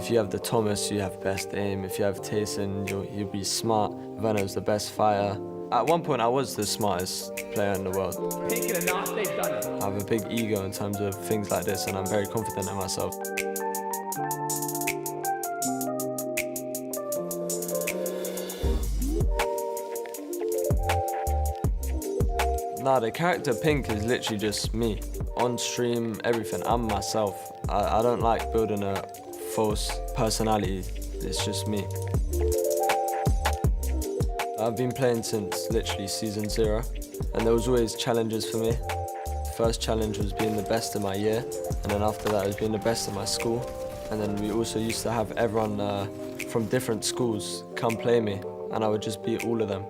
If you have the Thomas, you have best aim. If you have Tayson, you'll be smart. Venom's the best fighter. At one point, I was the smartest player in the world. I have a big ego in terms of things like this, and I'm very confident in myself. Nah, the character Pink is literally just me. On stream, everything, I'm myself. I don't like building a false personality, it's just me. I've been playing since literally season 0, and there was always challenges for me. First challenge was being the best in my year, and then after that was being the best in my school. And then we also used to have everyone from different schools come play me, and I would just beat all of them.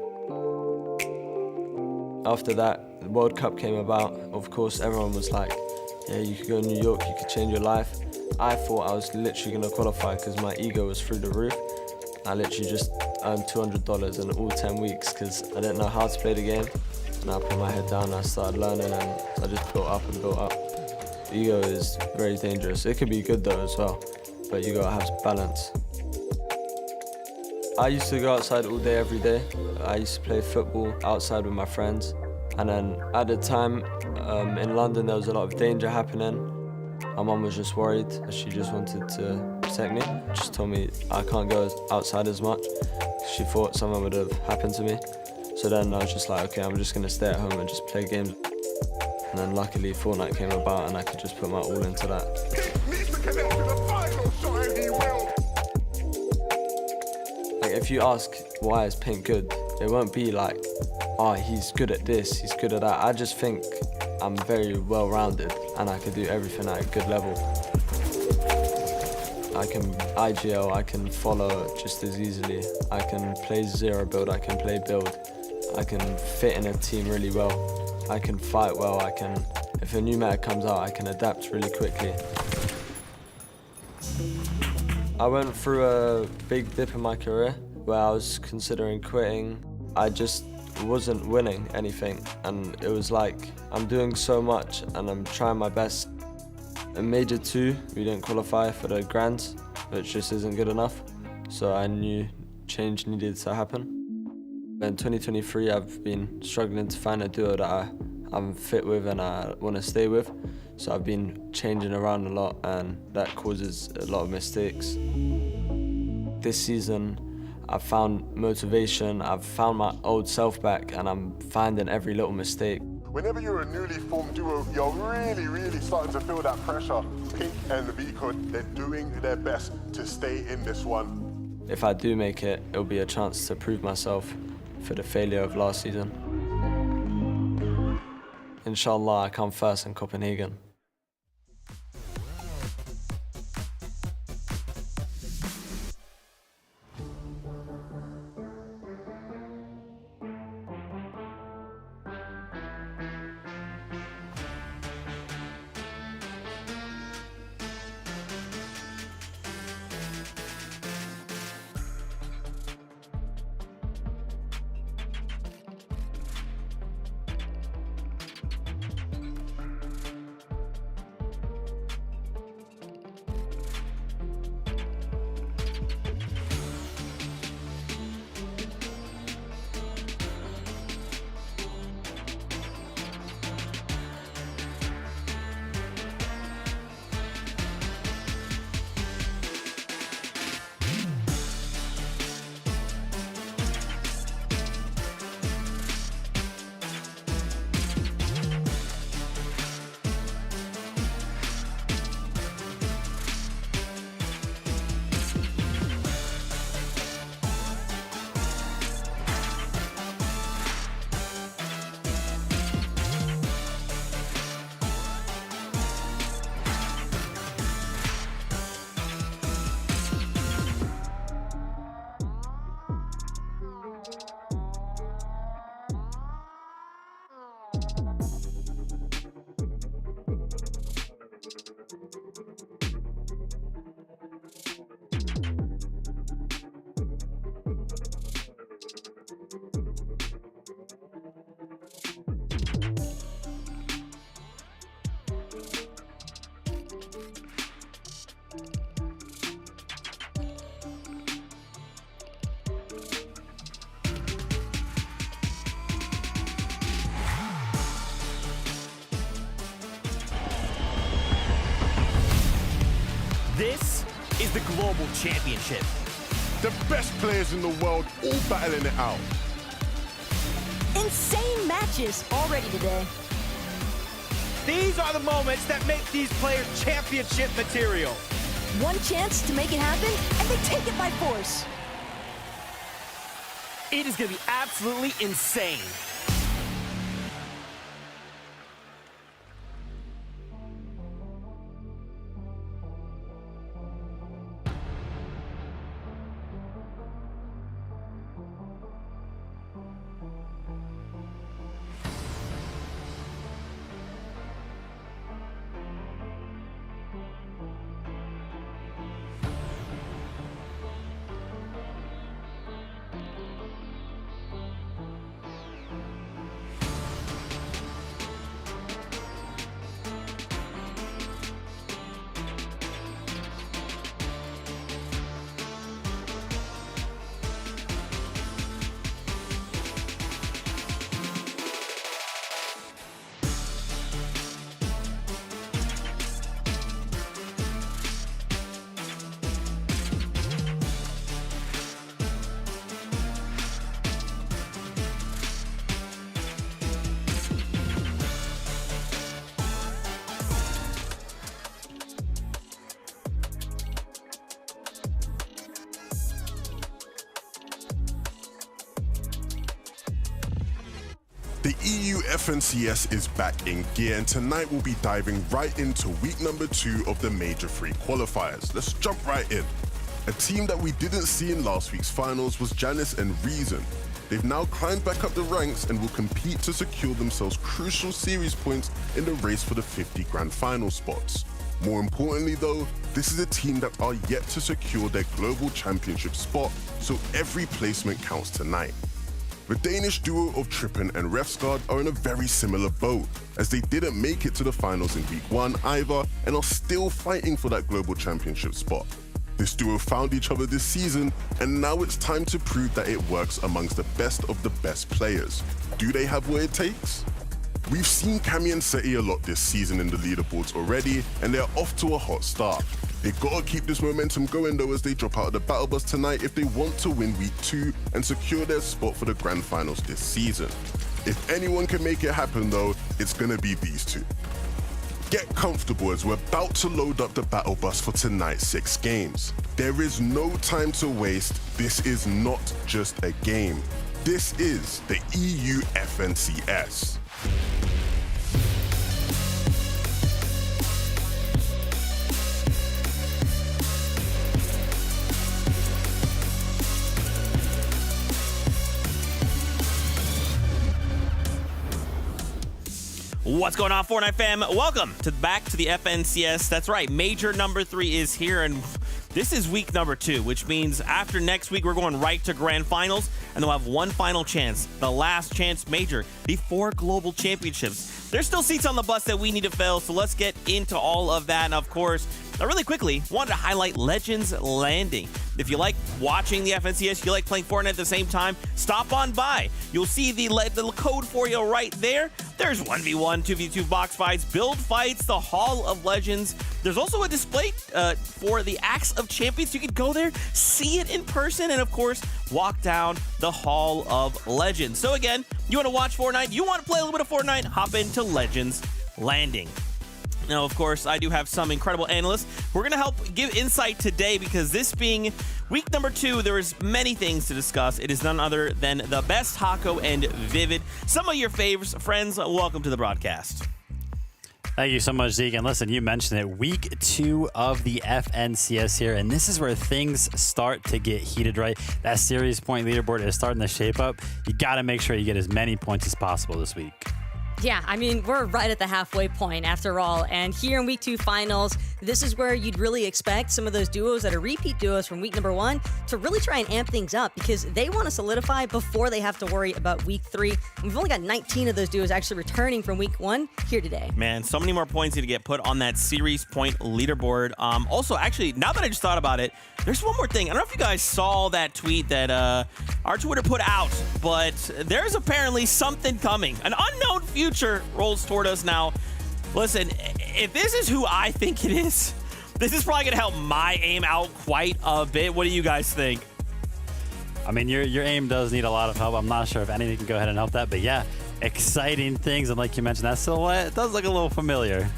After that, the World Cup came about. Of course, everyone was like, yeah, you could go to New York, you could change your life. I thought I was literally gonna qualify because my ego was through the roof. I literally just earned $200 in all 10 weeks because I didn't know how to play the game. And I put my head down and I started learning, and I just built up and built up. Ego is very dangerous. It can be good though as well, but you gotta have balance. I used to go outside all day, every day. I used to play football outside with my friends. And then at the time, in London, there was a lot of danger happening. My mum was just worried. She just wanted to protect me. Just told me I can't go outside as much. She thought something would have happened to me. So then I was just like, okay, I'm just gonna stay at home and just play games. And then luckily Fortnite came about and I could just put my all into that. Like, if you ask why is Pink good, it won't be like, oh, he's good at this, he's good at that. I just think I'm very well-rounded and I can do everything at a good level. I can IGL, I can follow just as easily. I can play zero build, I can play build. I can fit in a team really well. I can fight well, if a new meta comes out, I can adapt really quickly. I went through a big dip in my career where I was considering quitting. I just wasn't winning anything, and it was like, I'm doing so much and I'm trying my best. In Major 2, we didn't qualify for the Grands, which just isn't good enough, so I knew change needed to happen. In 2023, I've been struggling to find a duo that I'm fit with and I want to stay with, so I've been changing around a lot, and that causes a lot of mistakes. This season, I've found motivation, I've found my old self back, and I'm finding every little mistake. Whenever you're a newly formed duo, you're really starting to feel that pressure. Pink and Vico, they're doing their best to stay in this one. If I do make it, it'll be a chance to prove myself for the failure of last season. Inshallah, I come first in Copenhagen. is the Global Championship. The best players in the world all battling it out. Insane matches already today. These are the moments that make these players championship material. One chance to make it happen, and they take it by force. It is going to be absolutely insane. The EU FNCS is back in gear, and tonight we'll be diving right into week number 2 of the Major 3 qualifiers. Let's jump right in. A team that we didn't see in last week's finals was Janice and Reason. They've now climbed back up the ranks and will compete to secure themselves crucial series points in the race for the 50 grand final spots. More importantly though, this is a team that are yet to secure their global championship spot, so every placement counts tonight. The Danish duo of Trippen and Refsgaard are in a very similar boat, as they didn't make it to the finals in week 1 either and are still fighting for that global championship spot. This duo found each other this season, and now it's time to prove that it works amongst the best of the best players. Do they have what it takes? We've seen Cammy and Seti a lot this season in the leaderboards already, and they're off to a hot start. They've got to keep this momentum going though as they drop out of the battle bus tonight if they want to win week 2 and secure their spot for the grand finals this season. If anyone can make it happen though, it's gonna be these two. Get comfortable as we're about to load up the battle bus for tonight's 6 games. There is no time to waste. This is not just a game. This is the EU FNCS. What's going on, Fortnite fam? Welcome back to the FNCS. That's right, Major number 3 is here, and this is week number 2, which means after next week, we're going right to Grand Finals, and they'll have one final chance, the last chance major, before Global Championships. There's still seats on the bus that we need to fill, so let's get into all of that. And of course, really quickly, wanted to highlight Legends Landing. If you like watching the FNCS, you like playing Fortnite at the same time, stop on by. You'll see the code for you right there. There's 1v1, 2v2 box fights, build fights, the Hall of Legends. There's also a display for the Axe of Champions. You can go there, see it in person, and of course, walk down the Hall of Legends. So again, you want to watch Fortnite, you want to play a little bit of Fortnite, hop into Legends Landing. Now, of course, I do have some incredible analysts. We're going to help give insight today because this being week number 2, there is many things to discuss. It is none other than the best Hako and Vivid. Some of your favorites, friends, welcome to the broadcast. Thank you so much, Zeke. And listen, you mentioned it, week 2 of the FNCS here, and this is where things start to get heated, right? That series point leaderboard is starting to shape up. You got to make sure you get as many points as possible this week. Yeah, I mean, we're right at the halfway point after all. And here in week 2 finals, this is where you'd really expect some of those duos that are repeat duos from week number 1 to really try and amp things up because they want to solidify before they have to worry about week 3. And we've only got 19 of those duos actually returning from week 1 here today. Man, so many more points need to get put on that series point leaderboard. Also, actually, now that I just thought about it, there's one more thing. I don't know if you guys saw that tweet that our Twitter put out, but there's apparently something coming. An unknown future rolls toward us now. Listen, if this is who I think it is, This is probably going to help my aim out quite a bit. What do you guys think? I mean, your aim does need a lot of help. I'm not sure if anything can go ahead and help that, but yeah, exciting things. And like you mentioned, that silhouette does look a little familiar.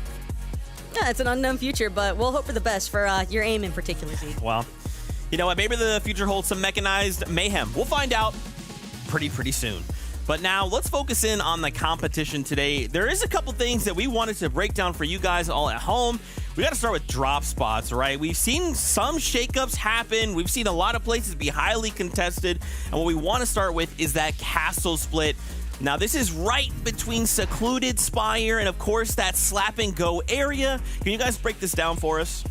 Yeah, it's an unknown future, but we'll hope for the best for your aim in particular, Zeke. Well, you know what? Maybe the future holds some mechanized mayhem. We'll find out pretty soon. But now let's focus in on the competition today. There is a couple things that we wanted to break down for you guys all at home. We got to start with drop spots, right? We've seen some shakeups happen. We've seen a lot of places be highly contested. And what we want to start with is that castle split. Now, this is right between Secluded Spire and, of course, that slap and go area. Can you guys break this down for us?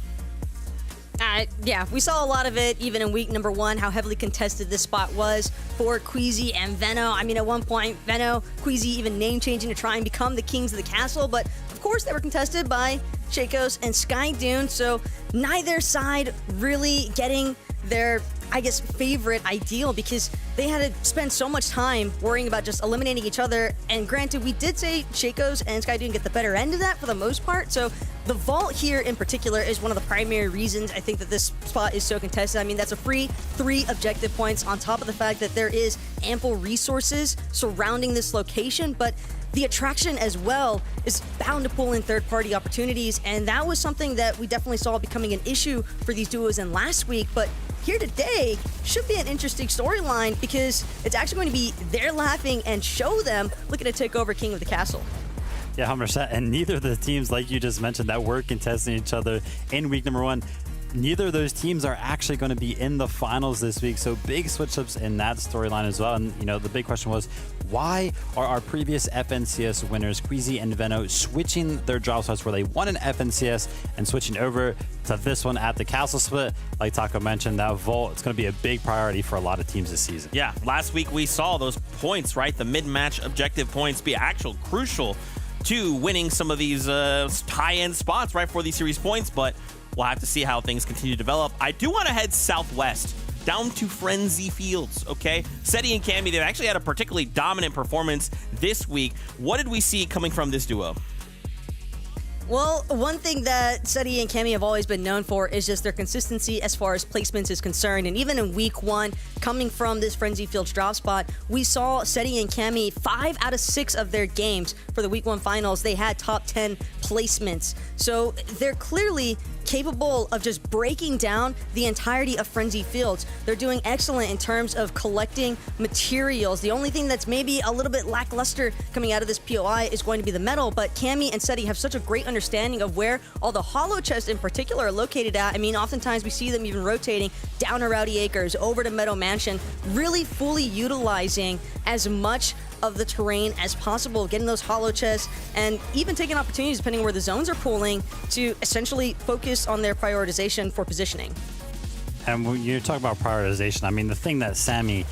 Yeah, we saw a lot of it even in week number 1, how heavily contested this spot was for Queasy and Venno. I mean, at one point, Venno, Queasy even name-changing to try and become the kings of the castle, but of course they were contested by Shakos and Skydune, so neither side really getting their, I guess, favorite ideal, because they had to spend so much time worrying about just eliminating each other. And granted, we did say Shakos and Skydune get the better end of that for the most part. So the vault here in particular is one of the primary reasons I think that this spot is so contested. I mean, that's a free 3 objective points on top of the fact that there is ample resources surrounding this location, but the attraction as well is bound to pull in third-party opportunities, and that was something that we definitely saw becoming an issue for these duos in last week. But here today should be an interesting storyline, because it's actually going to be they're laughing and show them looking to take over King of the Castle. Yeah, 100%. And neither of the teams, like you just mentioned, that were contesting each other in week number 1, neither of those teams are actually going to be in the finals this week. So big switch-ups in that storyline as well. And, you know, the big question was, why are our previous FNCS winners, Queasy and Venno, switching their drop spots where they won an FNCS and switching over to this one at the Castle Split? Like Taco mentioned, that vault, it's going to be a big priority for a lot of teams this season. Yeah, last week we saw those points, right? The mid-match objective points be actual crucial to winning some of these high-end spots, right, for these series points, but we'll have to see how things continue to develop. I do want to head southwest, down to Frenzy Fields, okay? Seti and Cammy, they've actually had a particularly dominant performance this week. What did we see coming from this duo? Well, one thing that Seti and Cammy have always been known for is just their consistency as far as placements is concerned. And even in week 1, coming from this Frenzy Fields drop spot, we saw Seti and Cammy 5 out of 6 of their games for the week 1 finals, they had top 10 placements. So they're clearly capable of just breaking down the entirety of Frenzy Fields. They're doing excellent in terms of collecting materials. The only thing that's maybe a little bit lackluster coming out of this POI is going to be the metal, but Cammy and Seti have such a great understanding of where all the hollow chests in particular are located at. I mean, oftentimes we see them even rotating down to Rowdy Acres, over to Meadow Mansion, really fully utilizing as much of the terrain as possible, getting those hollow chests, and even taking opportunities depending where the zones are pooling to essentially focus on their prioritization for positioning. And when you talk about prioritization, I mean, the thing that Sammy,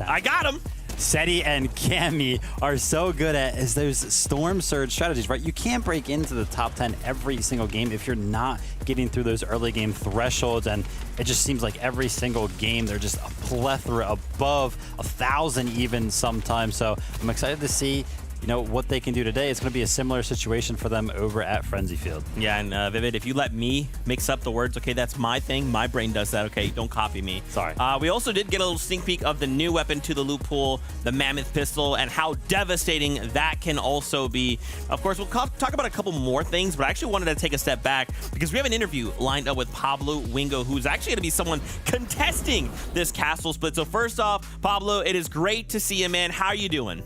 I got him. Seti and Cammy are so good at is those storm surge strategies, right? You can't break into the top 10 every single game if you're not getting through those early game thresholds, and it just seems like every single game they're just a plethora, above 1,000 even sometimes. So I'm excited to see, you know, what they can do today. It's going to be a similar situation for them over at Frenzy Field. Yeah, and Vivid, if you let me mix up the words, okay, that's my thing. My brain does that, okay? Don't copy me. Sorry. We also did get a little sneak peek of the new weapon to the loot pool, the Mammoth Pistol, and how devastating that can also be. Of course, we'll talk about a couple more things, but I actually wanted to take a step back because we have an interview lined up with Pablo Wingo, who's actually going to be someone contesting this castle split. So first off, Pablo, it is great to see you, man. How are you doing?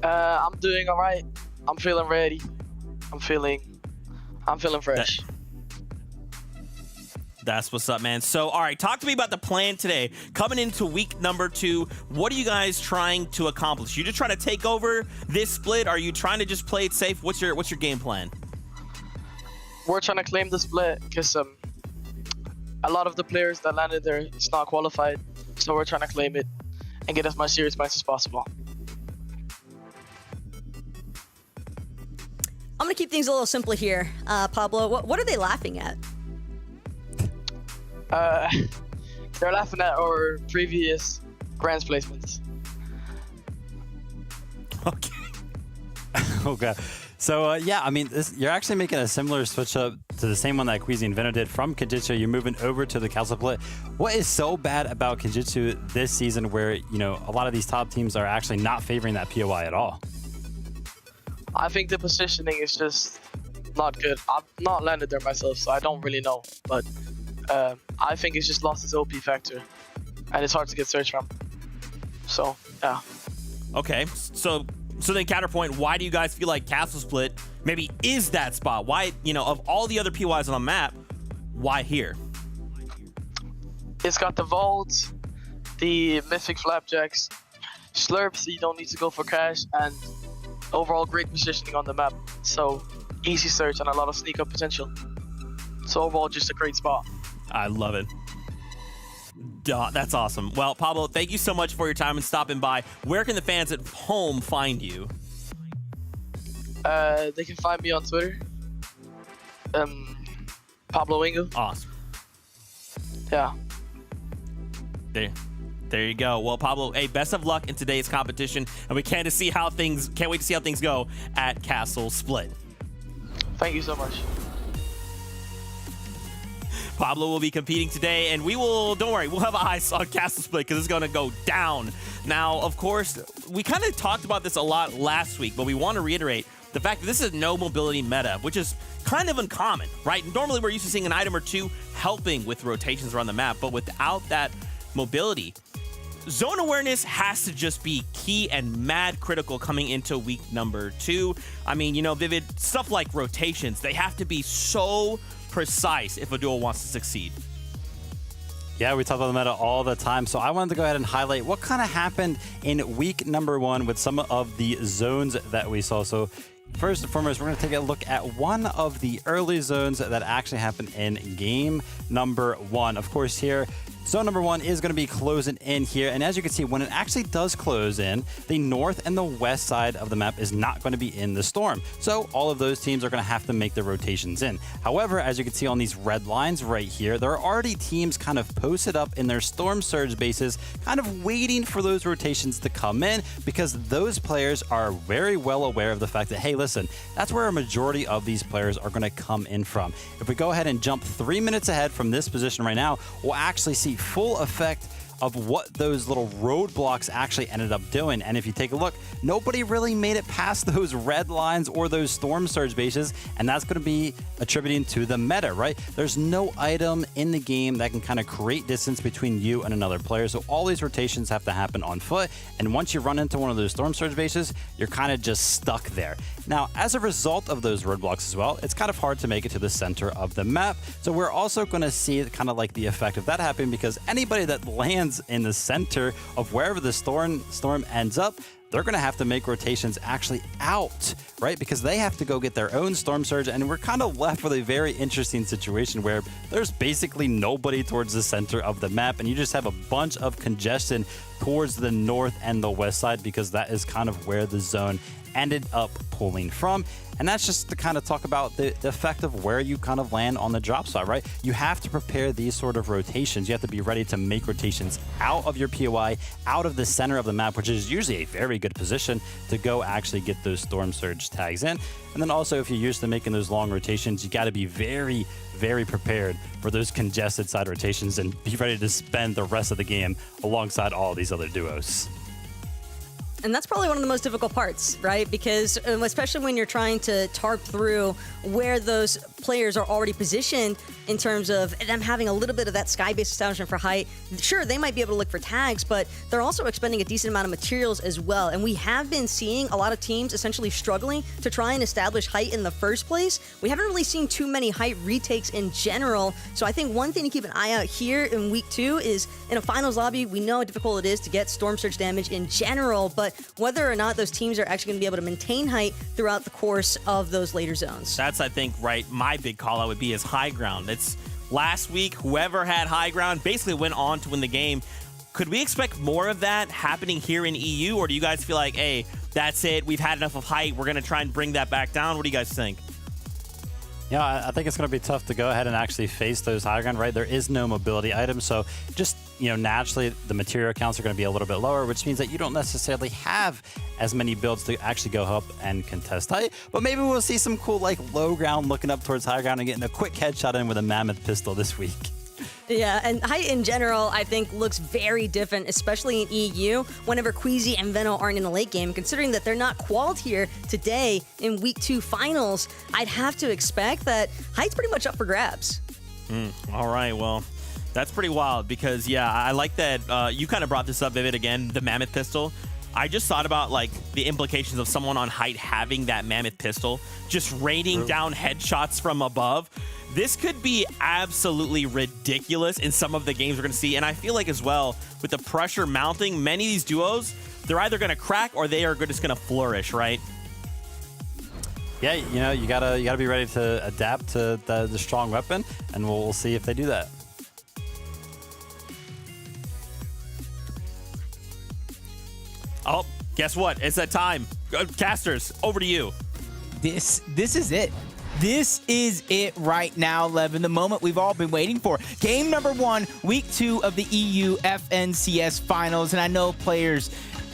I'm doing all right. I'm feeling ready. I'm feeling fresh. That's what's up, man. So, all right, talk to me about the plan today. Coming into week number 2, what are you guys trying to accomplish? You just trying to take over this split? Are you trying to just play it safe? What's your game plan? We're trying to claim the split because a lot of the players that landed there is not qualified. So we're trying to claim it and get as much series points as possible. I'm going to keep things a little simpler here. Pablo, what are they laughing at? They're laughing at our previous Grands placements. Okay. Oh, God. So, yeah, I mean, you're actually making a similar switch up to the same one that Cuisine Venom did from Kenjutsu. You're moving over to the Castle Split. What is so bad about Kenjutsu this season where, you know, a lot of these top teams are actually not favoring that POI at all? I think the positioning is just not good. I've not landed there myself, so I don't really know. But I think it's just lost its OP factor, and it's hard to get search from. So, yeah. Okay, so then counterpoint, why do you guys feel like Castle Split maybe is that spot? Why, you know, of all the other POIs on the map, why here? It's got the vaults, the mythic flapjacks, slurps, so you don't need to go for cash, and overall great positioning on the map. So easy search and a lot of sneak up potential. So overall, just a great spot. I love it. Duh, that's awesome. Well, Pablo, thank you so much for your time and stopping by. Where can the fans at home find you? They can find me on Twitter. Pablo Wingo. Awesome. Yeah. There you go. Well, Pablo, hey, best of luck in today's competition, and we can't wait to see how things go at Castle Split. Thank you so much. Pablo will be competing today, and don't worry, we'll have eyes on Castle Split because it's going to go down. Now, of course, we kind of talked about this a lot last week, but we want to reiterate the fact that this is no mobility meta, which is kind of uncommon, right? Normally, we're used to seeing an item or two helping with rotations around the map, but without that mobility, zone awareness has to just be key and mad critical coming into week number 2. I mean, you know, Vivid, stuff like rotations, they have to be so precise if a duo wants to succeed. Yeah, we talk about the meta all the time, so I wanted to go ahead and highlight what kind of happened in week number 1 with some of the zones that we saw. So first and foremost, we're going to take a look at one of the early zones that actually happened in game number 1. Of course, here, zone number 1 is going to be closing in here. And as you can see, when it actually does close in, the north and the west side of the map is not going to be in the storm. So all of those teams are going to have to make their rotations in. However, as you can see on these red lines right here, there are already teams kind of posted up in their storm surge bases, kind of waiting for those rotations to come in, because those players are very well aware of the fact that, hey, listen, that's where a majority of these players are going to come in from. If we go ahead and jump 3 minutes ahead from this position right now, we'll actually see full effect of what those little roadblocks actually ended up doing. And if you take a look, nobody really made it past those red lines or those storm surge bases, and that's going to be attributing to the meta, right? There's no item in the game that can kind of create distance between you and another player, so all these rotations have to happen on foot, and once you run into one of those storm surge bases, you're kind of just stuck there. Now, as a result of those roadblocks as well, it's kind of hard to make it to the center of the map, so we're also going to see kind of like the effect of that happening, because anybody that lands in the center of wherever the storm ends up, they're going to have to make rotations actually out, right? Because they have to go get their own storm surge, and we're kind of left with a very interesting situation where there's basically nobody towards the center of the map, and you just have a bunch of congestion towards the north and the west side, because that is kind of where the zone ended up pulling from. And that's just to kind of talk about the effect of where you kind of land on the drop spot, right? You have to prepare these sort of rotations. You have to be ready to make rotations out of your POI, out of the center of the map, which is usually a very good position to go actually get those storm surge tags in. And then also, if you're used to making those long rotations, you got to be very, very prepared for those congested side rotations and be ready to spend the rest of the game alongside all these other duos. And that's probably one of the most difficult parts, right? Because especially when you're trying to tarp through where those players are already positioned in terms of them having a little bit of that sky-based establishment for height. Sure, they might be able to look for tags, but they're also expending a decent amount of materials as well. And we have been seeing a lot of teams essentially struggling to try and establish height in the first place. We haven't really seen too many height retakes in general. So I think one thing to keep an eye out here in week 2 is in a finals lobby, we know how difficult it is to get storm surge damage in general, but whether or not those teams are actually going to be able to maintain height throughout the course of those later zones. That's, I think, right, my big call out would be is high ground. It's last week, whoever had high ground basically went on to win the game. Could we expect more of that happening here in EU, or do you guys feel like, hey, that's it, we've had enough of height, we're going to try and bring that back down? What do you guys think? Yeah, I think it's going to be tough to go ahead and actually face those high ground, right? There is no mobility item, so just naturally the material counts are going to be a little bit lower, which means that you don't necessarily have as many builds to actually go up and contest height. But maybe we'll see some cool like low ground looking up towards high ground and getting a quick headshot in with a mammoth pistol this week. Yeah, and height in general, I think, looks very different, especially in EU, whenever Queasy and Veno aren't in the late game. Considering that they're not qualified here today in Week 2 finals, I'd have to expect that height's pretty much up for grabs. All right, well, that's pretty wild because, yeah, I like that you kind of brought this up, Vivid, again, the mammoth pistol. I just thought about, like, the implications of someone on height having that mammoth pistol, just raining down headshots from above. This could be absolutely ridiculous in some of the games we're going to see. And I feel like as well, with the pressure mounting, many of these duos, they're either going to crack or they are just going to flourish, right? Yeah, you gotta be ready to adapt to the strong weapon, and we'll see if they do that. Oh, guess what? It's that time. Casters, over to you. This is it. This is it right now, Levin. The moment we've all been waiting for. Game number 1, week 2 of the EU FNCS finals. And I know players,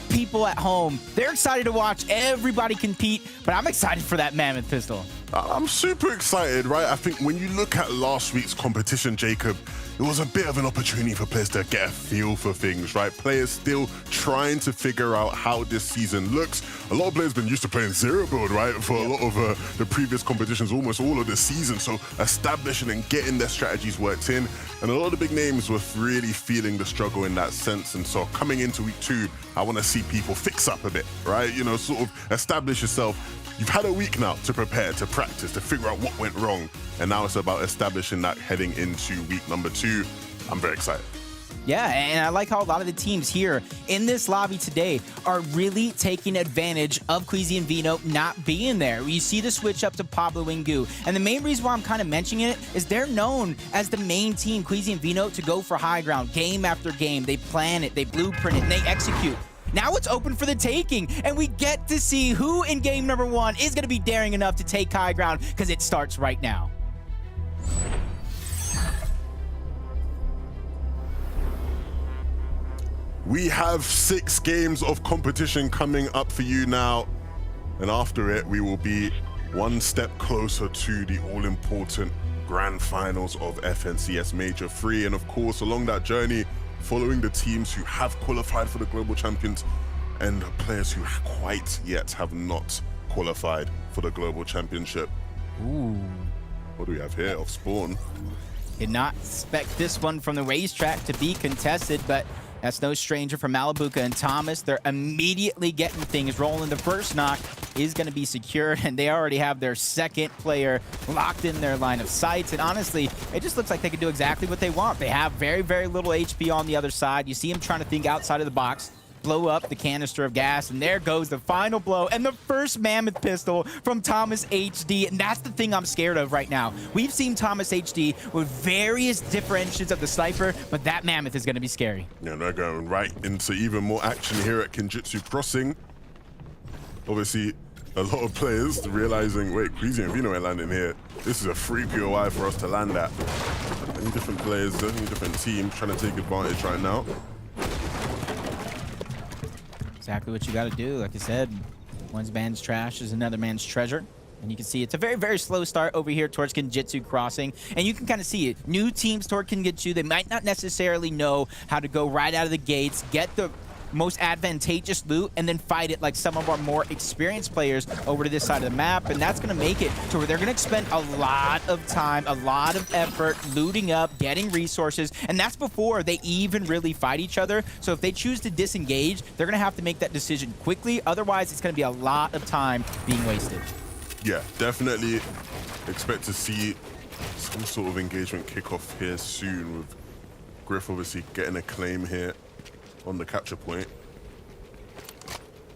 people at home, they're excited to watch everybody compete, but I'm excited for that mammoth pistol. I'm super excited, right? I think when you look at last week's competition, Jacob, it was a bit of an opportunity for players to get a feel for things, right? Players still trying to figure out how this season looks. A lot of players been used to playing zero build, right? For a lot of the previous competitions, almost all of the season. So establishing and getting their strategies worked in. And a lot of the big names were really feeling the struggle in that sense. And so coming into week 2, I want to see people fix up a bit, right? Sort of establish yourself. You've had a week now to prepare, to practice, to figure out what went wrong. And now it's about establishing that heading into week number 2. I'm very excited. Yeah, and I like how a lot of the teams here in this lobby today are really taking advantage of Queasy and Veno not being there. You see the switch up to Pablo and Goo. And the main reason why I'm kind of mentioning it is they're known as the main team, Queasy and Veno, to go for high ground game after game. They plan it, they blueprint it, and they execute. Now it's open for the taking, and we get to see who in game number 1 is going to be daring enough to take high ground, because it starts right now. We have 6 games of competition coming up for you now. And after it, we will be one step closer to the all-important grand finals of FNCS Major 3. And of course, along that journey, following the teams who have qualified for the Global Champions and the players who quite yet have not qualified for the Global Championship. Ooh. What do we have here? Off spawn. Did not expect this one from the racetrack to be contested, but that's no stranger for Malibuca and Thomas. They're immediately getting things rolling. The first knock is going to be secured, and they already have their second player locked in their line of sights. And honestly, it just looks like they can do exactly what they want. They have very, very little HP on the other side. You see them trying to think outside of the box, blow up the canister of gas, and there goes the final blow and the first mammoth pistol from Thomas HD. And that's the thing I'm scared of right now. We've seen Thomas HD with various differentiations of the sniper, but that mammoth is going to be scary. Yeah, they're going right into even more action here at Kinjitsu Crossing. Obviously, a lot of players realizing, wait, Queasy and Veno are landing here. This is a free POI for us to land at. Many different players, many different teams trying to take advantage right now. Exactly what you got to do. Like I said, one man's trash is another man's treasure. And you can see it's a very, very slow start over here towards Kinjitsu Crossing. And you can kind of see it. New teams toward Kinjitsu, they might not necessarily know how to go right out of the gates, get the most advantageous loot, and then fight it like some of our more experienced players over to this side of the map. And that's going to make it to where they're going to spend a lot of time, a lot of effort looting up, getting resources, and that's before they even really fight each other. So if they choose to disengage, they're going to have to make that decision quickly. Otherwise, it's going to be a lot of time being wasted. Yeah, definitely expect to see some sort of engagement kickoff here soon, with Griff obviously getting a claim here on the capture point.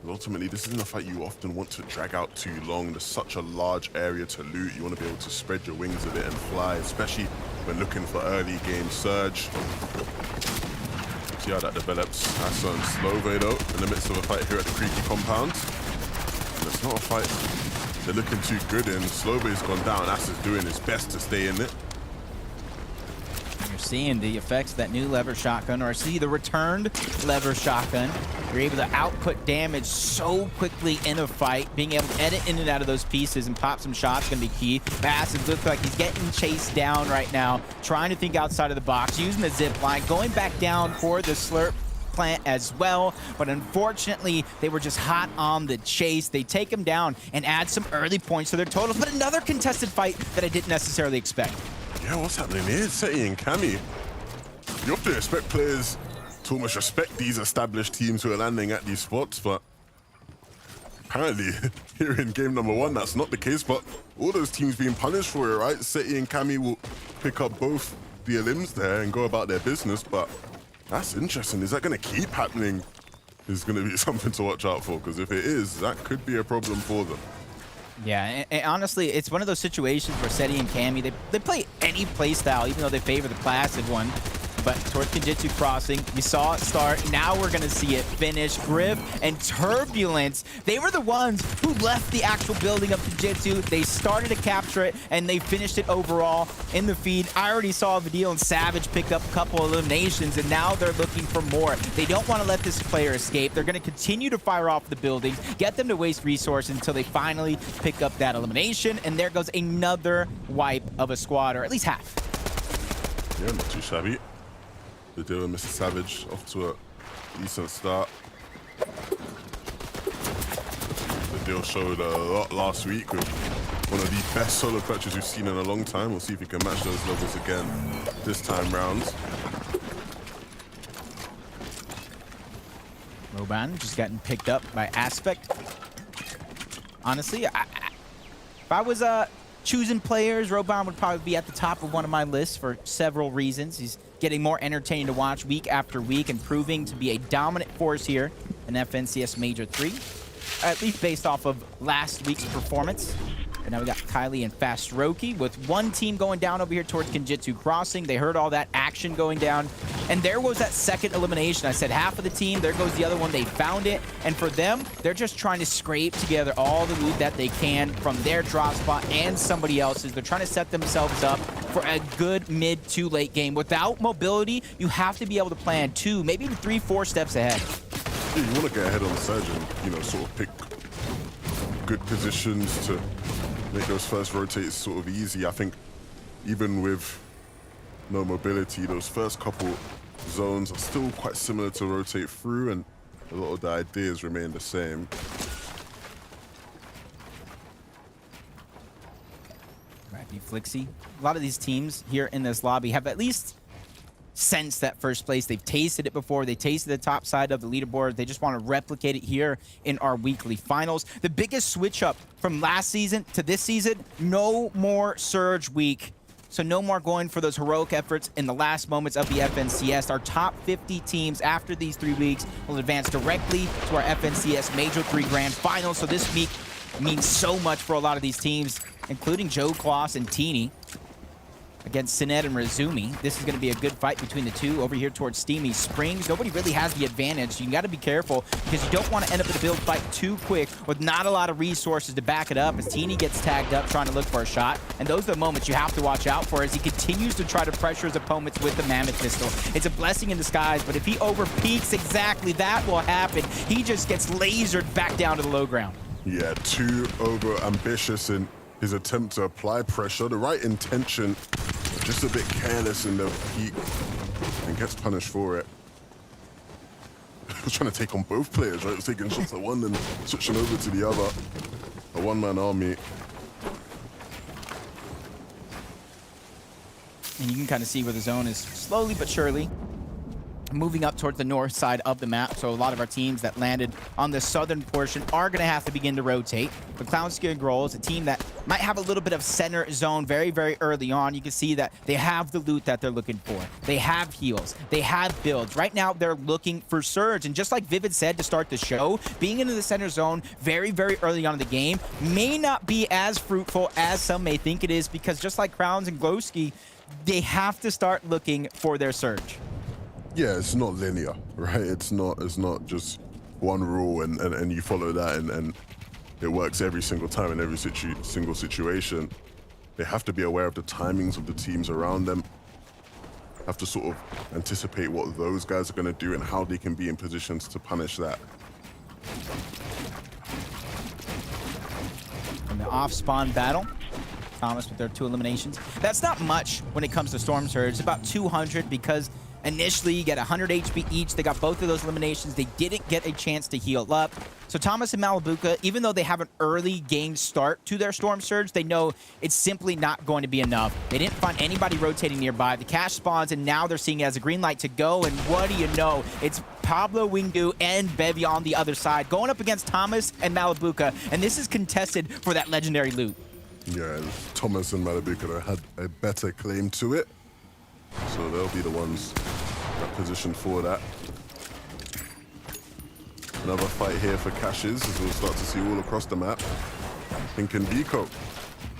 But ultimately, this isn't a fight you often want to drag out too long. There's such a large area to loot. You want to be able to spread your wings a bit and fly, especially when looking for early game surge. See how that develops. That's on Slove though, in the midst of a fight here at the Creaky compound. And it's not a fight they're looking too good in. Slove's gone down. Ass is doing his best to stay in it. seeing the effects of that new lever shotgun, or see the returned lever shotgun. You're able to output damage so quickly in a fight. Being able to edit in and out of those pieces and pop some shots is going to be key. Massive looks like he's getting chased down right now, trying to think outside of the box, using the zip line, going back down for the slurp plant as well, but unfortunately they were just hot on the chase. They take him down and add some early points to their totals, but another contested fight that I didn't necessarily expect. Yeah, what's happening here? Seti and Cammy. You have to expect players to almost respect these established teams who are landing at these spots, but apparently here in game number 1 that's not the case, but all those teams being punished for it, right? Seti and Cammy will pick up both the elims there and go about their business, but that's interesting. Is that going to keep happening? Is going to be something to watch out for, because if it is, that could be a problem for them. Yeah, and honestly, it's one of those situations where Seti and Cammy, they play any play style, even though they favor the placid one. But towards Kenjutsu Crossing, we saw it start. Now we're going to see it finish. Griff and Turbulence, they were the ones who left the actual building of Kenjutsu. They started to capture it, and they finished it overall in the feed. I already saw Vidil and Savage pick up a couple eliminations, and now they're looking for more. They don't want to let this player escape. They're going to continue to fire off the buildings, get them to waste resources until they finally pick up that elimination. And there goes another wipe of a squad, or at least half. Yeah, not too shabby. The deal with Mr. Savage off to a decent start. The deal showed a lot last week with one of the best solo clutches we've seen in a long time. We'll see if he can match those levels again this time round. Roban just getting picked up by Aspect. Honestly, if I was choosing players, Roban would probably be at the top of one of my lists for several reasons. He's getting more entertaining to watch week after week and proving to be a dominant force here in FNCS Major 3, at least based off of last week's performance. And now we got Kylie and Fast Roki with one team going down over here towards Kenjutsu Crossing. They heard all that action going down, and there was that second elimination. I said half of the team, there goes the other one. They found it, and for them, they're just trying to scrape together all the loot that they can from their drop spot and somebody else's. They're trying to set themselves up for a good mid to late game. Without mobility, you have to be able to plan 2, maybe even 3, 4 steps ahead. Yeah, you want to get ahead on the surge and, you know, sort of pick good positions to make those first rotates sort of easy. I think even with no mobility, those first couple zones are still quite similar to rotate through, and a lot of the ideas remain the same. Right, be Flixie. A lot of these teams here in this lobby have at least sense that first place. They've tasted it before. They tasted the top side of the leaderboard. They just want to replicate it here in our weekly finals. The biggest switch up from last season to this season, no more Surge Week. So no more going for those heroic efforts in the last moments of the FNCS. Our top 50 teams after these 3 weeks will advance directly to our FNCS Major 3 Grand Finals. So this week means so much for a lot of these teams, including Joe Kloss and Teeny against Sinet and Razumi. This is going to be a good fight between the two over here towards Steamy Springs. Nobody really has the advantage. You got to be careful because you don't want to end up in a build fight too quick with not a lot of resources to back it up as Teeny gets tagged up trying to look for a shot. And those are the moments you have to watch out for as he continues to try to pressure his opponents with the Mammoth Pistol. It's a blessing in disguise, but if he overpeaks, exactly that will happen. He just gets lasered back down to the low ground. Yeah, too over ambitious in his attempt to apply pressure. The right intention, just a bit careless in the peak, and gets punished for it. He was trying to take on both players, right? He was taking shots at one and switching over to the other. A one-man army. And you can kind of see where the zone is slowly but surely moving up towards the north side of the map. So a lot of our teams that landed on the southern portion are going to have to begin to rotate. But Clownski and Grohl is a team that might have a little bit of center zone very, very early on. You can see that they have the loot that they're looking for. They have heals. They have builds. Right now, they're looking for Surge. And just like Vivid said to start the show, being into the center zone very, very early on in the game may not be as fruitful as some may think it is, because just like Crowns and Glowski, they have to start looking for their Surge. Yeah, it's not linear, right? It's not just one rule and you follow that and it works every single time in every single situation. They have to be aware of the timings of the teams around them. have to sort of anticipate what those guys are going to do and how they can be in positions to punish that. In the off-spawn battle, Thomas with their 2 eliminations. That's not much when it comes to Storm Surge. It's about 200 because initially you get 100 HP each. They got both of those eliminations. They didn't get a chance to heal up. So Thomas and Malibuca, even though they have an early game start to their Storm Surge, they know it's simply not going to be enough. They didn't find anybody rotating nearby. The cash spawns, and now they're seeing it as a green light to go. And what do you know? It's Pablo, Wingu, and Bevy on the other side, going up against Thomas and Malibuca. And this is contested for that legendary loot. Yeah, Thomas and Malibuca had a better claim to it. So they'll be the ones that positioned for that. Another fight here for caches, as we'll start to see all across the map. Pink and Vico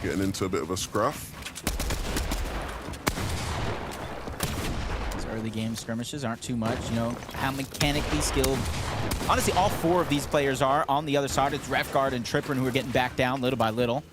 getting into a bit of a scruff. These early game skirmishes aren't too much, you know, how mechanically skilled. Honestly, all 4 of these players are. On the other side, it's Refguard and Tripper who are getting back down little by little.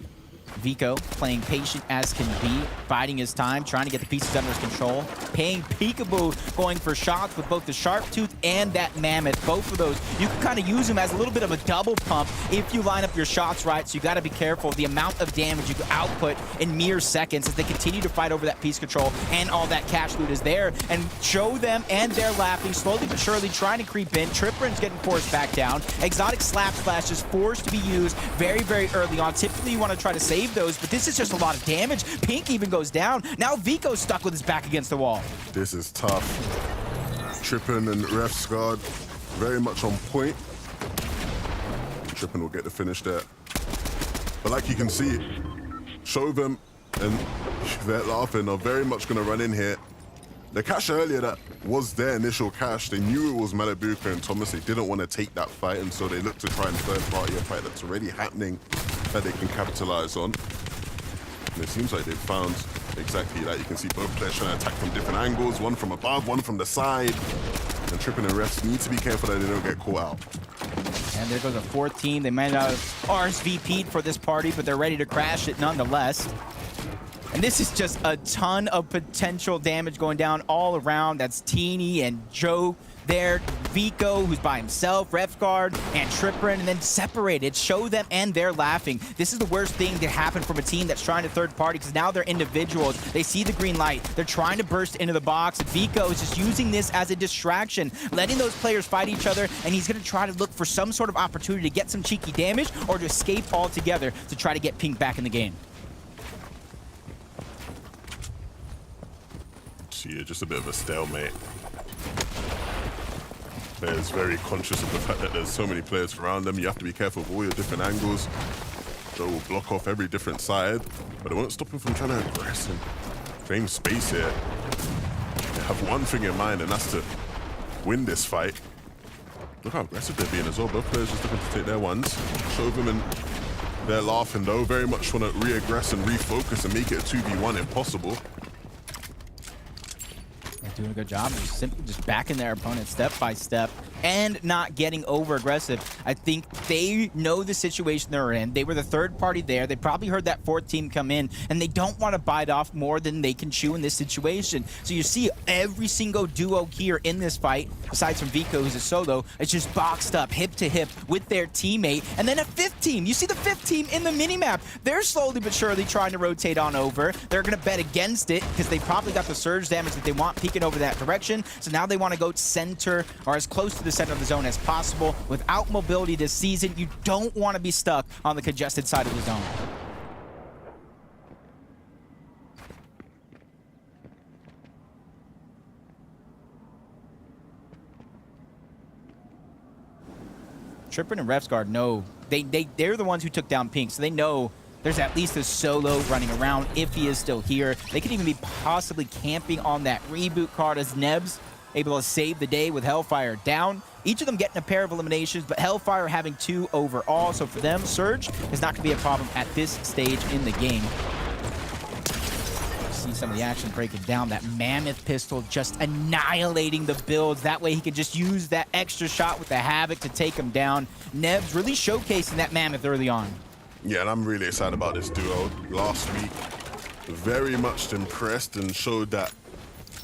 Vico playing patient as can be, biding his time, trying to get the pieces under his control. Paying Peekaboo, going for shots with both the Sharp Tooth and that Mammoth. Both of those, you can kind of use them as a little bit of a double pump if you line up your shots right. So you got to be careful of the amount of damage you can output in mere seconds as they continue to fight over that piece control, and all that cash loot is there. And show them, and they're laughing, slowly but surely trying to creep in. Tripperan's getting forced back down. Exotic Slap Slash is forced to be used very, very early on. Typically you want to try to save those, but this is just a lot of damage. Pink even goes down. Now Vico's stuck with his back against the wall. This is tough. Trippin and Refguard very much on point. Trippin will get the finish there. But like you can see, Chauvin and they're laughing are very much going to run in here. The cache earlier that was their initial cache, they knew it was Malibuca and Thomas. They didn't want to take that fight, and so they looked to try and third-party a fight that's already happening that they can capitalize on. And it seems like they've found exactly that. You can see both players trying to attack from different angles, one from above, one from the side. And Trippin and refs need to be careful that they don't get caught out. And there goes a 4th team. They might not have RSVP'd for this party, but they're ready to crash it nonetheless. And this is just a ton of potential damage going down all around. That's Teeny and Joe there, Vico, who's by himself, Refguard, and Tripperan, and then separated. Show them, and they're laughing. This is the worst thing to happen from a team that's trying to third party, because now they're individuals. They see the green light. They're trying to burst into the box. Vico is just using this as a distraction, letting those players fight each other, and he's going to try to look for some sort of opportunity to get some cheeky damage or to escape altogether to try to get Pink back in the game. Yeah, just a bit of a stalemate. Players very conscious of the fact that there's so many players around them. You have to be careful of all your different angles. Joe will block off every different side, but it won't stop him from trying to aggress and claim space here. They have one thing in mind, and that's to win this fight. Look how aggressive they're being as well. Both players just looking to take their ones. Chauvin and they're laughing though. Very much want to re-aggress and refocus and make it a 2v1 if possible. Doing a good job of simply just backing their opponent step by step and not getting over aggressive. I think they know the situation they're in. They were the third party there. They probably heard that 4th team come in, and they don't want to bite off more than they can chew in this situation. So you see every single duo here in this fight, besides from Vico, who's a solo, it's just boxed up hip to hip with their teammate. And then a 5th team. You see the 5th team in the minimap. They're slowly but surely trying to rotate on over. They're going to bet against it because they probably got the surge damage that they want peeking over that direction. So now they want to go center, or as close to the center of the zone as possible. Without mobility this season, you don't want to be stuck on the congested side of the zone. Tripper and Refguard know they're the ones who took down Pink, so they know there's at least a solo running around if he is still here. They could even be possibly camping on that reboot card as Nebs able to save the day with Hellfire down. Each of them getting a pair of eliminations, but Hellfire having 2 overall. So for them, Surge is not going to be a problem at this stage in the game. See some of the action breaking down. That Mammoth pistol just annihilating the builds. That way he can just use that extra shot with the Havoc to take him down. Nebs really showcasing that Mammoth early on. Yeah, and I'm really excited about this duo. Last week, very much impressed and showed that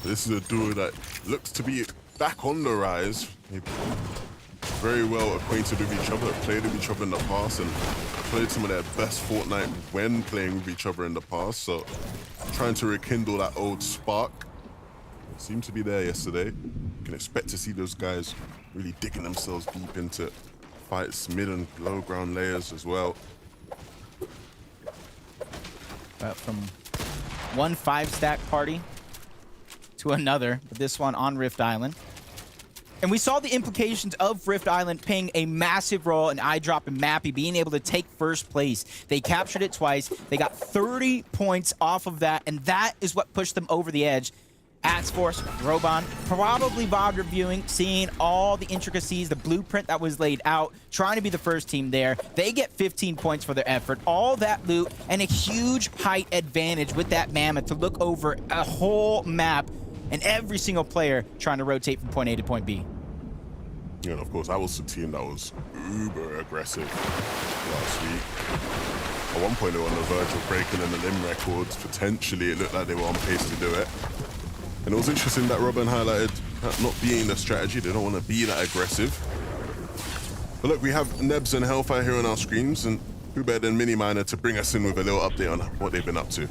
This is a duo that looks to be back on the rise. They're very well acquainted with each other, played with each other in the past, and played some of their best Fortnite when playing with each other in the past. So trying to rekindle that old spark. It seemed to be there yesterday. You can expect to see those guys really digging themselves deep into fights, mid and low ground layers as well. From one 5-stack party to another, but this one on Rift Island. And we saw the implications of Rift Island playing a massive role in iDrop and Mappy being able to take first place. They captured it twice. They got 30 points off of that, and that is what pushed them over the edge. Axforce, Roban, probably VOD reviewing, seeing all the intricacies, the blueprint that was laid out, trying to be the first team there. They get 15 points for their effort, all that loot, and a huge height advantage with that Mammoth to look over a whole map and every single player trying to rotate from point A to point B. Yeah, and of course, that was the team that was uber aggressive last week. At one point, they were on the verge of breaking in the limb records. Potentially, it looked like they were on pace to do it. And it was interesting that Robin highlighted that not being the strategy. They don't want to be that aggressive. But look, we have Nebs and Hellfire here on our screens, and who better than Miniminer to bring us in with a little update on what they've been up to.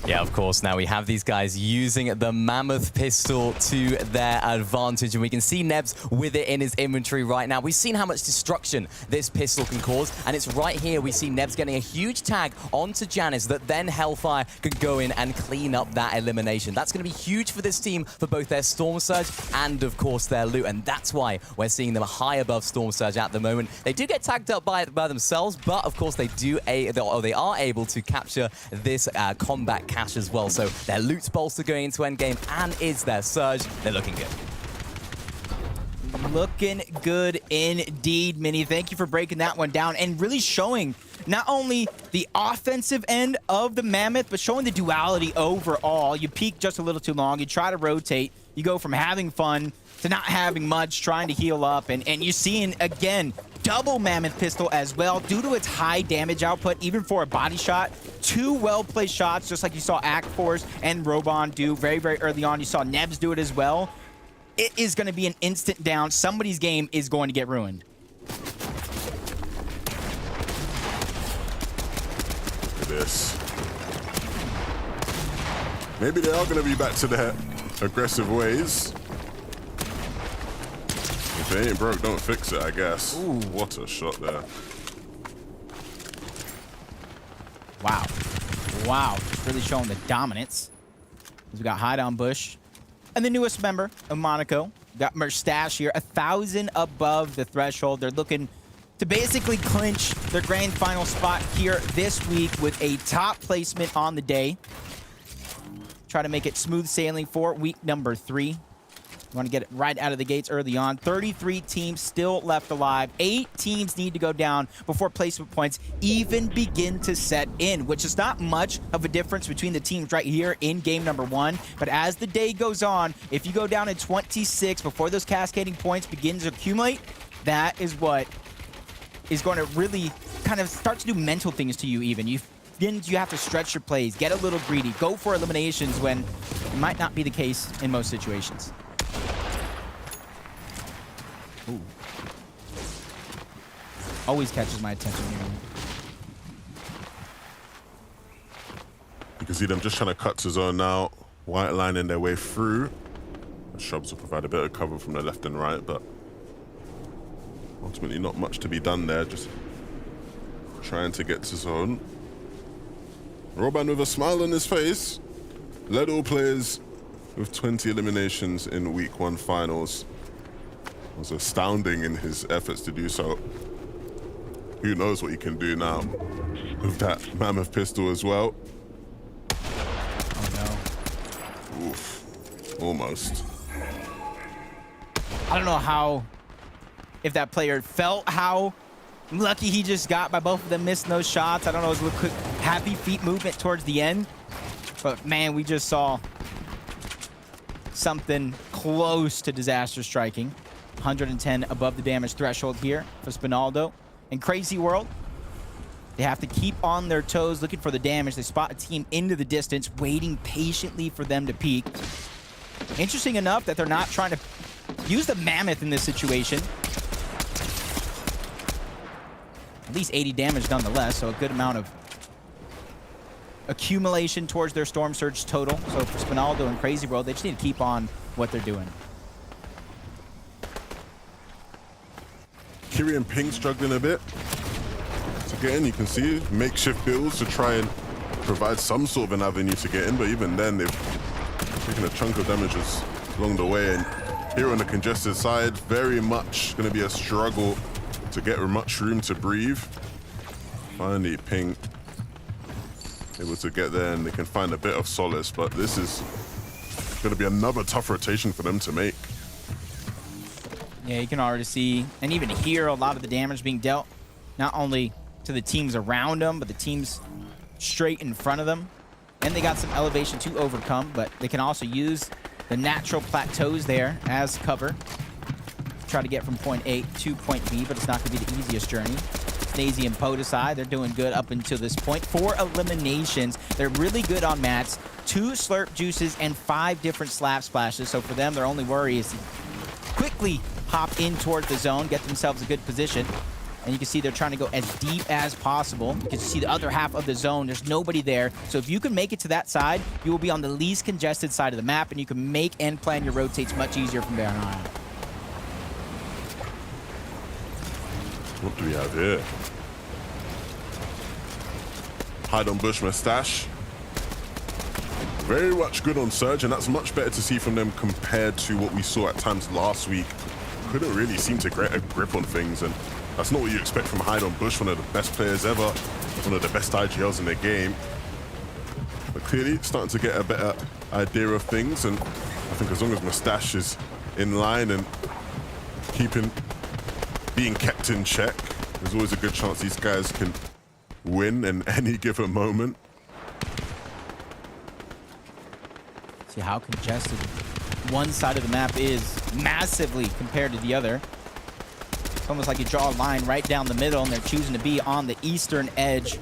Yeah, of course. Now we have these guys using the Mammoth pistol to their advantage, and we can see Nebs with it in his inventory right now. We've seen how much destruction this pistol can cause, and it's right here we see Nebs getting a huge tag onto Janice that then Hellfire can go in and clean up that elimination. That's going to be huge for this team for both their Storm Surge and, of course, their loot, and that's why we're seeing them high above Storm Surge at the moment. They do get tagged up by themselves, but, of course, they are able to capture this combat cash as well. So their loot's bolster going into endgame, and is their surge. They're looking good. Looking good indeed, Mini. Thank you for breaking that one down and really showing not only the offensive end of the Mammoth, but showing the duality overall. You peak just a little too long. You try to rotate. You go from having fun to not having much, trying to heal up. And you're seeing, again, double Mammoth pistol as well due to its high damage output, even for a body shot. 2 well-placed shots, just like you saw Axforce and Roban do very, very early on. You saw Nebs do it as well. It is going to be an instant down. Somebody's game is going to get ruined. Look at this. Maybe they are going to be back to their aggressive ways. If it ain't broke, don't fix it, I guess. Ooh, what a shot there. Wow. Wow. Just really showing the dominance. We got Hide on Bush. And the newest member of Monaco. Got Merstash here. 1,000 above the threshold. They're looking to basically clinch their grand final spot here this week with a top placement on the day. Try to make it smooth sailing for week number 3. Want to get it right out of the gates early on. 33 teams still left alive. 8 teams need to go down before placement points even begin to set in, which is not much of a difference between the teams right here in game number 1. But as the day goes on, if you go down in 26 before those cascading points begin to accumulate, that is what is going to really kind of start to do mental things to you even. You have to stretch your plays, get a little greedy, go for eliminations when it might not be the case in most situations. Ooh. Always catches my attention here. You can see them just trying to cut to zone now, white lining their way through. The shrubs will provide a bit of cover from the left and right, but ultimately not much to be done there, just trying to get to zone. Roban with a smile on his face, led all players with 20 eliminations in week 1 finals. Was astounding in his efforts to do so. Who knows what he can do now with that Mammoth pistol as well. Oh no. Oof. Almost. I don't know if that player felt how lucky he just got by both of them missing those shots. I don't know, it was a quick happy feet movement towards the end. But man, we just saw something close to disaster striking. 110 above the damage threshold here for Spinaldo. In Crazy World, They have to keep on their toes, looking for the damage. They spot a team into the distance, waiting patiently for them to peek. Interesting enough that they're not trying to use the Mammoth in this situation. At least 80 damage nonetheless, so a good amount of accumulation towards their Storm Surge total. So for Spinaldo and Crazy World, they just need to keep on what they're doing. Kiri and Ping struggling a bit to get in. You can see makeshift builds to try and provide some sort of an avenue to get in, but even then they've taken a chunk of damages along the way. And here on the congested side, very much going to be a struggle to get much room to breathe. Finally, Ping able to get there and they can find a bit of solace, but this is going to be another tough rotation for them to make. Yeah, you can already see and even hear a lot of the damage being dealt, not only to the teams around them, but the teams straight in front of them. And they got some elevation to overcome, but they can also use the natural plateaus there as cover. Try to get from point A to point B, but it's not going to be the easiest journey. Snazy and Podesai, they're doing good up until this point. 4 eliminations. They're really good on mats. 2 slurp juices and 5 different slap splashes. So for them, their only worry is to quickly hop in towards the zone, get themselves a good position. And you can see they're trying to go as deep as possible. You can see the other half of the zone. There's nobody there. So if you can make it to that side, you will be on the least congested side of the map, and you can make and plan your rotates much easier from there on out. What do we have here? Hide on Bush Mustache. Very much good on Surge, and that's much better to see from them compared to what we saw at times last week. Couldn't really seem to get a grip on things, and that's not what you expect from Hide on Bush, one of the best players ever, one of the best IGLs in the game. But clearly starting to get a better idea of things, and I think as long as Mustache is in line and being kept in check, there's always a good chance these guys can win in any given moment. See how congested one side of the map is massively compared to the other. It's almost like you draw a line right down the middle, and they're choosing to be on the eastern edge.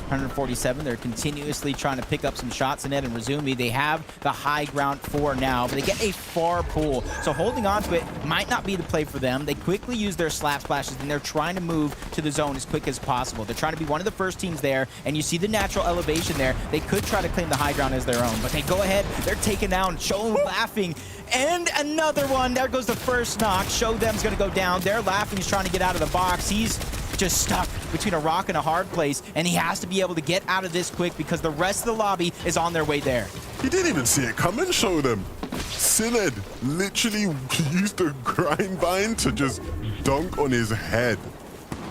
147, they're continuously trying to pick up some shots in Ed and Razumi. They have the high ground for now, but they get a far pull. So holding on to it might not be the play for them. They quickly use their slap splashes, and they're trying to move to the zone as quick as possible. They're trying to be one of the first teams there, and you see the natural elevation there. They could try to claim the high ground as their own, but they go ahead. They're taken down. Show laughing. And another one. There goes the first knock. Show them's going to go down. They're laughing. He's trying to get out of the box. He's just stuck between a rock and a hard place, and he has to be able to get out of this quick because the rest of the lobby is on their way there. He didn't even see it come and show them. Sined literally used the grind bind to just dunk on his head.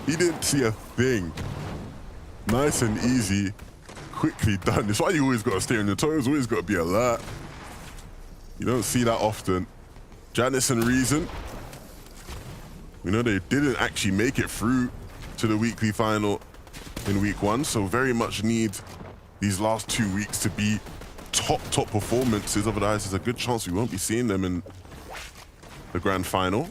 He didn't see a thing. Nice and easy, quickly done. That's why you always got to stay on your toes, always got to be alert. You don't see that often. Janice and Reason, we know they didn't actually make it through to the weekly final in week 1, so very much need these last 2 weeks to be top performances. Otherwise, there's a good chance we won't be seeing them in the grand final.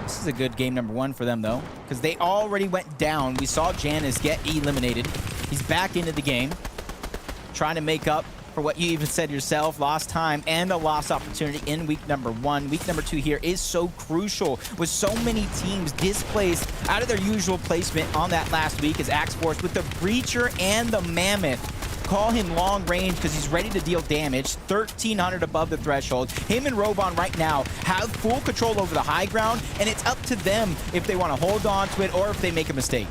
This is a good game number 1 for them, though, because they already went down. We saw Janice get eliminated. He's back into the game, trying to make up for what you even said yourself, lost time and a lost opportunity in week number 1. Week number 2 here is so crucial with so many teams displaced out of their usual placement on that last week as Axe Force with the Breacher and the Mammoth. Call him long range because he's ready to deal damage. 1,300 above the threshold. Him and Robon right now have full control over the high ground, and it's up to them if they want to hold on to it or if they make a mistake.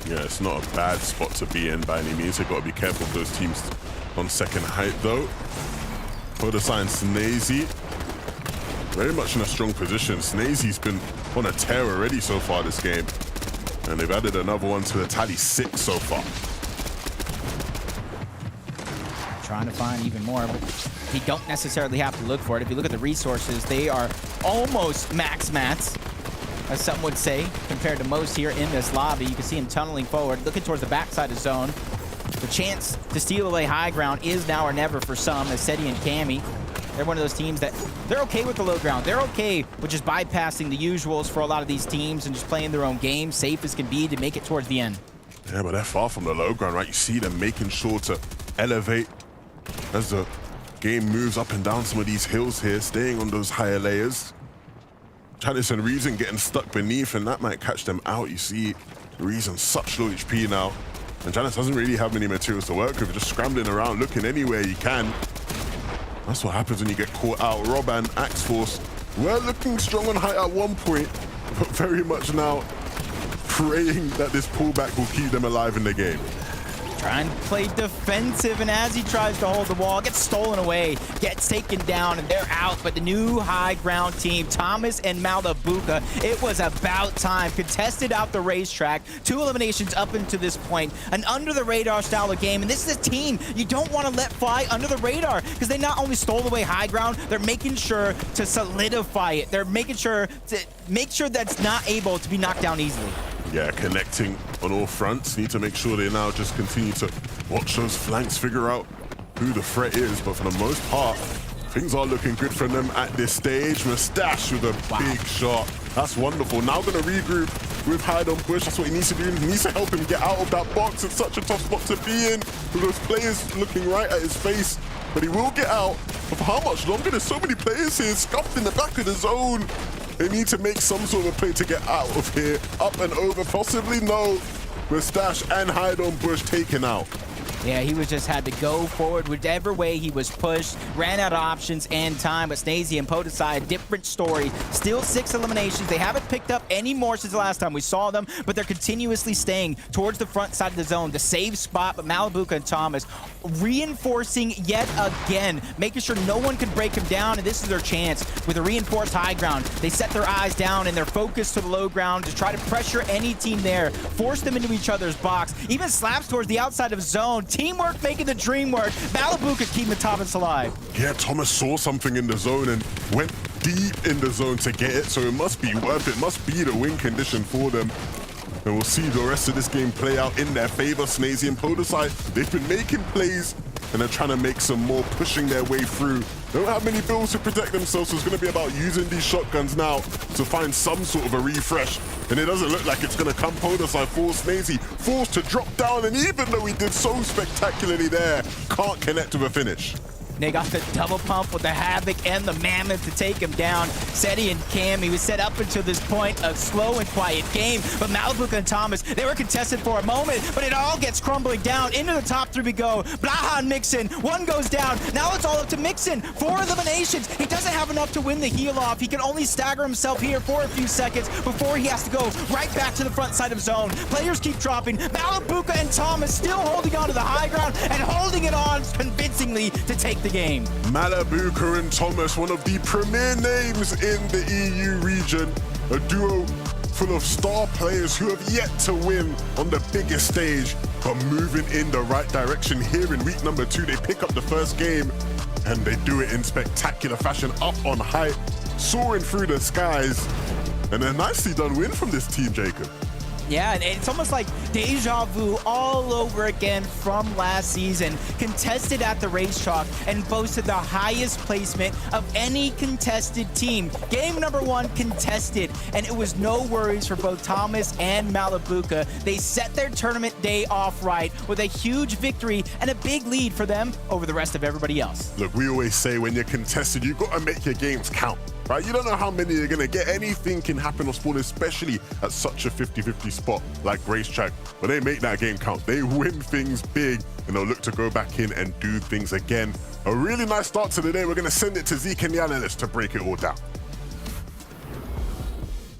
Yeah, it's not a bad spot to be in by any means. They've got to be careful of those teams on second height, though. Podesai and Snazy, very much in a strong position. Snazy's been on a tear already so far this game, and they've added another one to the tally, 6 so far. Trying to find even more, but you don't necessarily have to look for it. If you look at the resources, they are almost max mats, as some would say, compared to most here in this lobby. You can see him tunneling forward, looking towards the backside of zone. The chance to steal away high ground is now or never for some, as Seti and Cammy, They're one of those teams that they're okay with the low ground. They're okay with just bypassing the usuals for a lot of these teams and just playing their own game, safe as can be, to make it towards the end. Yeah, but they're far from the low ground, right? You see them making sure to elevate as the game moves up and down some of these hills here, staying on those higher layers. Janice and Reason getting stuck beneath, and that might catch them out. You see Reason such low HP now, and Janice doesn't really have many materials to work with, just scrambling around, looking anywhere he can. That's what happens when you get caught out. Rob and Axe Force were looking strong on height at one point, but very much now praying that this pullback will keep them alive in the game. Trying to play defensive, and as he tries to hold the wall, gets stolen away, gets taken down, and they're out. But the new high ground team, Thomas and Malabuka, it was about time. Contested out the racetrack, 2 eliminations up into this point, an under-the-radar style of game. And this is a team you don't want to let fly under the radar, because they not only stole away high ground, they're making sure to solidify it. They're making sure that's not able to be knocked down easily. Yeah, connecting on all fronts. Need to make sure they now just continue to watch those flanks, figure out who the threat is. But for the most part, things are looking good for them at this stage. Mustache with a big shot. That's wonderful. Now going to regroup with Hide on Bush. That's what he needs to do. He needs to help him get out of that box. It's such a tough spot to be in, with those players looking right at his face. But he will get out. But for how much longer? There's so many players here scuffed in the back of the zone. They need to make some sort of play to get out of here. Up and over, possibly no. Mustache and Hide on Bush taken out. Yeah, he was just had to go forward whichever way he was pushed. Ran out of options and time, but Snazy and Podesai, a different story. Still 6 eliminations. They haven't picked up any more since the last time we saw them, but they're continuously staying towards the front side of the zone, the save spot. But Malabuka and Thomas reinforcing yet again, making sure no one can break him down, and this is their chance with a reinforced high ground. They set their eyes down and they're focused to the low ground to try to pressure any team there, force them into each other's box, even slaps towards the outside of zone. Teamwork making the dream work. Malabuka keeping Thomas alive. Yeah, Thomas saw something in the zone and went deep in the zone to get it, so it must be worth it. Must be the win condition for them. And we'll see the rest of this game play out in their favor. Snazy and Podesai, they've been making plays and they're trying to make some more, pushing their way through. They don't have many builds to protect themselves, so it's going to be about using these shotguns now to find some sort of a refresh. And it doesn't look like it's going to come. Podesai forced Snazy, forced to drop down, and even though he did so spectacularly there, can't connect with a finish. They got the double pump with the Havoc and the Mammoth to take him down. Seti and Cam, he was set up until this point, a slow and quiet game. But Malabuka and Thomas, they were contested for a moment, but it all gets crumbling down. Into the top 3 we go. Blaha and Mixon, 1 goes down. Now it's all up to Mixon. 4 eliminations. He doesn't have enough to win the heal off. He can only stagger himself here for a few seconds before he has to go right back to the front side of zone. Players keep dropping. Malabuka and Thomas still holding on to the high ground and holding it on convincingly to take the game. Malabuka and Thomas, one of the premier names in the EU region. A duo full of star players who have yet to win on the biggest stage, but moving in the right direction here in week number 2. They pick up the first game and they do it in spectacular fashion, up on height, soaring through the skies. And a nicely done win from this team, Jacob. Yeah, and it's almost like deja vu all over again from last season. Contested at the racetrack and boasted the highest placement of any contested team. Game number 1 contested, and it was no worries for both Thomas and Malabuka. They set their tournament day off right with a huge victory and a big lead for them over the rest of everybody else. Look, we always say when you're contested, you've got to make your games count. Right? You don't know how many you're going to get. Anything can happen on spawn, especially at such a 50-50 spot like racetrack. But they make that game count. They win things big, and they'll look to go back in and do things again. A really nice start to the day. We're going to send it to Zeke and the analysts to break it all down.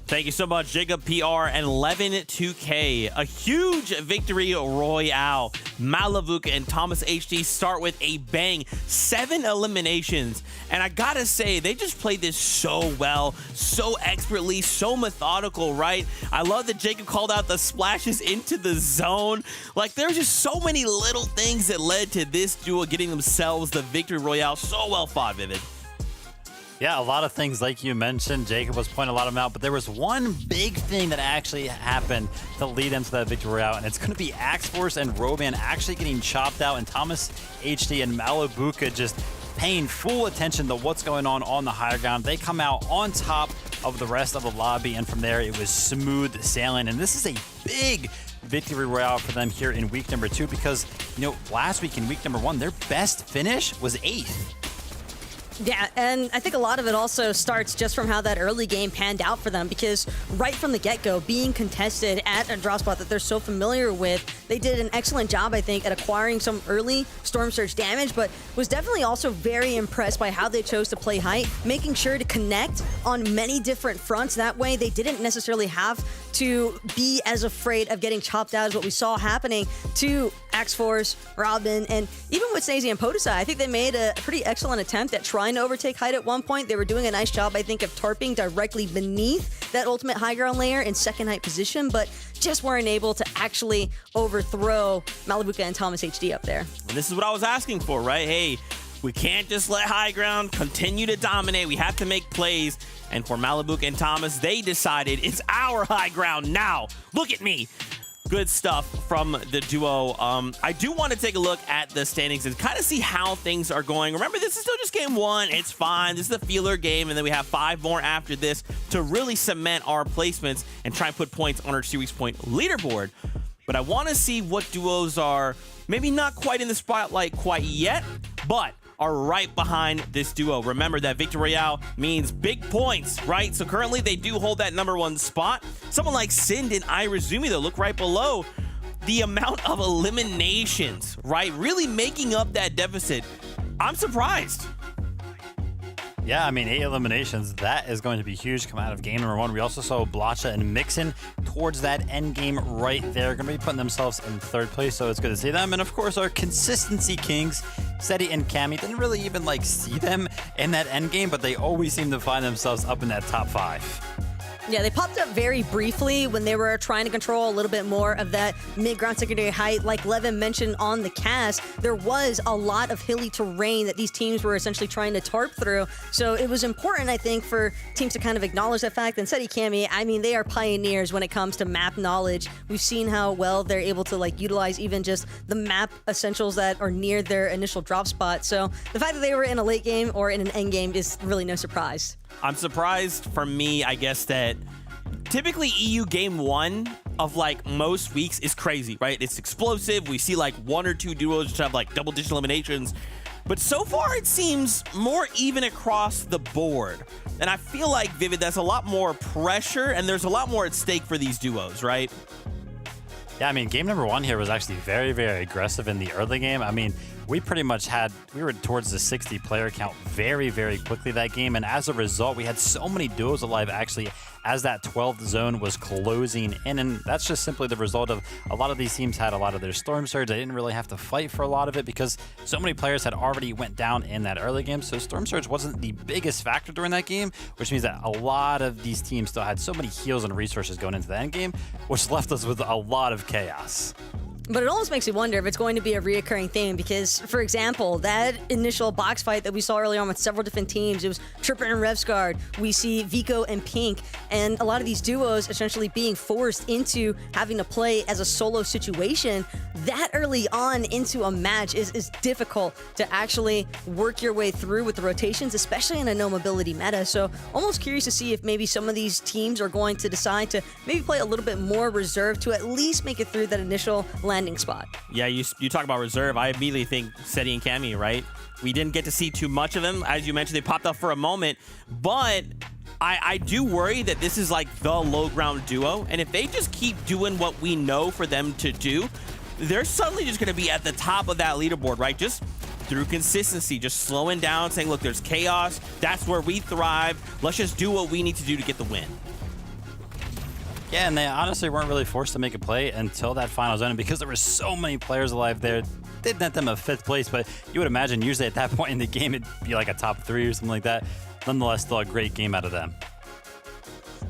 Thank you so much, Jacob PR and 11-2K. A huge victory royale. Malabuka and Thomas HD start with a bang. 7 eliminations. And I gotta say, they just played this so well, so expertly, so methodical, right? I love that Jacob called out the splashes into the zone. Like, there's just so many little things that led to this duo getting themselves the victory royale. So well fought, Vivid. Yeah, a lot of things like you mentioned. Jacob was pointing a lot of them out, but there was one big thing that actually happened to lead into that victory royale, and it's going to be Axe Force and Roban actually getting chopped out, and Thomas HD and Malabuka just paying full attention to what's going on the higher ground. They come out on top of the rest of the lobby, and from there it was smooth sailing. And this is a big victory royale for them here in week number 2 because, last week in week number 1, their best finish was 8th. Yeah, and I think a lot of it also starts just from how that early game panned out for them, because right from the get-go, being contested at a drop spot that they're so familiar with, they did an excellent job, I think, at acquiring some early Storm Surge damage, but was definitely also very impressed by how they chose to play height, making sure to connect on many different fronts. That way, they didn't necessarily have to be as afraid of getting chopped out as what we saw happening to X-Force, Robin, and even with Snazy and Podesai. I think they made a pretty excellent attempt at trying to overtake height at one point. They were doing a nice job, I think, of tarping directly beneath that ultimate high ground layer in second height position, but just weren't able to actually overthrow Malibuca and Thomas HD up there. And this is what I was asking for, right? Hey, we can't just let high ground continue to dominate. We have to make plays. And for Malibuca and Thomas, they decided it's our high ground now. Look at me. Good stuff from the duo. I do want to take a look at the standings and kind of see how things are going. Remember, this is still just game 1. It's fine. This is the feeler game, and then we have 5 more after this to really cement our placements and try and put points on our series point leaderboard. But I want to see what duos are maybe not quite in the spotlight quite yet, but are right behind this duo. Remember that Victory Royale means big points, right? So currently they do hold that number 1 spot. Someone like Sind and Irizumi, though, look right below the amount of eliminations, right? Really making up that deficit. I'm surprised. Yeah, I mean, 8 eliminations, that is going to be huge coming out of game number 1. We also saw Blacha and Mixon towards that end game right there. Going to be putting themselves in 3rd place, so it's good to see them. And of course, our consistency kings, Seti and Cammy, didn't really even see them in that end game, but they always seem to find themselves up in that top 5. Yeah, they popped up very briefly when they were trying to control a little bit more of that mid-ground secondary height. Like Levin mentioned on the cast, there was a lot of hilly terrain that these teams were essentially trying to tarp through. So it was important, I think, for teams to kind of acknowledge that fact. And Seti Cammy, I mean, they are pioneers when it comes to map knowledge. We've seen how well they're able to utilize even just the map essentials that are near their initial drop spot. So the fact that they were in a late game or in an end game is really no surprise. I'm surprised for me, I guess, that typically EU game 1 of most weeks is crazy, right? It's explosive. We see 1 or 2 duos which have double-digit eliminations. But so far, it seems more even across the board. And I feel like, Vivid, that's a lot more pressure, and there's a lot more at stake for these duos, right? Yeah, I mean, game number 1 here was actually very, very aggressive in the early game. I mean, we were towards the 60 player count very, very quickly that game. And as a result, we had so many duos alive actually as that 12th zone was closing in. And that's just simply the result of a lot of these teams had a lot of their Storm Surge. They didn't really have to fight for a lot of it because so many players had already went down in that early game. So Storm Surge wasn't the biggest factor during that game, which means that a lot of these teams still had so many heals and resources going into the end game, which left us with a lot of chaos. But it almost makes me wonder if it's going to be a reoccurring theme because, for example, that initial box fight that we saw early on with several different teams, it was Tripper and Revsguard. We see Vico and Pink, and a lot of these duos essentially being forced into having to play as a solo situation. That early on into a match is difficult to actually work your way through with the rotations, especially in a no mobility meta. So almost curious to see if maybe some of these teams are going to decide to maybe play a little bit more reserved to at least make it through that initial landing spot. Yeah, you talk about reserve. I immediately think Seti and Cammy, right? We didn't get to see too much of them. As you mentioned, they popped up for a moment, but I do worry that this is the low ground duo, and if they just keep doing what we know for them to do, they're suddenly just going to be at the top of that leaderboard, right? Just through consistency, just slowing down, saying, look, there's chaos. That's where we thrive. Let's just do what we need to do to get the win. Yeah, and they honestly weren't really forced to make a play until that final zone. And because there were so many players alive there, did net them a 5th place. But you would imagine usually at that point in the game, it'd be a top 3 or something like that. Nonetheless, still a great game out of them.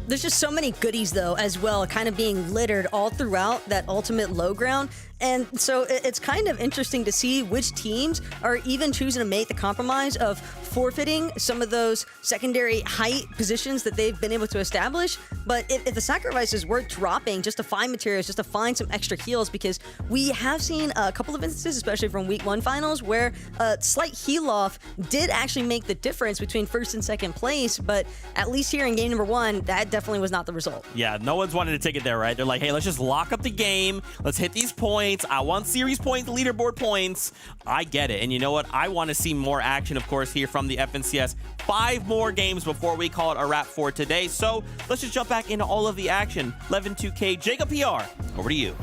There's just so many goodies, though, as well, kind of being littered all throughout that ultimate low ground. And so it's kind of interesting to see which teams are even choosing to make the compromise of forfeiting some of those secondary height positions that they've been able to establish. But if the sacrifices were dropping just to find materials, just to find some extra heals, because we have seen a couple of instances, especially from week 1 finals, where a slight heal off did actually make the difference between first and second place. But at least here in game number 1, that definitely was not the result. Yeah, no one's wanted to take it there, right? They're like, hey, let's just lock up the game. Let's hit these points. I want series points, leaderboard points. I get it. And you know what? I want to see more action, of course, here from the FNCS. 5 more games before we call it a wrap for today. So let's just jump back into all of the action. 11-2K, Jacob PR, over to you.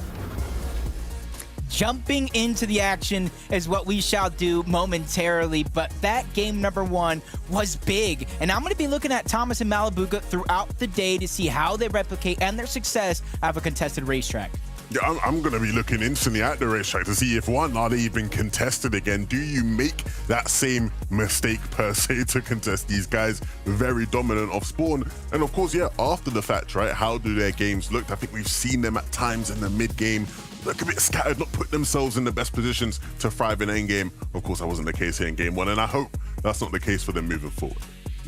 Jumping into the action is what we shall do momentarily, but that game number 1 was big. And I'm going to be looking at Thomas and Malabuka throughout the day to see how they replicate and their success of a contested racetrack. Yeah, I'm going to be looking instantly at the racetrack to see if, one, are they even contested again? Do you make that same mistake, per se, to contest these guys very dominant off spawn? And of course, yeah, after the fact, right, how do their games look? I think we've seen them at times in the mid-game look a bit scattered, not put themselves in the best positions to thrive in endgame. Of course, that wasn't the case here in game 1, and I hope that's not the case for them moving forward.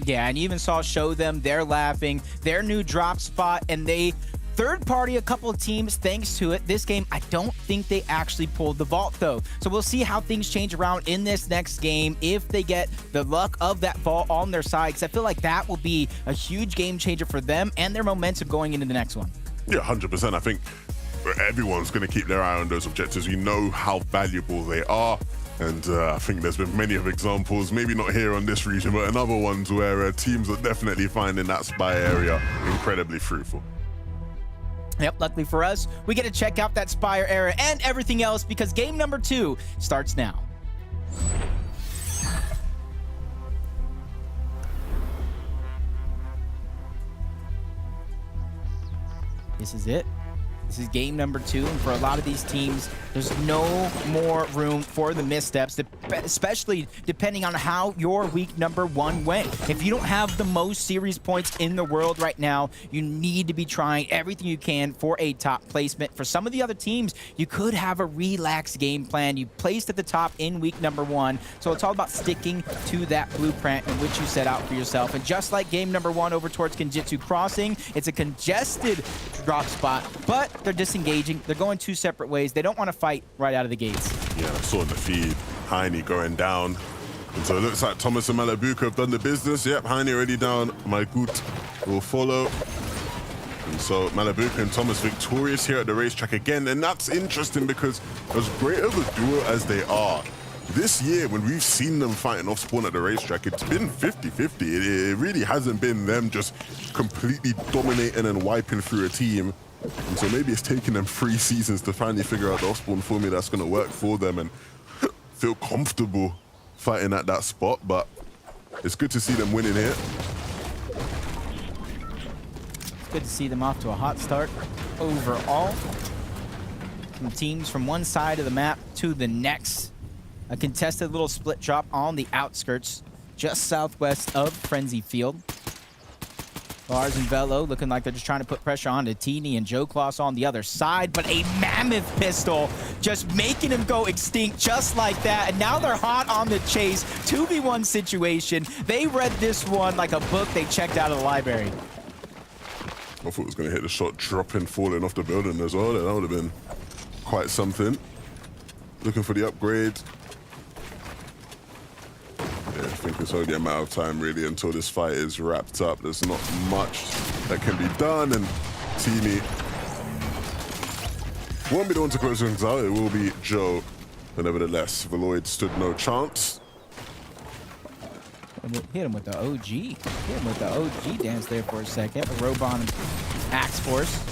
Yeah, and you even saw show them, they're laughing, their new drop spot, and they third party a couple of teams thanks to it. This game, I don't think they actually pulled the vault though. So we'll see how things change around in this next game if they get the luck of that vault on their side, because I feel like that will be a huge game changer for them and their momentum going into the next one. Yeah, 100%. I think everyone's going to keep their eye on those objectives. We know how valuable they are. And I think there's been many of examples, maybe not here on this region, but in other ones where teams are definitely finding that spy area incredibly fruitful. Yep, luckily for us, we get to check out that Spire era and everything else because game number 2 starts now. This is it. This is game number 2, and for a lot of these teams, there's no more room for the missteps, especially depending on how your week number 1 went. If you don't have the most series points in the world right now, you need to be trying everything you can for a top placement. For some of the other teams, you could have a relaxed game plan. You placed at the top in week number 1, so it's all about sticking to that blueprint in which you set out for yourself. And just like game number 1 over towards Genjitsu Crossing, it's a congested drop spot, but they're disengaging. They're going 2 separate ways. They don't want to fight right out of the gates. Yeah, I saw in the feed, Heine going down. And so it looks like Thomas and Malabuka have done the business. Yep, Heine already down. My good will follow. And so Malabuka and Thomas victorious here at the racetrack again. And that's interesting because as great of a duo as they are, this year, when we've seen them fighting off spawn at the racetrack, it's been 50-50. It really hasn't been them just completely dominating and wiping through a team. And so maybe it's taken them 3 seasons to finally figure out the off-spawn formula that's going to work for them and feel comfortable fighting at that spot. But it's good to see them winning here. It's good to see them off to a hot start overall. From teams from one side of the map to the next. A contested little split drop on the outskirts, just southwest of Frenzy Field. Lars and Velo looking like they're just trying to put pressure onto Teeny and Joe Kloss on the other side, but a mammoth pistol just making him go extinct just like that. And now they're hot on the chase. 2v1 situation. They read this one like a book they checked out of the library. I thought it was going to hit the shot dropping, falling off the building as well. That would have been quite something. Looking for the upgrade. Yeah, I think it's only a matter of time really until this fight is wrapped up. There's not much that can be done, and Teeny won't be the one to close things out. It will be Joe, but nevertheless, Veloid stood no chance. Hit him with the OG. Hit him with the OG dance there for a second. Robon and Axe Force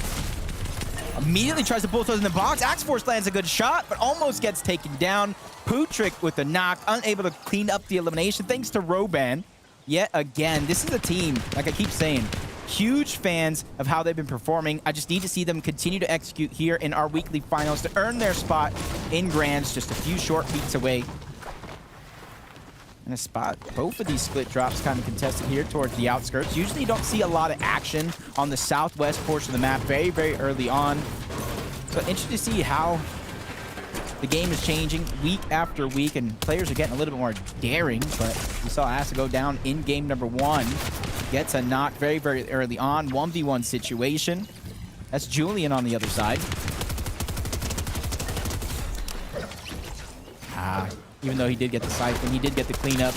immediately tries to pull those in the box. Axe Force lands a good shot, but almost gets taken down. Pootrick with the knock, unable to clean up the elimination thanks to Roban. Yet again, this is a team, like I keep saying, huge fans of how they've been performing. I just need to see them continue to execute here in our weekly finals to earn their spot in Grands, just a few short beats away. And a spot, both of these split drops kind of contested here towards the outskirts. Usually you don't see a lot of action on the southwest portion of the map very, very early on. So interesting to see how The game is changing week after week, and players are getting a little bit more daring, but we saw Asa go down in game number 1. Gets a knock very, very early on. 1v1 situation. That's Julian on the other side. Even though he did get the siphon, he did get the cleanup.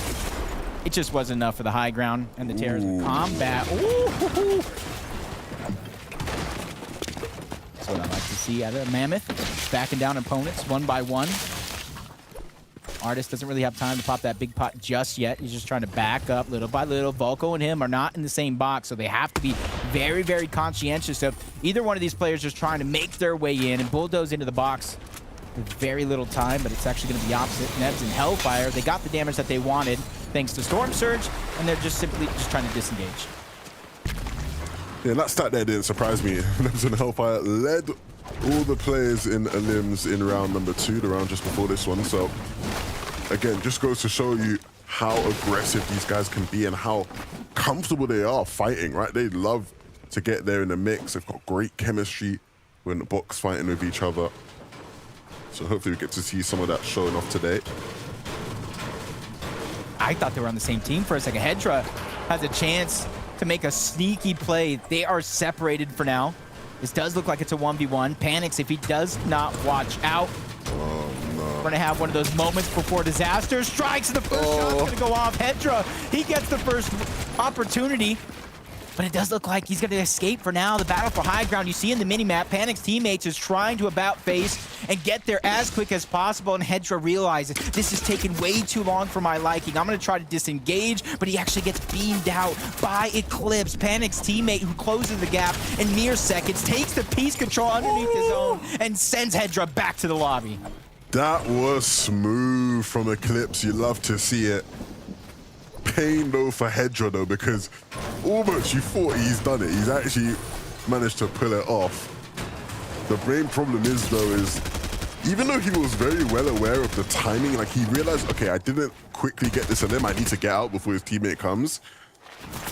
It just wasn't enough for the high ground and the terrors of combat. Ooh. That's what I like to see out of Mammoth. Backing down opponents one by one. Artist doesn't really have time to pop that big pot just yet. He's just trying to back up little by little. Volko and him are not in the same box, so they have to be very, very conscientious of either one of these players just trying to make their way in and bulldoze into the box with very little time, but it's actually going to be opposite. Nebs and Hellfire, they got the damage that they wanted thanks to Storm Surge, and they're just simply trying to disengage. Yeah, that stat there didn't surprise me. Nebs and Hellfire led all the players in Elims in round number 2, the round just before this one. So again, just goes to show you how aggressive these guys can be and how comfortable they are fighting, right? They love to get there in the mix. They've got great chemistry when the box fighting with each other. So hopefully we get to see some of that showing off today. I thought they were on the same team for a second. Hedra has a chance to make a sneaky play. They are separated for now. This does look like it's a 1v1. Panics if he does not watch out. Oh, no. We're going to have one of those moments before disaster strikes, and the first shot's going to go off. Hedra, he gets the first opportunity, but it does look like he's going to escape for now. The battle for high ground, you see in the minimap, Panic's teammates is trying to about face and get there as quick as possible, and Hedra realizes this is taking way too long for my liking. I'm going to try to disengage, but he actually gets beamed out by Eclipse. Panic's teammate, who closes the gap in mere seconds, takes the piece control underneath his own and sends Hedra back to the lobby. That was smooth from Eclipse. You love to see it. Pain though for Hedra though, because almost you thought he's done it. He's actually managed to pull it off. The main problem is though is, even though he was very well aware of the timing, like he realized, okay, I didn't quickly get this on him, I need to get out before his teammate comes.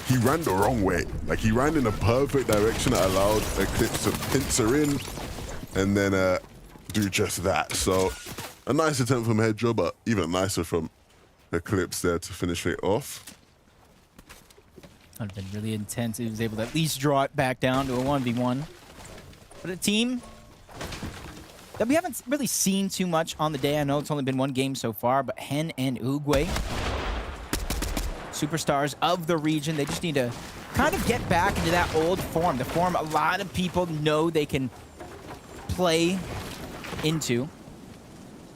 He ran the wrong way. Like he ran in a perfect direction that allowed Eclipse to pincer in and then do just that. So a nice attempt from Hedra, but even nicer from Eclipse there to finish it off. That would have been really intense. He was able to at least draw it back down to a 1v1. But a team that we haven't really seen too much on the day. I know it's only been one game so far, but Hen and Uguay, superstars of the region, they just need to kind of get back into that old form. The form a lot of people know they can play into.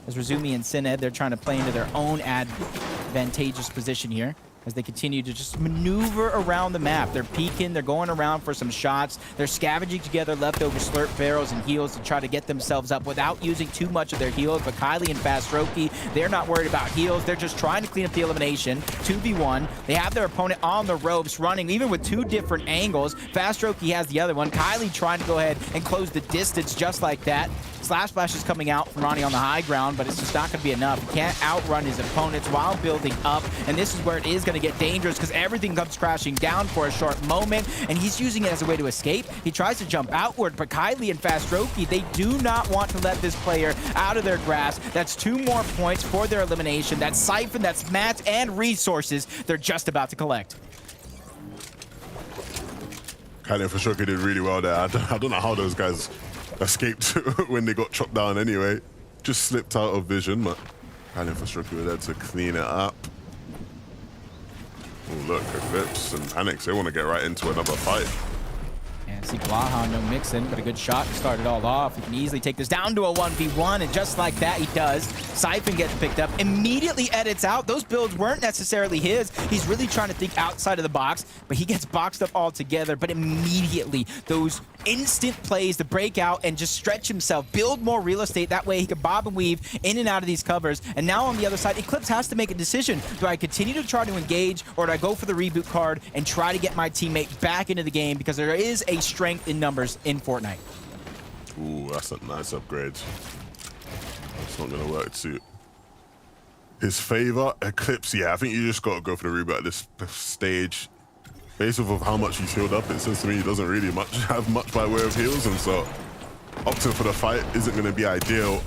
As Razumi and Sined, they're trying to play into their own advantageous position here as they continue to just maneuver around the map. They're peeking, they're going around for some shots, they're scavenging together leftover slurp barrels and heals to try to get themselves up without using too much of their heals. But Kylie and Fastroki, they're not worried about heals, they're just trying to clean up the elimination. 2v1, they have their opponent on the ropes running, even with two different angles. Fastroki has the other one. Kylie trying to go ahead and close the distance just like that. Slash Splash is coming out from Ronnie on the high ground, but it's just not going to be enough. He can't outrun his opponents while building up, and this is where it is going to get dangerous because everything comes crashing down for a short moment, and he's using it as a way to escape. He tries to jump outward, but Kylie and Fastroki, they do not want to let this player out of their grasp. That's 2 more points for their elimination. That's Siphon, that's mats, and resources they're just about to collect. Kylie and Fastroki did really well there. I don't know how those guys escaped when they got chopped down anyway. Just slipped out of vision, but Kylie and Fastroki were there to clean it up. Oh, look, Eclipse and Panics, they want to get right into another fight. And see Blaha, no mixing, but a good shot to start it all off. He can easily take this down to a 1v1, and just like that, he does. Siphon gets picked up, immediately edits out. Those builds weren't necessarily his. He's really trying to think outside of the box, but he gets boxed up altogether. But immediately, those instant plays to break out and just stretch himself, build more real estate. That way he can bob and weave in and out of these covers. And now on the other side, Eclipse has to make a decision. Do I continue to try to engage, or do I go for the reboot card and try to get my teammate back into the game? Because there is a strength in numbers in Fortnite. Ooh, that's a nice upgrade. It's not going to work to his favor. Eclipse, yeah, I think you just got to go for the reboot at this stage. Based off of how much he's healed up, it seems to me he doesn't really have much by way of heals, and so opting for the fight isn't going to be ideal.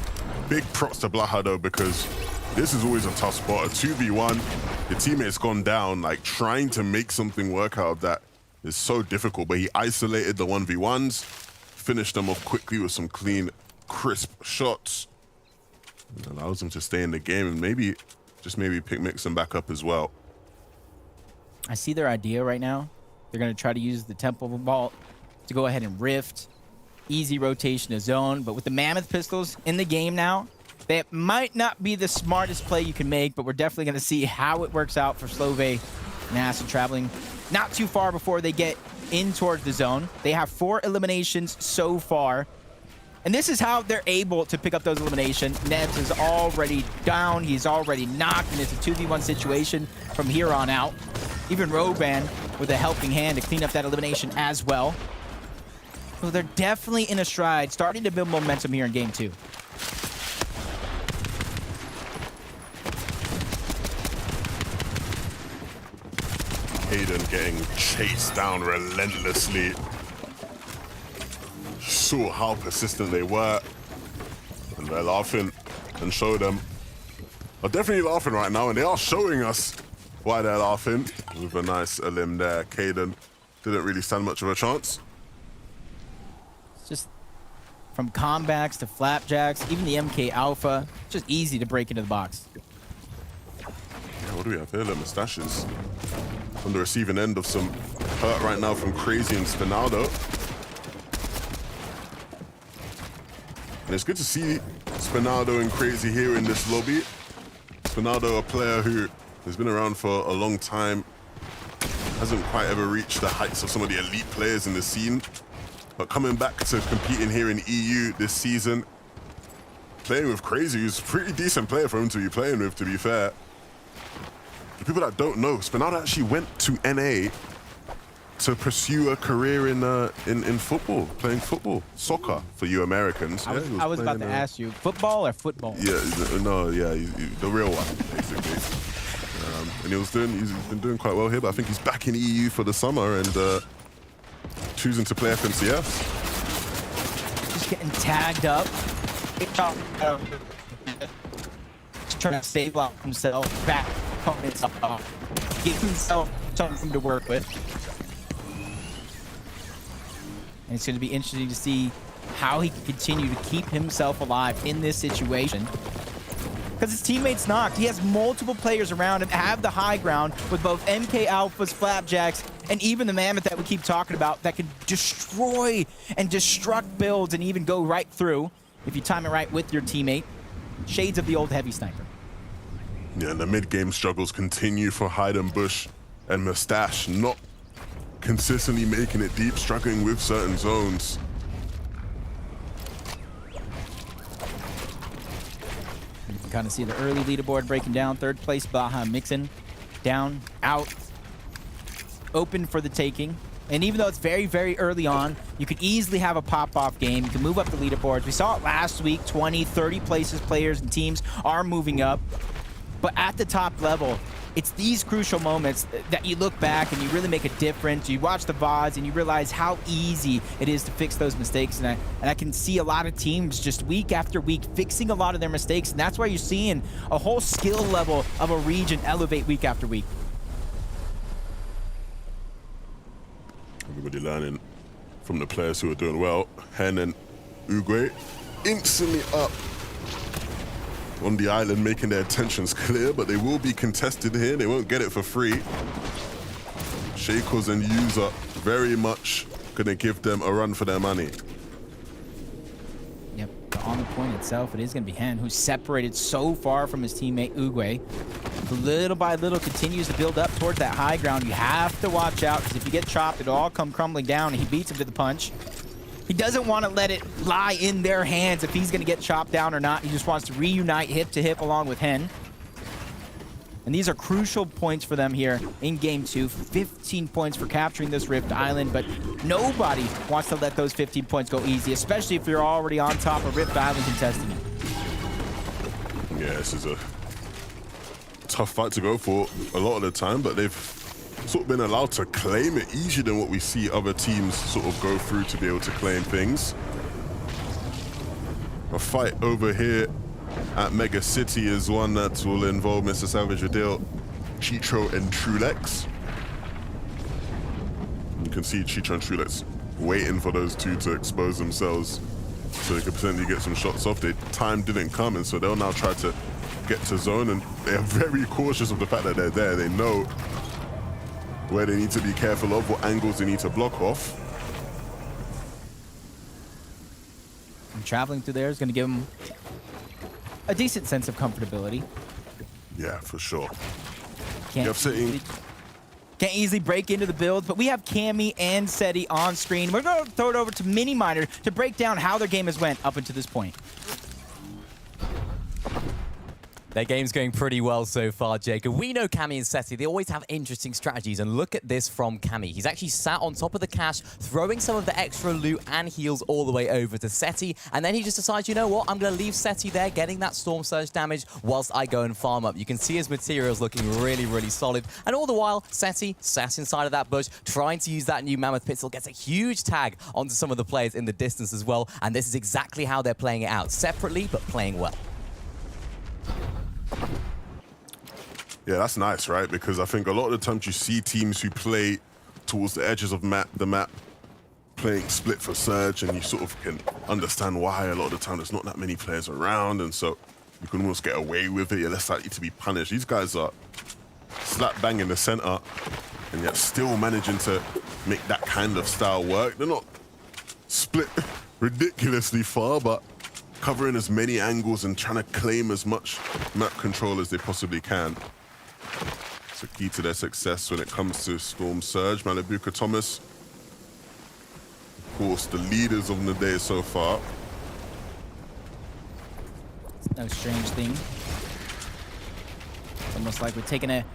big props to Blaha though, because this is always a tough spot. A 2v1, your teammate's gone down, like trying to make something work out of that is so difficult, but he isolated the 1v1s, finished them off quickly with some clean, crisp shots. It allows him to stay in the game and maybe pick Mixon back up as well. I see their idea right now. They're going to try to use the Temple Vault to go ahead and rift. Easy rotation to zone, but with the Mammoth pistols in the game now, that might not be the smartest play you can make, but we're definitely going to see how it works out for Slove and Acid traveling not too far before they get in towards the zone. They have 4 eliminations so far. And this is how they're able to pick up those eliminations. Nebs is already down. He's already knocked, and it's a 2v1 situation from here on out. Even Roban with a helping hand to clean up that elimination as well. So they're definitely in a stride, starting to build momentum here in game 2. Hayden getting chased down relentlessly. Saw how persistent they were, and they're laughing and show them. They're definitely laughing right now, and they are showing us why they're laughing. With a nice elim there, Caden didn't really stand much of a chance. It's just from comebacks to flapjacks, even the MK Alpha, just easy to break into the box. Yeah, what do we have here? The mustaches on the receiving end of some hurt right now from Crazy and Spinaldo. And it's good to see Spinaldo and Crazy here in this lobby. Spinaldo, a player who has been around for a long time, hasn't quite ever reached the heights of some of the elite players in the scene. But coming back to competing here in EU this season, playing with Crazy, who's a pretty decent player for him to be playing with, to be fair. For people that don't know, Spinaldo actually went to NA to pursue a career in football, playing football, soccer for you Americans. I was about to ask you, football or football? Yeah, no, yeah, the real one, basically. And he's been doing quite well here, but I think he's back in EU for the summer and choosing to play FNCS. Just getting tagged up. Just trying to save up himself, back opponents up, give himself something to work with. And it's going to be interesting to see how he can continue to keep himself alive in this situation. Because his teammate's knocked. He has multiple players around him, have the high ground with both MK Alphas, Flapjacks, and even the Mammoth that we keep talking about that can destroy and destruct builds and even go right through if you time it right with your teammate. Shades of the old heavy sniper. Yeah, and the mid-game struggles continue for Hayden Bush and Mustache, not consistently making it deep, struggling with certain zones. You can kind of see the early leaderboard breaking down. 3rd place, Baja Mixon. Down, out, open for the taking. And even though it's very, very early on, you could easily have a pop-off game. You can move up the leaderboards. We saw it last week, 20, 30 places players and teams are moving up. But at the top level, it's these crucial moments that you look back and you really make a difference. You watch the VODs and you realize how easy it is to fix those mistakes. And I can see a lot of teams just week after week fixing a lot of their mistakes. And that's why you're seeing a whole skill level of a region elevate week after week. Everybody learning from the players who are doing well. Hen and Uguay instantly up on the island, making their intentions clear, but they will be contested here. They won't get it for free. Shakos and User very much gonna give them a run for their money. Yep, but on the point itself, it is gonna be Hen, who's separated so far from his teammate Uguay. Little by little continues to build up towards that high ground. You have to watch out, because if you get chopped, it'll all come crumbling down, and he beats him to the punch. He doesn't want to let it lie in their hands if he's going to get chopped down or not. He just wants to reunite hip to hip along with Hen. And these are crucial points for them here in Game 2. 15 points for capturing this Rift Island, but nobody wants to let those 15 points go easy, especially if you're already on top of Rift Island contesting it. Yeah, this is a tough fight to go for a lot of the time, but they've sort of been allowed to claim it easier than what we see other teams sort of go through to be able to claim things. A fight over here at Mega City is one that will involve Mr. Savage Adil, Chicho, and Trulex. You can see Chicho and Trulex waiting for those two to expose themselves so they could potentially get some shots off. The time didn't come, and so they'll now try to get to zone, and they're very cautious of the fact that they're there. They know where they need to be careful of, what angles they need to block off. And traveling through there is going to give them a decent sense of comfortability. Yeah, for sure. Can't easily break into the builds, but we have Cammy and Seti on screen. We're going to throw it over to Mini Miner to break down how their game has went up until this point. Their game's going pretty well so far, Jacob. We know Cammy and Seti, they always have interesting strategies, and look at this from Cammy. He's actually sat on top of the cache, throwing some of the extra loot and heals all the way over to Seti, and then he just decides, you know what, I'm going to leave Seti there, getting that Storm Surge damage whilst I go and farm up. You can see his materials looking really, really solid, and all the while, Seti sat inside of that bush, trying to use that new Mammoth Pistol, gets a huge tag onto some of the players in the distance as well, and this is exactly how they're playing it out, separately, but playing well. Yeah, that's nice, right? Because I think a lot of the times you see teams who play towards the edges of the map playing split for Surge, and you sort of can understand why a lot of the time there's not that many players around, and so you can almost get away with it. You're less likely to be punished. These guys are slap bang in the center, and yet still managing to make that kind of style work. They're not split ridiculously far, but covering as many angles and trying to claim as much map control as they possibly can. It's a key to their success when it comes to Storm Surge. Malibuka Thomas, of course, the leaders of the day so far. It's no strange thing. It's almost like we're taking a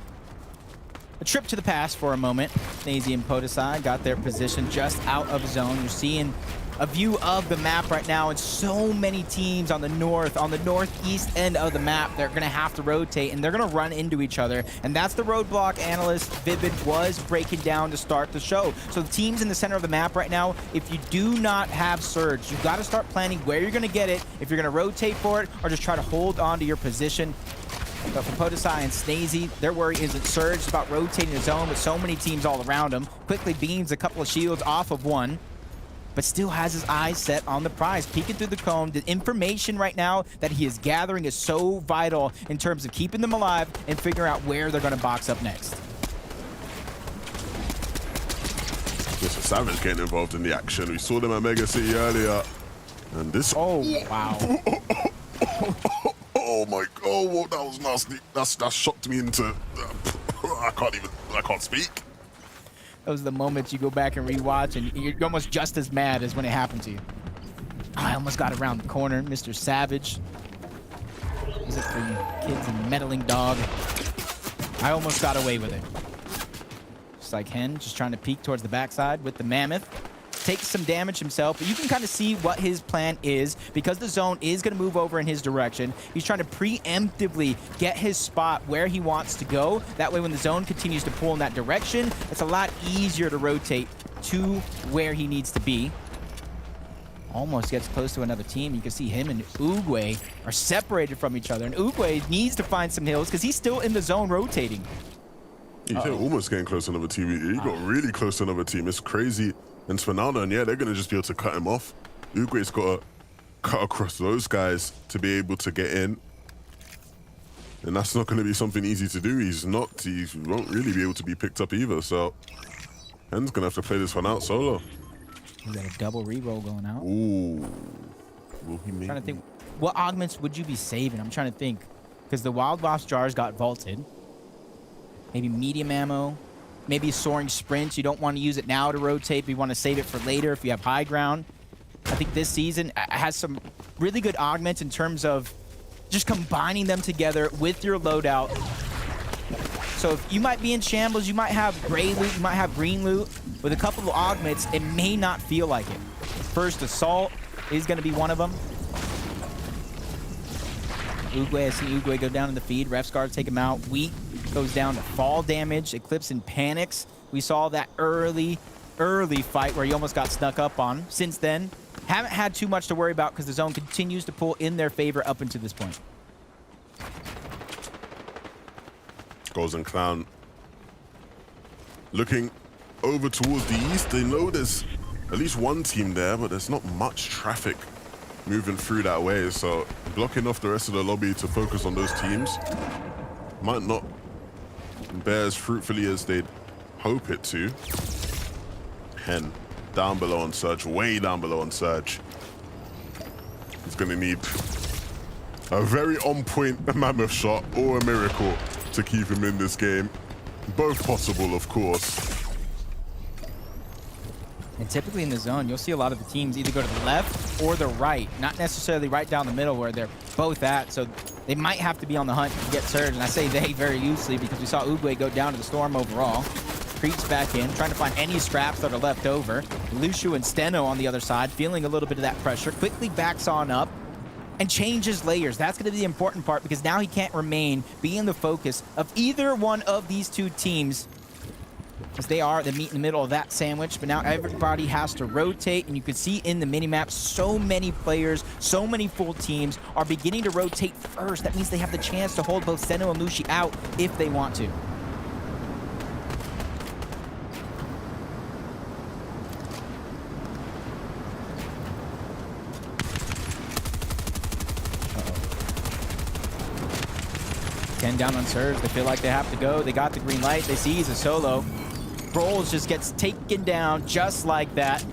trip to the past for a moment. Nazy and Podesai got their position just out of zone. You're seeing a view of the map right now, and so many teams on the northeast end of the map. They're going to have to rotate, and they're going to run into each other, and that's the roadblock analyst Vivid was breaking down to start the show. So the teams in the center of the map right now, if you do not have Surge, you've got to start planning where you're going to get it, if you're going to rotate for it, or just try to hold on to your position. But for Podesai and Snazy, their worry isn't Surge, it's about rotating the zone with so many teams all around him. Quickly beams a couple of shields off of one, but still has his eyes set on the prize, peeking through the cone. The information right now that he is gathering is so vital in terms of keeping them alive and figuring out where they're going to box up next. Mr. Savage getting involved in the action. We saw them at Mega City earlier, and this... Oh, wow. Oh my God, whoa, that was nasty. That shocked me into... I can't speak. Those are the moments you go back and rewatch, and you're almost just as mad as when it happened to you. I almost got around the corner, Mr. Savage. Is it for you kids and meddling dog? I almost got away with it. Just like Hen, just trying to peek towards the backside with the Mammoth. Takes some damage himself, but you can kind of see what his plan is because the zone is going to move over in his direction. He's trying to preemptively get his spot where he wants to go. That way, when the zone continues to pull in that direction, it's a lot easier to rotate to where he needs to be. Almost gets close to another team. You can see him and Oogway are separated from each other, and Oogway needs to find some hills because he's still in the zone rotating. He's almost getting close to another team. He got really close to another team. It's crazy. And Svenaldo, and yeah, they're going to just be able to cut him off. Oogway's got to cut across those guys to be able to get in. And that's not going to be something easy to do. He won't really be able to be picked up either. So Hen's going to have to play this one out solo. He's got a double reroll going out. Ooh. Will he make... I'm trying to think, what augments would you be saving? I'm trying to think. Because the Wild Wasp jars got vaulted. Maybe medium ammo. Maybe soaring sprints. You don't want to use it now to rotate, but you want to save it for later if you have high ground. I think this season has some really good augments in terms of just combining them together with your loadout. So if you might be in shambles, you might have gray loot, you might have green loot. With a couple of augments, it may not feel like it. First Assault is going to be one of them. Oogway, I see Oogway go down in the feed. Refscar take him out. Wheat goes down to fall damage. Eclipse and panics. We saw that early fight where he almost got snuck up on. Since then, haven't had too much to worry about because the zone continues to pull in their favor up until this point. Golden Clown looking over towards the east. They know there's at least one team there, but there's not much traffic moving through that way, so blocking off the rest of the lobby to focus on those teams might not bear as fruitfully as they'd hope it to. Hen down below on Surge, way down below on Surge. He's gonna need a very on-point mammoth shot or a miracle to keep him in this game. Both possible, of course. And typically in the zone, you'll see a lot of the teams either go to the left or the right, not necessarily right down the middle where they're both at. So they might have to be on the hunt to get Surge. And I say they very loosely because we saw Uguay go down to the Storm overall. Creeps back in, trying to find any scraps that are left over. Lucio and Steno on the other side, feeling a little bit of that pressure. Quickly backs on up and changes layers. That's going to be the important part because now he can't remain being the focus of either one of these two teams, as they are the meat in the middle of that sandwich. But now everybody has to rotate, and you can see in the minimap so many players, so many full teams are beginning to rotate first. That means they have the chance to hold both Steno and Lucio out if they want to. Down on Surge, they feel like they have to go. They got the green light. They see he's a solo. Rolls just gets taken down just like that.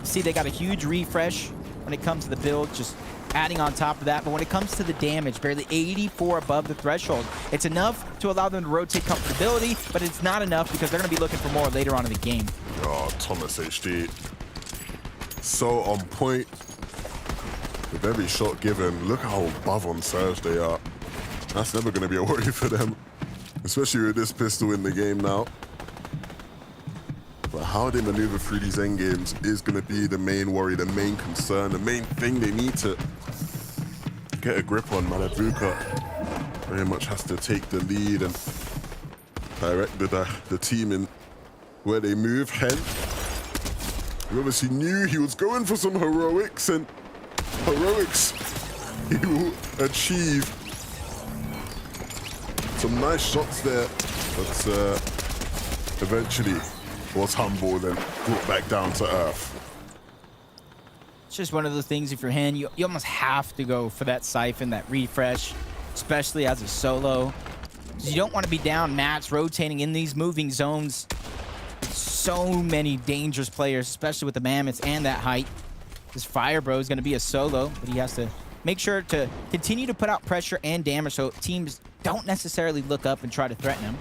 See, they got a huge refresh when it comes to the build, just adding on top of that. But when it comes to the damage, barely 84 above the threshold. It's enough to allow them to rotate comfortability, but it's not enough because they're going to be looking for more later on in the game. Oh, Thomas HD. So on point with every shot given. Look how above on Surge they are. That's never going to be a worry for them, especially with this pistol in the game now. But how they maneuver through these endgames is going to be the main worry, the main concern, the main thing they need to get a grip on. Malavuka very much has to take the lead and direct the team in where they move. Hen, we obviously knew he was going for some heroics, and heroics he will achieve. Some nice shots there, but eventually was humbled and brought back down to earth. It's just one of those things, if you're Hen, you almost have to go for that siphon, that refresh, especially as a solo. You don't want to be down mats rotating in these moving zones. So many dangerous players, especially with the mammoths and that height. This Fire Bro is going to be a solo, but he has to make sure to continue to put out pressure and damage so teams don't necessarily look up and try to threaten him.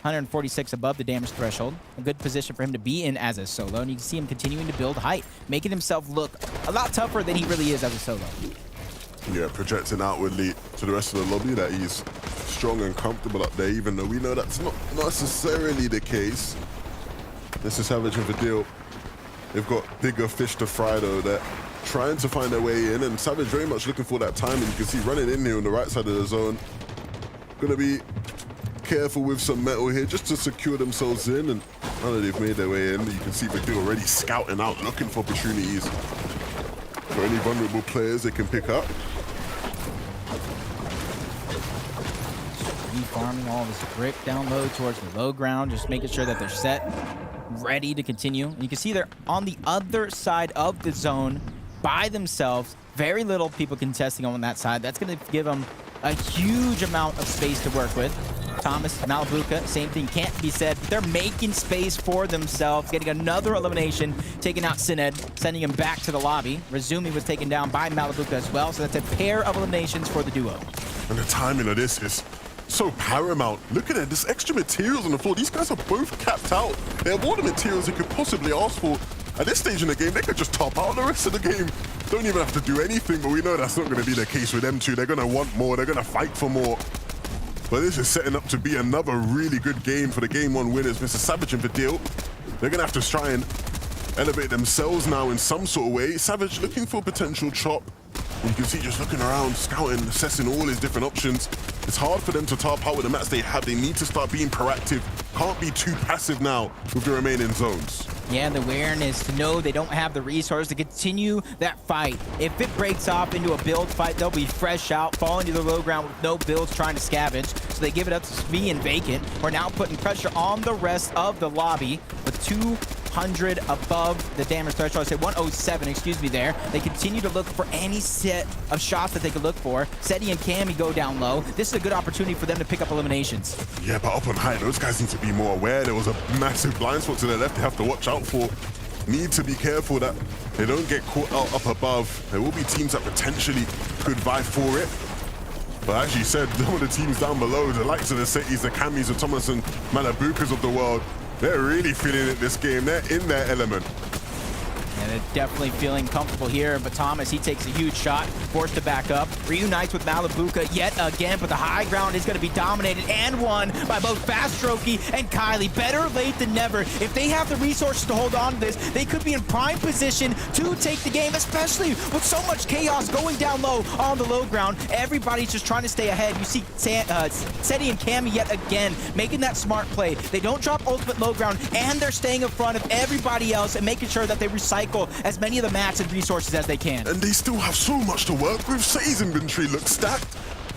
146 above the damage threshold. A good position for him to be in as a solo, and you can see him continuing to build height, making himself look a lot tougher than he really is as a solo. Yeah, projecting outwardly to the rest of the lobby that he's strong and comfortable up there, even though we know that's not necessarily the case. This is Savage and Vidil. They've got bigger fish to fry though. They're trying to find their way in, and Savage very much looking for that time, and you can see running in here on the right side of the zone. Gonna be careful with some metal here just to secure themselves in, and now that they've made their way in, you can see Vidil already scouting out, looking for opportunities for any vulnerable players they can pick up. Farming all this brick down low towards the low ground, just making sure that they're set, ready to continue. And you can see they're on the other side of the zone by themselves. Very little people contesting on that side. That's going to give them a huge amount of space to work with. Thomas, Malavuka, same thing can't be said. They're making space for themselves, getting another elimination, taking out Sined, sending him back to the lobby. Razumi was taken down by Malavuka as well, so that's a pair of eliminations for the duo. And the timing of this is so paramount. Look at it, there's extra materials on the floor. These guys are both capped out. They have all the materials they could possibly ask for. At this stage in the game, they could just top out the rest of the game. Don't even have to do anything, but we know that's not going to be the case with them two. They're going to want more. They're going to fight for more. But this is setting up to be another really good game for the Game 1 winners, Mr. Savage and Vidil. They're going to have to try and elevate themselves now in some sort of way. Savage looking for a potential chop. And you can see just looking around, scouting, assessing all his different options. It's hard for them to top out with the mats they have. They need to start being proactive. Can't be too passive now with the remaining zones. Yeah, the awareness to know they don't have the resources to continue that fight. If it breaks off into a build fight, they'll be fresh out, falling to the low ground with no builds trying to scavenge. So they give it up to Smee and Vacant. We're now putting pressure on the rest of the lobby with 200 above the damage threshold. I said 107, excuse me there. They continue to look for any set of shots that they could look for. Seti and Cammy go down low. This is a good opportunity for them to pick up eliminations. Yeah, but up on high, those guys need to be more aware. There was a massive blind spot to their left they have to watch out for. Need to be careful that they don't get caught out up above. There will be teams that potentially could vie for it. But as you said, some of the teams down below, the likes of the Setis, the Cammys, the Thomas and Malabukas of the world, they're really feeling it this game. They're in their element. And they're definitely feeling comfortable here, but Thomas, he takes a huge shot, forced to back up, reunites with Malabuka yet again, but the high ground is going to be dominated and won by both Fast Strokey and Kylie. Better late than never. If they have the resources to hold on to this, they could be in prime position to take the game, especially with so much chaos going down low on the low ground. Everybody's just trying to stay ahead. You see Seti and Cammy yet again making that smart play. They don't drop ultimate low ground, and they're staying in front of everybody else and making sure that they recycle as many of the mats and resources as they can. And they still have so much to work with. Seti's inventory looks stacked.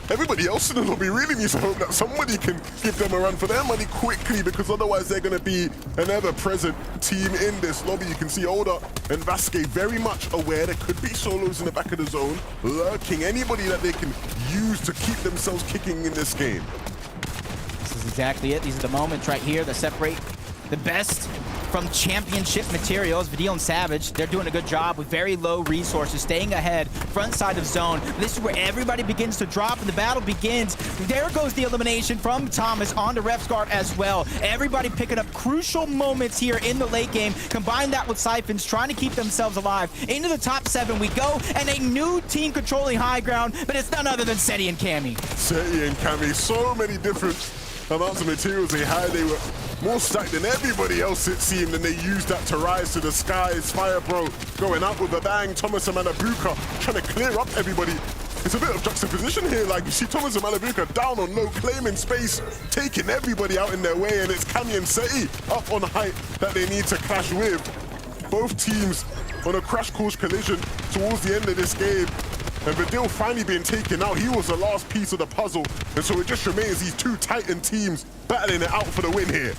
Everybody else in the lobby really needs to hope that somebody can give them a run for their money quickly, because otherwise they're going to be an ever-present team in this lobby. You can see Oda and Vasquez very much aware there could be solos in the back of the zone, lurking. Anybody that they can use to keep themselves kicking in this game. This is exactly it. These are the moments right here that separate the best from championship materials. Vidil and Savage, they're doing a good job with very low resources, staying ahead, front side of zone. This is where everybody begins to drop and the battle begins. There goes the elimination from Thomas onto Refsguard as well. Everybody picking up crucial moments here in the late game. Combine that with Siphons trying to keep themselves alive. Into the top 7 we go, and a new team controlling high ground, but it's none other than Seti and Cammy. Seti and Cammy, so many different amounts of materials they had. They were more stacked than everybody else, it seemed, and they used that to rise to the skies. Fire Bro going out with a bang. Thomas and Malabuka trying to clear up everybody. It's a bit of juxtaposition here. Like, you see Thomas and Malabuka down on low, claiming space, taking everybody out in their way, and it's Cammy and Seti up on height that they need to clash with. Both teams on a crash course collision towards the end of this game. And Vidil finally being taken out. He was the last piece of the puzzle. And so it just remains these two Titan teams battling it out for the win here.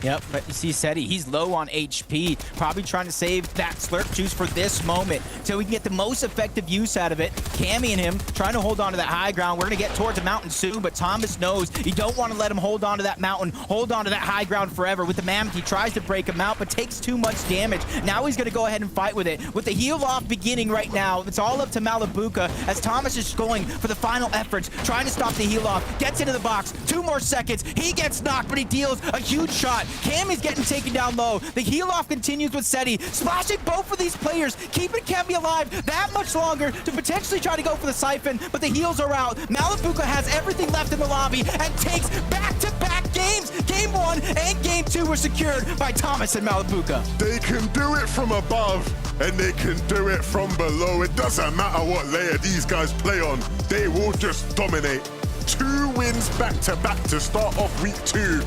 Yep, but you see Seti, he's low on HP, probably trying to save that slurp juice for this moment so we can get the most effective use out of it. Cammy and him trying to hold on to that high ground. We're going to get towards the mountain soon, but Thomas knows you don't want to let him hold on to that mountain, hold on to that high ground forever. With the Mammoth, he tries to break him out, but takes too much damage. Now he's going to go ahead and fight with it. With the heal off beginning right now, it's all up to Malabuka as Thomas is going for the final efforts, trying to stop the heal off. Gets into the box, 2 more seconds. He gets knocked, but he deals a huge shot. Cammy's getting taken down low. The heal off continues with Seti, splashing both of these players, keeping Cammy alive that much longer to potentially try to go for the siphon, but the heals are out. Malabuka has everything left in the lobby and takes back-to-back games. Game 1 and Game 2 were secured by Thomas and Malabuka. They can do it from above and they can do it from below. It doesn't matter what layer these guys play on. They will just dominate. 2 wins back-to-back to start off week 2.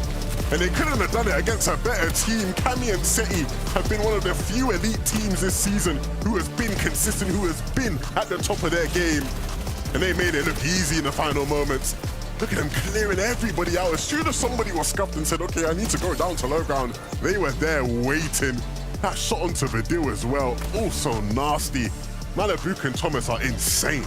And they couldn't have done it against a better team. Cammy and Seti have been one of the few elite teams this season who has been consistent, who has been at the top of their game. And they made it look easy in the final moments. Look at them clearing everybody out. As soon as somebody was scuffed and said, okay, I need to go down to low ground, they were there waiting. That shot onto Vidil as well, also nasty. Malabuka and Thomas are insane.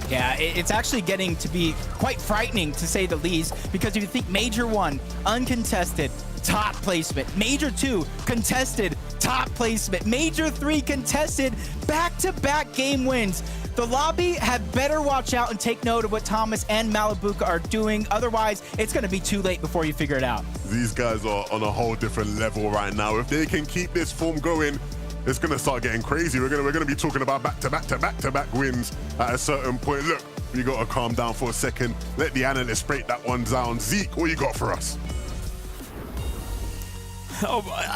Yeah, it's actually getting to be quite frightening, to say the least, because if you think Major 1, uncontested, top placement. Major 2, contested, top placement. Major 3, contested, back-to-back game wins. The lobby had better watch out and take note of what Thomas and Malabuka are doing. Otherwise, it's going to be too late before you figure it out. These guys are on a whole different level right now. If they can keep this form going, it's going to start getting crazy. We're going to be talking about back-to-back wins at a certain point. Look, we got to calm down for a second. Let the analysts break that one down. Zeke, what you got for us?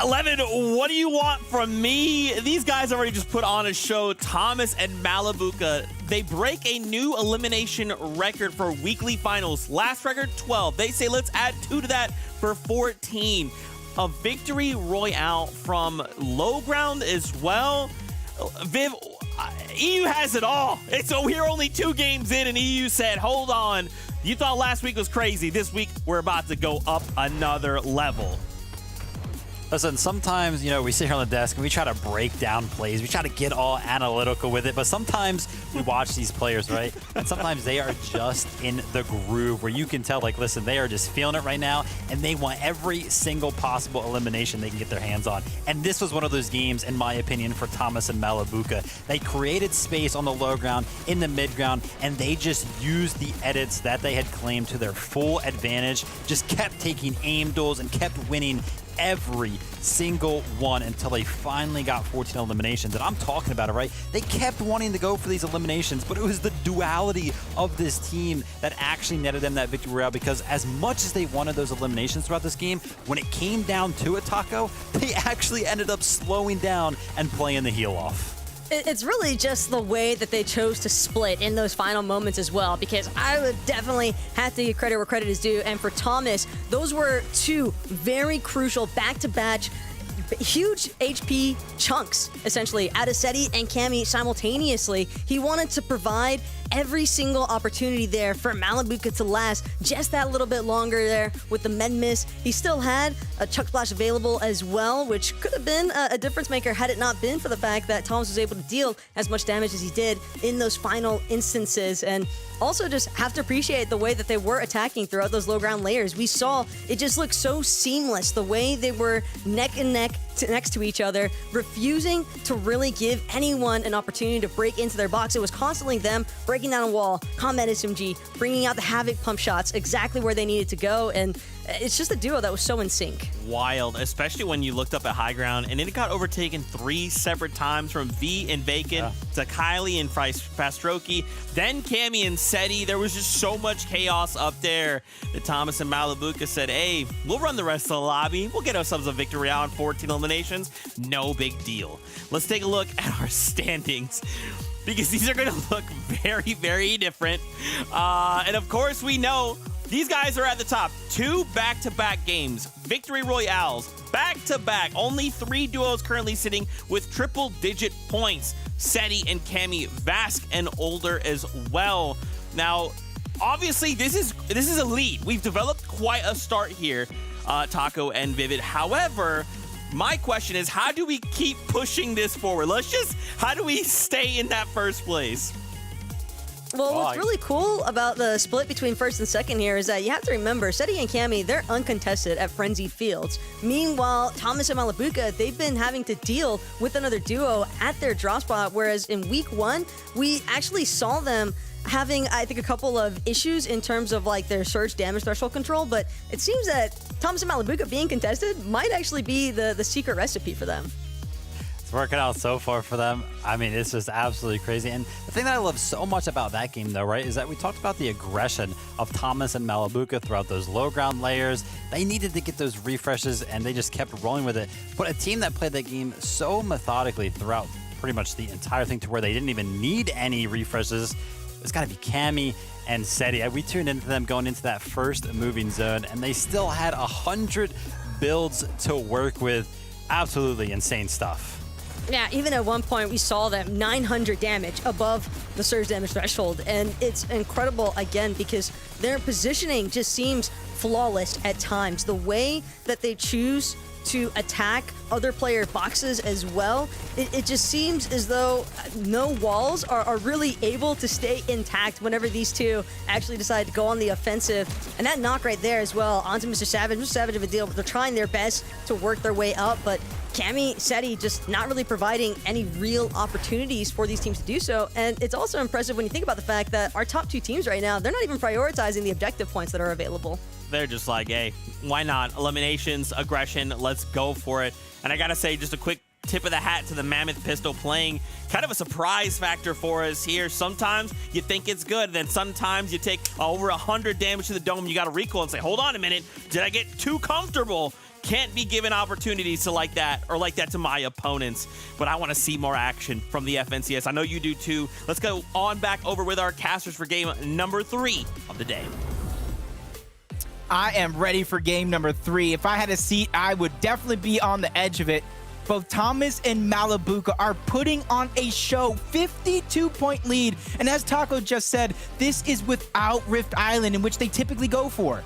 11, what do you want from me? These guys already just put on a show. Thomas and Malabuka, they break a new elimination record for weekly finals. Last record, 12. They say let's add 2 to that for 14. a victory royale from low ground as well. Viv, EU has it all. So we're only 2 games in, and EU said, hold on. You thought last week was crazy. This week, we're about to go up another level. Listen, sometimes, we sit here on the desk and we try to break down plays. We try to get all analytical with it, but sometimes we watch these players, right? And sometimes they are just in the groove where you can tell, like, listen, they are just feeling it right now, and they want every single possible elimination they can get their hands on. And this was one of those games, in my opinion, for Thomas and Malabuka. They created space on the low ground, in the mid ground, and they just used the edits that they had claimed to their full advantage, just kept taking aim duels and kept winning every single one until they finally got 14 eliminations. And I'm talking about it, right? They kept wanting to go for these eliminations, but it was the duality of this team that actually netted them that victory royale, because as much as they wanted those eliminations throughout this game, when it came down to it, Taco, they actually ended up slowing down and playing the heel off. It's really just the way that they chose to split in those final moments as well, because I would definitely have to give credit where credit is due. And for Thomas, those were 2 very crucial back-to-back huge HP chunks, essentially, out of Seti and Cammy simultaneously. He wanted to provide every single opportunity there for Malabuka to last just that little bit longer there with the med miss. He still had a Chuck Splash available as well, which could have been a difference maker had it not been for the fact that Thomas was able to deal as much damage as he did in those final instances. And also just have to appreciate the way that they were attacking throughout those low ground layers. We saw it just looked so seamless, the way they were neck and neck next to each other, refusing to really give anyone an opportunity to break into their box. It was constantly them breaking down a wall, combat SMG, bringing out the Havoc pump shots exactly where they needed to go, and it's just a duo that was so in sync. Wild, especially when you looked up at high ground and it got overtaken 3 separate times from V and Bacon to Kylie and Fastroki, then Cammy and Seti. There was just so much chaos up there that Thomas and Malabuka said, hey, we'll run the rest of the lobby. We'll get ourselves a victory out on 14 eliminations. No big deal. Let's take a look at our standings, because these are going to look very, very different. And of course, we know these guys are at the top. 2 back-to-back games, victory royales, back-to-back. Only 3 duos currently sitting with triple-digit points. Seti and Cammy, Vask and Older as well. Now, obviously, this is a lead. We've developed quite a start here, Taco and Vivid. However, my question is, how do we keep pushing this forward? How do we stay in that first place? Well, what's really cool about the split between first and second here is that you have to remember, Seti and Cammy, they're uncontested at Frenzied Fields. Meanwhile, Thomas and Malabuka, they've been having to deal with another duo at their drop spot, whereas in week 1, we actually saw them having, I think, a couple of issues in terms of like their surge damage threshold control, but it seems that Thomas and Malabuka being contested might actually be the secret recipe for them. It's working out so far for them. I mean, it's just absolutely crazy. And the thing that I love so much about that game, though, right, is that we talked about the aggression of Thomas and Malabuka throughout those low ground layers. They needed to get those refreshes, and they just kept rolling with it. But a team that played that game so methodically throughout pretty much the entire thing, to where they didn't even need any refreshes, it's got to be Cammy and Seti. We tuned into them going into that first moving zone, and they still had 100 builds to work with. Absolutely insane stuff. Yeah, even at one point we saw them 900 damage above the surge damage threshold, and it's incredible again because their positioning just seems flawless at times. The way that they choose to attack other player boxes as well, it just seems as though no walls are really able to stay intact whenever these two actually decide to go on the offensive. And that knock right there as well onto Mr. Savage. Mr. Savage of a deal, but they're trying their best to work their way up, but Cammy, Seti just not really providing any real opportunities for these teams to do so. And it's also impressive when you think about the fact that our top 2 teams right now, they're not even prioritizing the objective points that are available. They're just like, hey, why not? Eliminations, aggression, let's go for it. And I gotta say, just a quick tip of the hat to the Mammoth Pistol, playing kind of a surprise factor for us here. Sometimes you think it's good, then sometimes you take over 100 damage to the dome, you gotta recoil and say, hold on a minute, did I get too comfortable? Can't be given opportunities to like that to my opponents. But I want to see more action from the FNCS. I know you do too. Let's go on back over with our casters for game number 3 of the day. I am ready for game number 3. If I had a seat, I would definitely be on the edge of it. Both Thomas and Malabuka are putting on a show, 52-point lead. And as Taco just said, this is without Rift Island, in which they typically go for.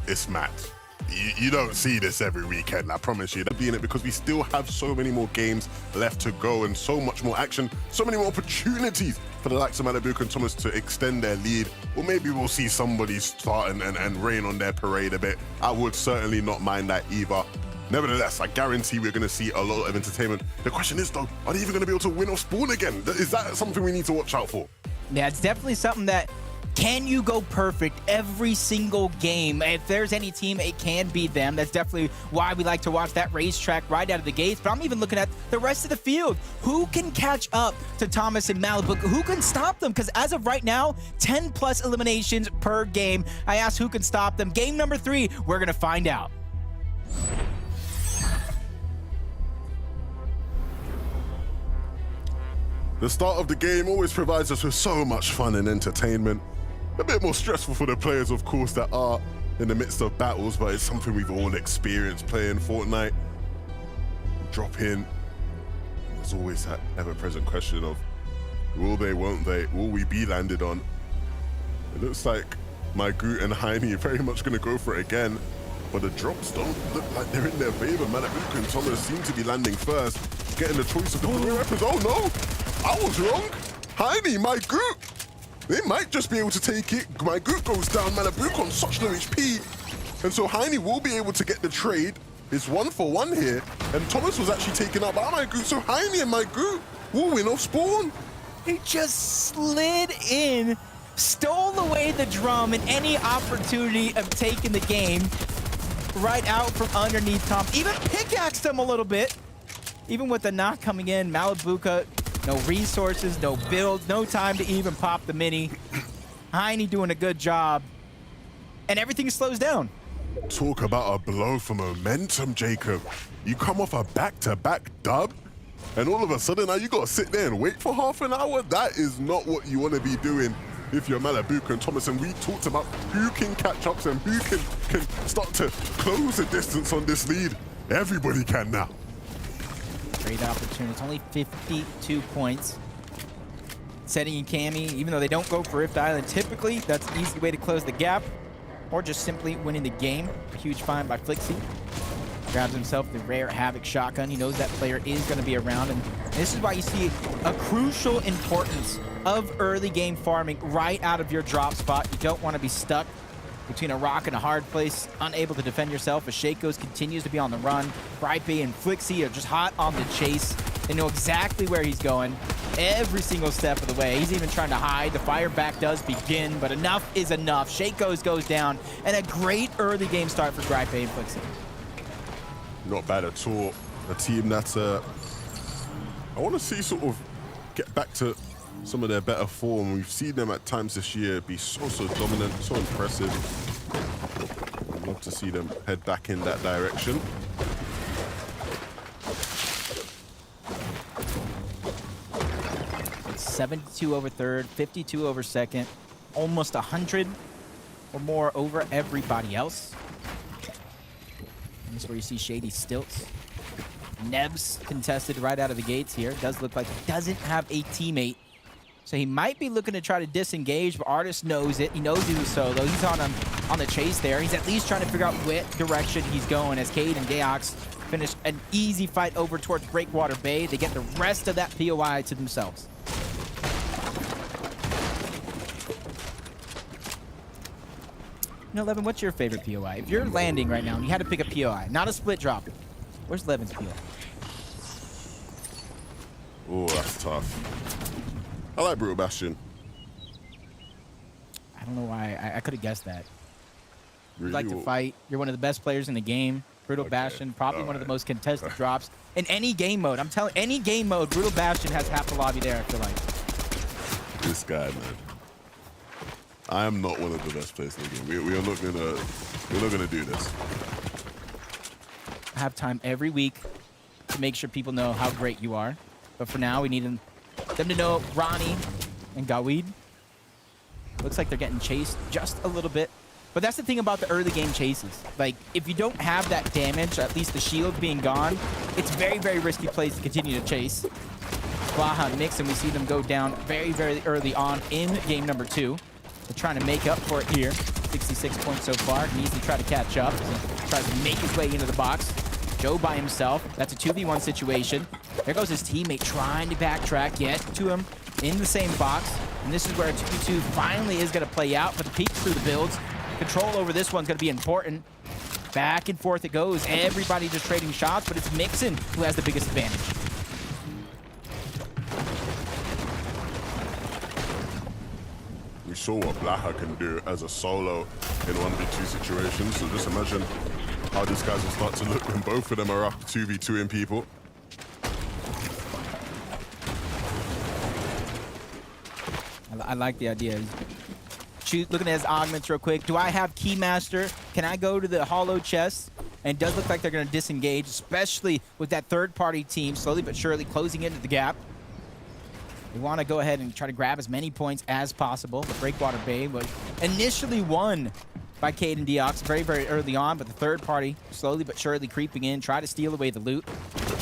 It's mad. You don't see this every weekend, I promise you. They're being it because we still have so many more games left to go and so much more action, so many more opportunities for the likes of Malabuka and Thomas to extend their lead. Or maybe we'll see somebody start and rain on their parade a bit. I would certainly not mind that either. Nevertheless, I guarantee we're going to see a lot of entertainment. The question is, though, are they even going to be able to win off spawn again? Is that something we need to watch out for? Yeah, it's definitely something that, can you go perfect every single game? If there's any team, it can be them. That's definitely why we like to watch that racetrack right out of the gates. But I'm even looking at the rest of the field. Who can catch up to Thomas and Malabuka? Who can stop them? Because as of right now, 10+ eliminations per game. I asked who can stop them. Game number 3, we're going to find out. The start of the game always provides us with so much fun and entertainment. A bit more stressful for the players, of course, that are in the midst of battles, but it's something we've all experienced playing Fortnite. Drop in. There's always that ever-present question of, will they, won't they, will we be landed on? It looks like my Groot and Heine are very much going to go for it again, but the drops don't look like they're in their favor. Malabuka and Thomas seem to be landing first, getting the choice of the blue weapons. Oh no! I was wrong. Heine, my Groot. They might just be able to take it. My Groot goes down. Malabuka on such low HP. And so Heine will be able to get the trade. It's 1-for-1 here. And Thomas was actually taken out by my Groot. So Heine and my Groot will win off spawn. He just slid in, stole away the drum, and any opportunity of taking the game right out from underneath Tom. Even pickaxed him a little bit. Even with the knock coming in, Malabuka, no resources, no build, no time to even pop the mini. Heine doing a good job. And everything slows down. Talk about a blow for momentum, Jacob. You come off a back-to-back dub, and all of a sudden now you gotta sit there and wait for half an hour? That is not what you want to be doing if you're Malabuka and Thomas. And we talked about who can catch up and who can start to close the distance on this lead. Everybody can now. Great opportunity. It's only 52 points. Setting and Cammy, even though they don't go for Rift Island, typically that's an easy way to close the gap, or just simply winning the game. A huge find by Flixie. Grabs himself the rare Havoc shotgun. He knows that player is going to be around, and this is why you see a crucial importance of early game farming right out of your drop spot. You don't want to be stuck between a rock and a hard place, unable to defend yourself as Shakos continues to be on the run. Gripe and Flixie are just hot on the chase. They know exactly where he's going every single step of the way. He's even trying to hide. The fire back does begin, but enough is enough. Shakos goes down, and a great early game start for Gripe and Flixie. Not bad at all. A team that I want to see sort of get back to some of their better form. We've seen them at times this year be so dominant, so impressive. I'd love to see them head back in that direction. It's 72 over third, 52 over second, almost 100 or more over everybody else. This is where you see Shady Stilts. Nebs contested right out of the gates here. Does look like he doesn't have a teammate. So he might be looking to try to disengage, but Artist knows it. He knows he was solo. He's on the chase there. He's at least trying to figure out what direction he's going as Cade and Deox finish an easy fight over towards Breakwater Bay. They get the rest of that POI to themselves. You know, Levin, what's your favorite POI? If you're landing right now and you had to pick a POI, not a split drop, where's Levin's POI? Oh, that's tough. I like Brutal Bastion. I don't know why. I could have guessed that. Really? You'd like to fight. You're one of the best players in the game. Brutal Okay. Bastion, probably All one of the right. most contested drops in any game mode. I'm telling any game mode, Brutal Bastion has half the lobby there, I feel like. This guy, man. I am not one of the best players in the game. We're not gonna do this. I have time every week to make sure people know how great you are. But for now, we need them to know Ronnie and Gawid. Looks like they're getting chased just a little bit But that's the thing about the early game chases. Like, if you don't have that damage, at least the shield being gone, it's very, very risky place to continue to chase. Blaha and Mix, and we see them go down very, very early on in game number 2. They're trying to make up for it here. 66 points so far. Needs to try to catch up. He tries to make his way into the box. Joe by himself. That's a 2v1 situation. There goes his teammate trying to backtrack, get to him in the same box. And this is where a 2v2 finally is going to play out, but the peek through the builds. Control over this one's going to be important. Back and forth it goes. Everybody just trading shots, but it's Mixon who has the biggest advantage. We saw what Blaha can do as a solo in 1v2 situations, so just imagine how these guys will start to look when both of them are up 2v2ing people. I like the idea. Looking at his augments real quick. Do I have Keymaster? Can I go to the hollow chest? And it does look like they're going to disengage, especially with that third-party team slowly but surely closing into the gap. They want to go ahead and try to grab as many points as possible. The Breakwater Bay was initially won by Cade and Deox very, very early on, but the third party slowly but surely creeping in, try to steal away the loot.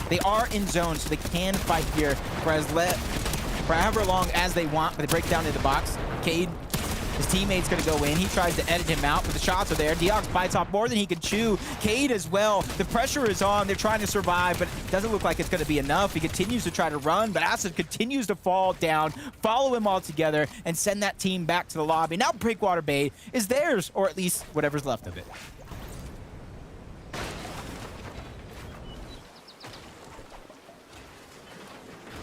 They are in zone, so they can fight here for however long as they want, but they break down into the box. Cade, his teammate's going to go in. He tries to edit him out, but the shots are there. Deox bites off more than he can chew. Cade as well. The pressure is on. They're trying to survive, but it doesn't look like it's going to be enough. He continues to try to run, but Acid continues to fall down, follow him all together, and send that team back to the lobby. Now Breakwater Bay is theirs, or at least whatever's left of it.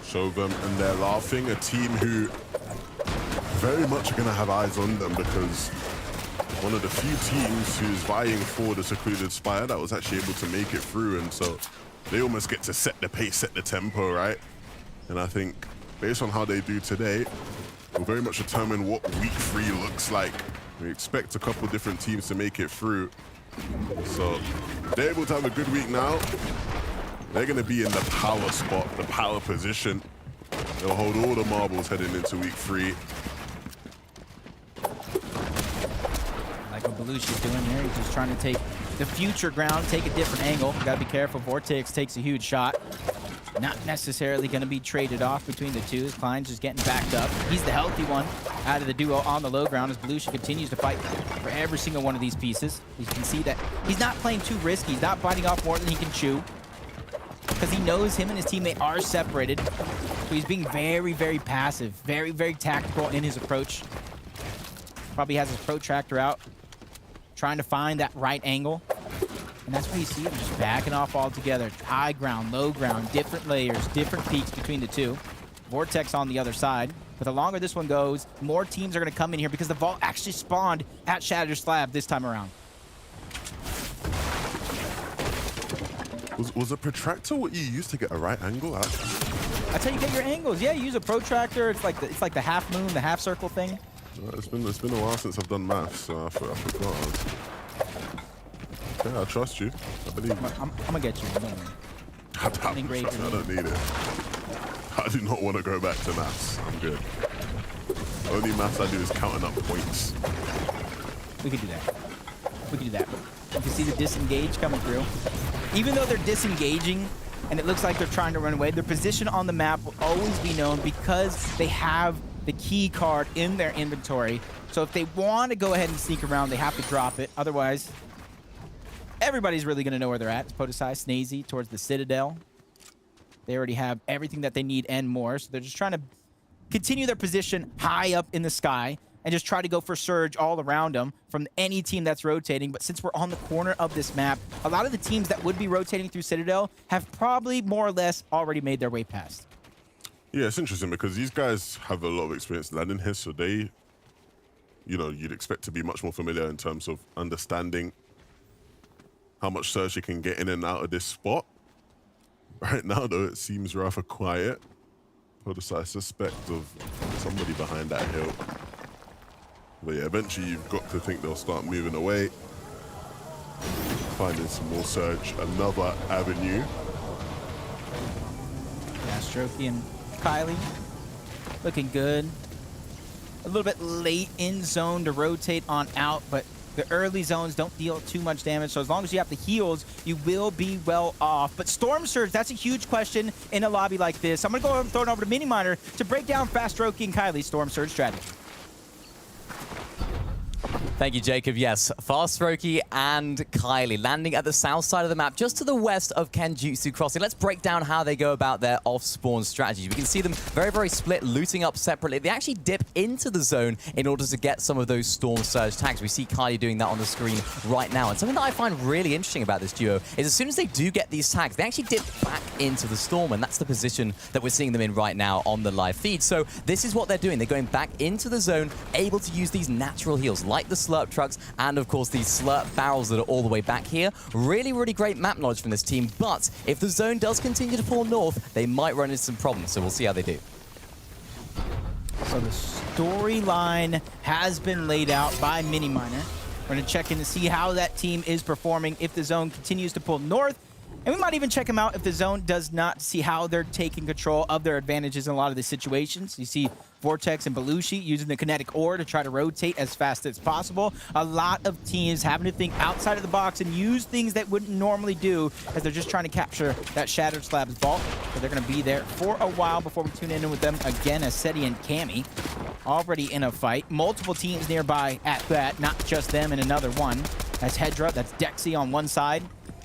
Show them, and they're laughing. A team who very much are going to have eyes on them, because one of the few teams who's vying for the secluded spire that was actually able to make it through, and so they almost get to set the pace, set the tempo, right? And I think based on how they do today, will very much determine what week 3 looks like. We expect a couple different teams to make it through, so they're able to have a good week now. They're going to be in the power spot, the power position. They'll hold all the marbles heading into week 3. Like what Belushi's doing here, he's just trying to take the future ground, take a different angle. Got to be careful. Vortex takes a huge shot. Not necessarily going to be traded off between the two. Klein's just getting backed up. He's the healthy one out of the duo on the low ground as Belushi continues to fight for every single one of these pieces. You can see that he's not playing too risky. He's not biting off more than he can chew, because he knows him and his teammate are separated. So he's being very, very passive, very, very tactical in his approach. Probably has his protractor out, trying to find that right angle. And that's where you see him just backing off altogether. High ground, low ground, different layers, different peaks between the two. Vortex on the other side. But the longer this one goes, more teams are going to come in here, because the vault actually spawned at Shattered Slab this time around. Was a protractor what you used to get a right angle at? That's how you get your angles. Yeah, you use a protractor. It's like the half moon, the half circle thing. It's been a while since I've done maths, so I forgot. Okay, I trust you. I believe you. I'm gonna get you. Don't worry. I don't need it. I do not want to go back to maths. I'm good. Only maths I do is counting up points. We could do that. We could do that. You can see the disengage coming through. Even though they're disengaging and it looks like they're trying to run away, their position on the map will always be known because they have the key card in their inventory. So if they want to go ahead and sneak around, they have to drop it. Otherwise, everybody's really going to know where they're at. It's Podesai, Snazy towards the Citadel. They already have everything that they need and more. So they're just trying to continue their position high up in the sky and just try to go for Surge all around them from any team that's rotating. But since we're on the corner of this map, a lot of the teams that would be rotating through Citadel have probably more or less already made their way past. Yeah, it's interesting because these guys have a lot of experience landing here, so they, you know, you'd expect to be much more familiar in terms of understanding how much Surge you can get in and out of this spot. Right now, though, it seems rather quiet. I suspect of somebody behind that hill. But yeah, eventually you've got to think they'll start moving away. Finding some more Surge, another avenue. Strokey and Kylie looking good. A little bit late in zone to rotate on out, but The early zones don't deal too much damage, so as long as you have the heals, you will be well off. But Storm Surge, that's a huge question in a lobby like this. I'm going to go and throw it over to Miniminer to break down Fast Roki and Kylie's Storm Surge strategy. Thank you, Jacob. Yes, Fast Roki and Kylie landing at the south side of the map, just to the west of Kenjutsu Crossing. Let's break down how they go about their off-spawn strategy. We can see them very, very split, looting up separately. They actually dip into the zone in order to get some of those Storm Surge tags. We see Kylie doing that on the screen right now. And something that I find really interesting about this duo is as soon as they do get these tags, they actually dip back into the Storm, and that's the position that we're seeing them in right now on the live feed. So this is what they're doing. They're going back into the zone, able to use these natural heals, like the Slurp trucks, and of course these Slurp barrels that are all the way back here. Really, really great map knowledge from this team, but if the zone does continue to pull north, they might run into some problems, so we'll see how they do. So the storyline has been laid out by Miniminer. We're going to check in to see how that team is performing if the zone continues to pull north. And we might even check them out if the zone does not, see how they're taking control of their advantages in a lot of the situations. You see Vortex and Belushi using the kinetic ore to try to rotate as fast as possible. A lot of teams having to think outside of the box and use things that wouldn't normally do as they're just trying to capture that Shattered Slabs vault. So they're going to be there for a while before we tune in with them again as Seti and Cammy already in a fight. Multiple teams nearby at that, not just them and another one. That's Hedra, that's Dexy on one side.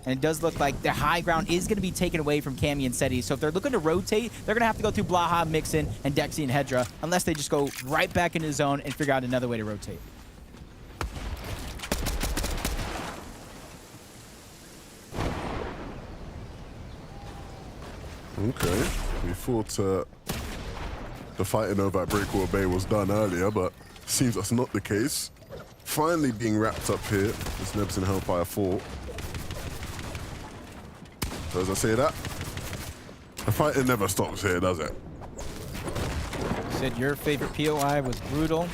And it does look like the high ground is going to be taken away from Cammy and Seti. So if they're looking to rotate, they're going to have to go through Blaha, Mixin, and Dexy and Hedra, unless they just go right back into the zone and figure out another way to rotate. Okay, we thought the fighting over at Breakwater Bay was done earlier, but seems that's not the case. Finally being wrapped up here, this Nebs and Hellfire 4. So as I say that, the fighting never stops here, does it? You said your favorite POI was brutal.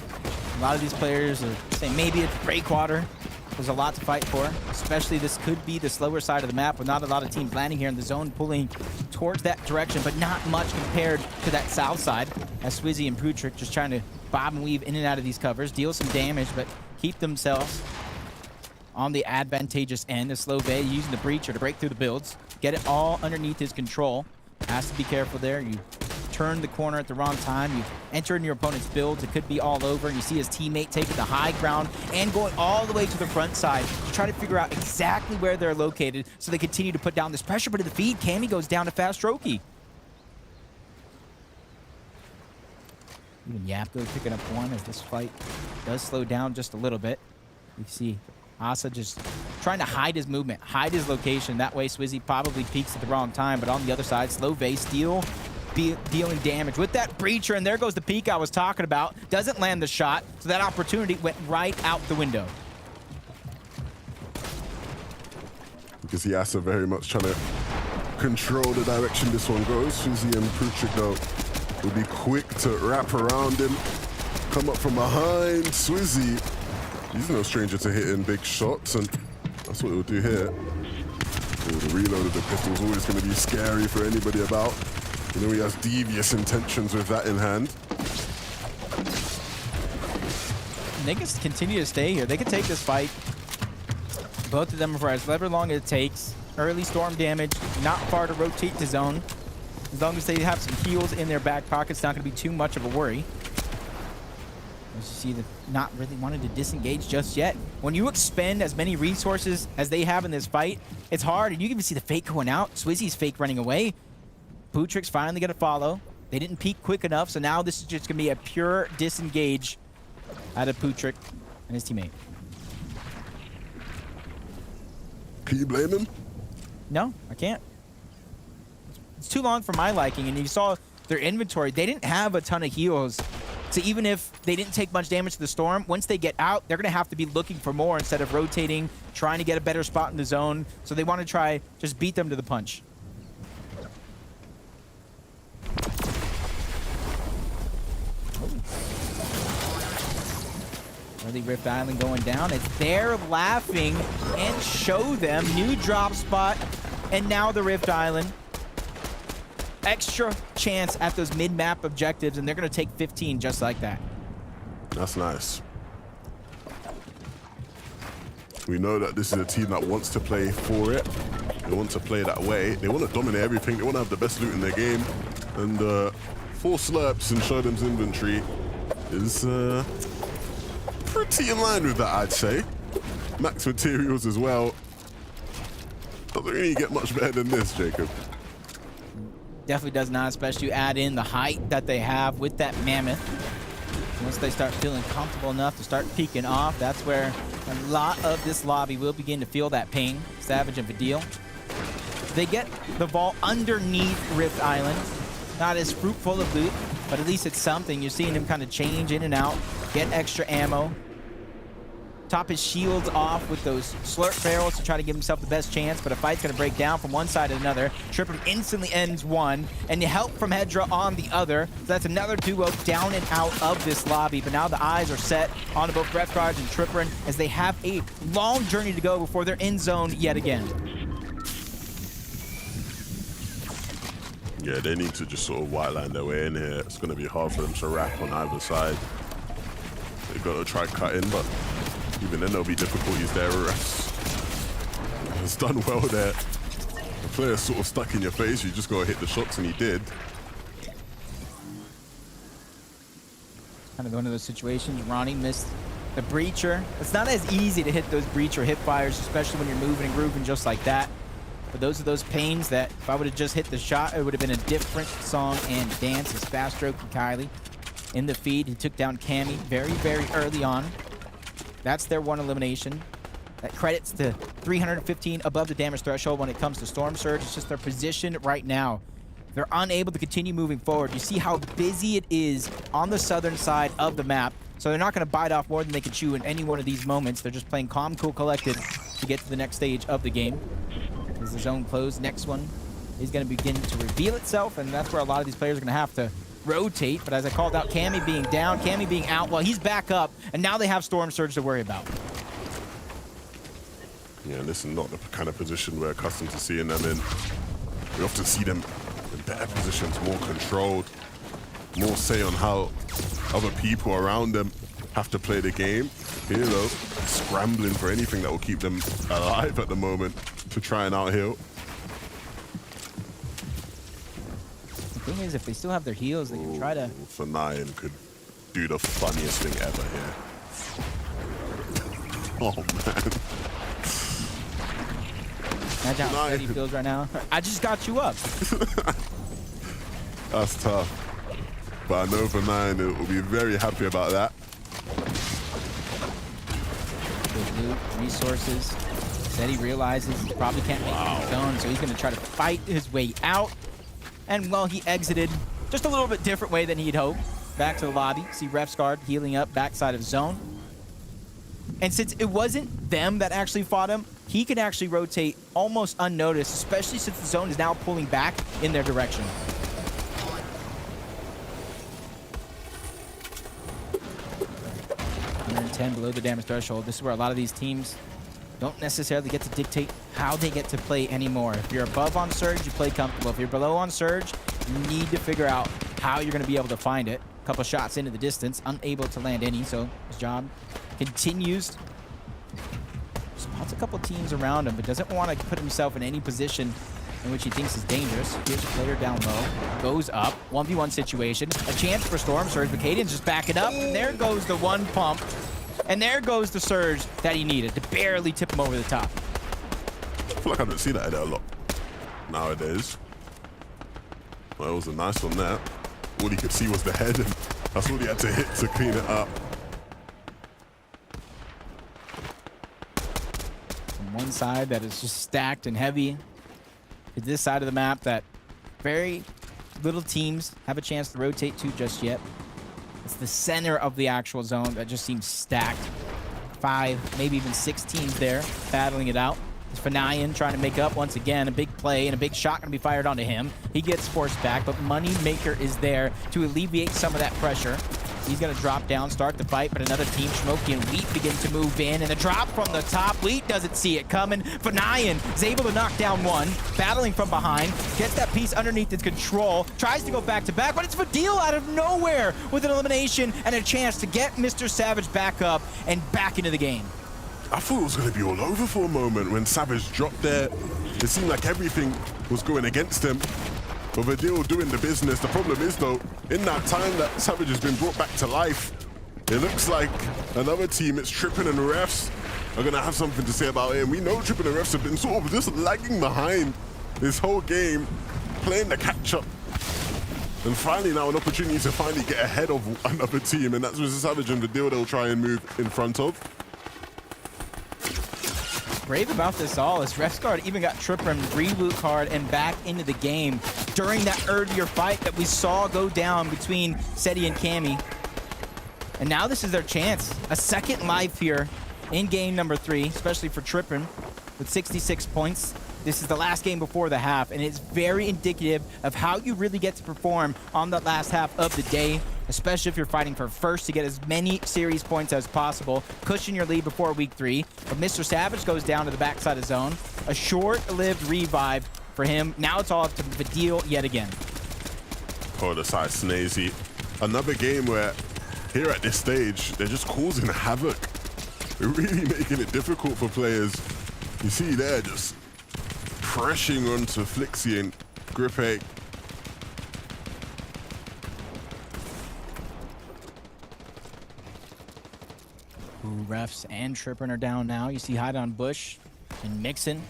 A lot of these players are saying maybe it's Breakwater. There's a lot to fight for, especially this could be the slower side of the map with not a lot of teams landing here in the zone, pulling towards that direction, but not much compared to that south side, as Swizzy and Putrick just trying to bob and weave in and out of these covers, deal some damage, but keep themselves on the advantageous end. As Slove using the Breacher to break through the builds, get it all underneath his control. Has to be careful there. You turn the corner at the wrong time. You enter in your opponent's builds. It could be all over. And you see his teammate taking the high ground and going all the way to the front side to try to figure out exactly where they're located so they continue to put down this pressure. But at the feed, Cammy goes down to Fast Roki. Even Yapko picking up one as this fight does slow down just a little bit. You see Asa just trying to hide his movement, hide his location. That way Swizzy probably peeks at the wrong time, but on the other side, Slove still dealing damage with that Breacher, and there goes the peek I was talking about. Doesn't land the shot, so that opportunity went right out the window. You can see Asa very much trying to control the direction this one goes. Swizzy and Putrick, though, will be quick to wrap around him, come up from behind. Swizzy, he's no stranger to hitting big shots, and that's what he'll do here. Oh, the reload of the pistol is always going to be scary for anybody about. You know, he has devious intentions with that in hand. And they can continue to stay here. They can take this fight, both of them, for however long it takes. Early storm damage, not far to rotate to zone. As long as they have some heals in their back pocket, it's not going to be too much of a worry. As you see, they're not really wanting to disengage just yet. When you expend as many resources as they have in this fight, it's hard, and you can even see the fake going out. Swizzy's fake running away. Putrick's finally going to follow. They didn't peek quick enough, so now this is just going to be a pure disengage out of Putrick and his teammate. Can you blame him? No, I can't. It's too long for my liking, and you saw their inventory. They didn't have a ton of heals. So even if they didn't take much damage to the storm, once they get out, they're going to have to be looking for more instead of rotating, trying to get a better spot in the zone. So they want to try just beat them to the punch. Early Rift Island going down. It's there laughing and show them. New drop spot, and now the Rift Island. Extra chance at those mid-map objectives, and they're going to take 15 just like that. That's nice. We know that this is a team that wants to play for it. They want to play that way. They want to dominate everything. They want to have the best loot in their game. And 4 slurps in Shodem's inventory is pretty in line with that, I'd say. Max materials as well. Doesn't really get much better than this, Jacob. Definitely does not, especially you add in the height that they have with that mammoth. Once they start feeling comfortable enough to start peeking off, that's where a lot of this lobby will begin to feel that pain. Savage and Vidil. They get the vault underneath Rift Island. Not as fruitful of loot, but at least it's something. You're seeing him kind of change in and out, get extra ammo. Top his shields off with those slurp barrels to try to give himself the best chance, but a fight's going to break down from one side to another. Tripper instantly ends one, and the help from Hedra on the other. So that's another duo down and out of this lobby, but now the eyes are set on both Breathguards and Tripper as they have a long journey to go before they're in zone yet again. Yeah, they need to just sort of white line their way in here. It's going to be hard for them to wrap on either side. They've got to try cutting, but even then there'll be difficulties there. Refs has done well there. The player's sort of stuck in your face. You just got to hit the shots, and he did. Kind of one of those situations. Ronnie missed the breacher. It's not as easy to hit those breacher hip fires, especially when you're moving and grooving just like that. But those are those pains that if I would have just hit the shot, it would have been a different song and dance. As Fast Stroke and Kylie in the feed. He took down Cammy very, very early on. That's their one elimination. That credits to 315 above the damage threshold when it comes to Storm Surge. It's just their position right now. They're unable to continue moving forward. You see how busy it is on the southern side of the map. So they're not going to bite off more than they can chew in any one of these moments. They're just playing calm, cool, collected to get to the next stage of the game. As the zone closed, next one is going to begin to reveal itself, and that's where a lot of these players are going to have to rotate. But as I called out, Cammy being down, Cammy being out, well, he's back up, and now they have Storm Surge to worry about. Yeah, this is not the kind of position we're accustomed to seeing them in. We often see them in better positions, more controlled, more say on how other people around them have to play the game. Here, though, scrambling for anything that will keep them alive at the moment to try and outhill. The thing is, if they still have their heals, they can try to... Fortnite could do the funniest thing ever here. Oh, man. Imagine how steady he feels right now. I just got you up. That's tough. But I know Fortnite will be very happy about that. Good loot, resources. Said he realizes he probably can't make it on his own, so he's going to try to fight his way out. And, well, he exited just a little bit different way than he'd hoped. Back to the lobby. See Ref's guard healing up backside of zone. And since it wasn't them that actually fought him, he can actually rotate almost unnoticed, especially since the zone is now pulling back in their direction. Below the damage threshold. This is where a lot of these teams don't necessarily get to dictate how they get to play anymore. If you're above on Surge, you play comfortable. If you're below on Surge, you need to figure out how you're going to be able to find it. A couple shots into the distance, unable to land any, so his job continues. Spots a couple teams around him, but doesn't want to put himself in any position in which he thinks is dangerous. Here's a player down low, goes up, 1v1 situation, a chance for Storm Surge, but Caden's just backing up, and there goes the one pump. And there goes the surge that he needed to barely tip him over the top. I feel like I don't see that a lot nowadays. Well, it was a nice one there. All he could see was the head, and that's all he had to hit to clean it up. From one side that is just stacked and heavy, to this side of the map that very little teams have a chance to rotate to just yet. It's the center of the actual zone that just seems stacked. 5, maybe even 6 teams there battling it out. It's Fanayan trying to make up once again. A big play and a big shot going to be fired onto him. He gets forced back, but Moneymaker is there to alleviate some of that pressure. He's going to drop down, start the fight, but another team, Smokey and Wheat, begin to move in. And the drop from the top, Wheat doesn't see it coming. Fanayan is able to knock down one, battling from behind, gets that piece underneath his control, tries to go back-to-back, but it's Vidil out of nowhere with an elimination and a chance to get Mr. Savage back up and back into the game. I thought it was going to be all over for a moment when Savage dropped there. It seemed like everything was going against him. But Vidil doing the business. The problem is, though, in that time that Savage has been brought back to life, it looks like another team, it's Trippin and refs, are going to have something to say about it. And we know Trippin and refs have been sort of just lagging behind this whole game, playing the catch-up. And finally now an opportunity to finally get ahead of another team, and that's Mr. Savage and Vidil they'll try and move in front of. Brave about this all is Refsguard even got Tripper and reboot card and back into the game during that earlier fight that we saw go down between Seti and Cammy. And now this is their chance. A second life here in game number 3, especially for Trippin with 66 points. This is the last game before the half, and it's very indicative of how you really get to perform on the last half of the day, especially if you're fighting for first to get as many series points as possible, cushion your lead before week 3. But Mr. Savage goes down to the backside of zone. A short-lived revive for him. Now it's all up to Vidil yet again. Oh, the side Snazy. Another game where, here at this stage, they're just causing havoc. They're really making it difficult for players. You see there, just crashing onto Flixie and Grippe. Refs and Trippin are down now. You see Hide on Bush and Mixon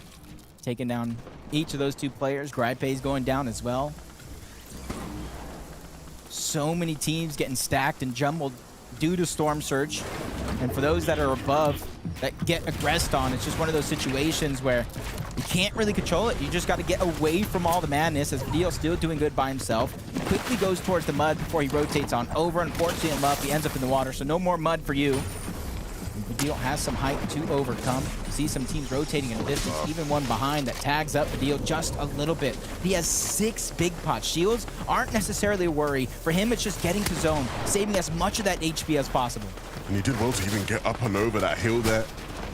taking down each of those 2 players. Gripe's going down as well. So many teams getting stacked and jumbled due to Storm Surge. And for those that are above, that get aggressed on, it's just one of those situations where you can't really control it. You just got to get away from all the madness, as Vidil's still doing good by himself. Quickly goes towards the mud before he rotates on over. Unfortunately, in luck, he ends up in the water, so no more mud for you. Vidil has some height to overcome. See some teams rotating in the distance, even one behind that tags up Vidil just a little bit. He has 6 big pot. Shields aren't necessarily a worry. For him, it's just getting to zone, saving as much of that HP as possible. And he did well to even get up and over that hill there.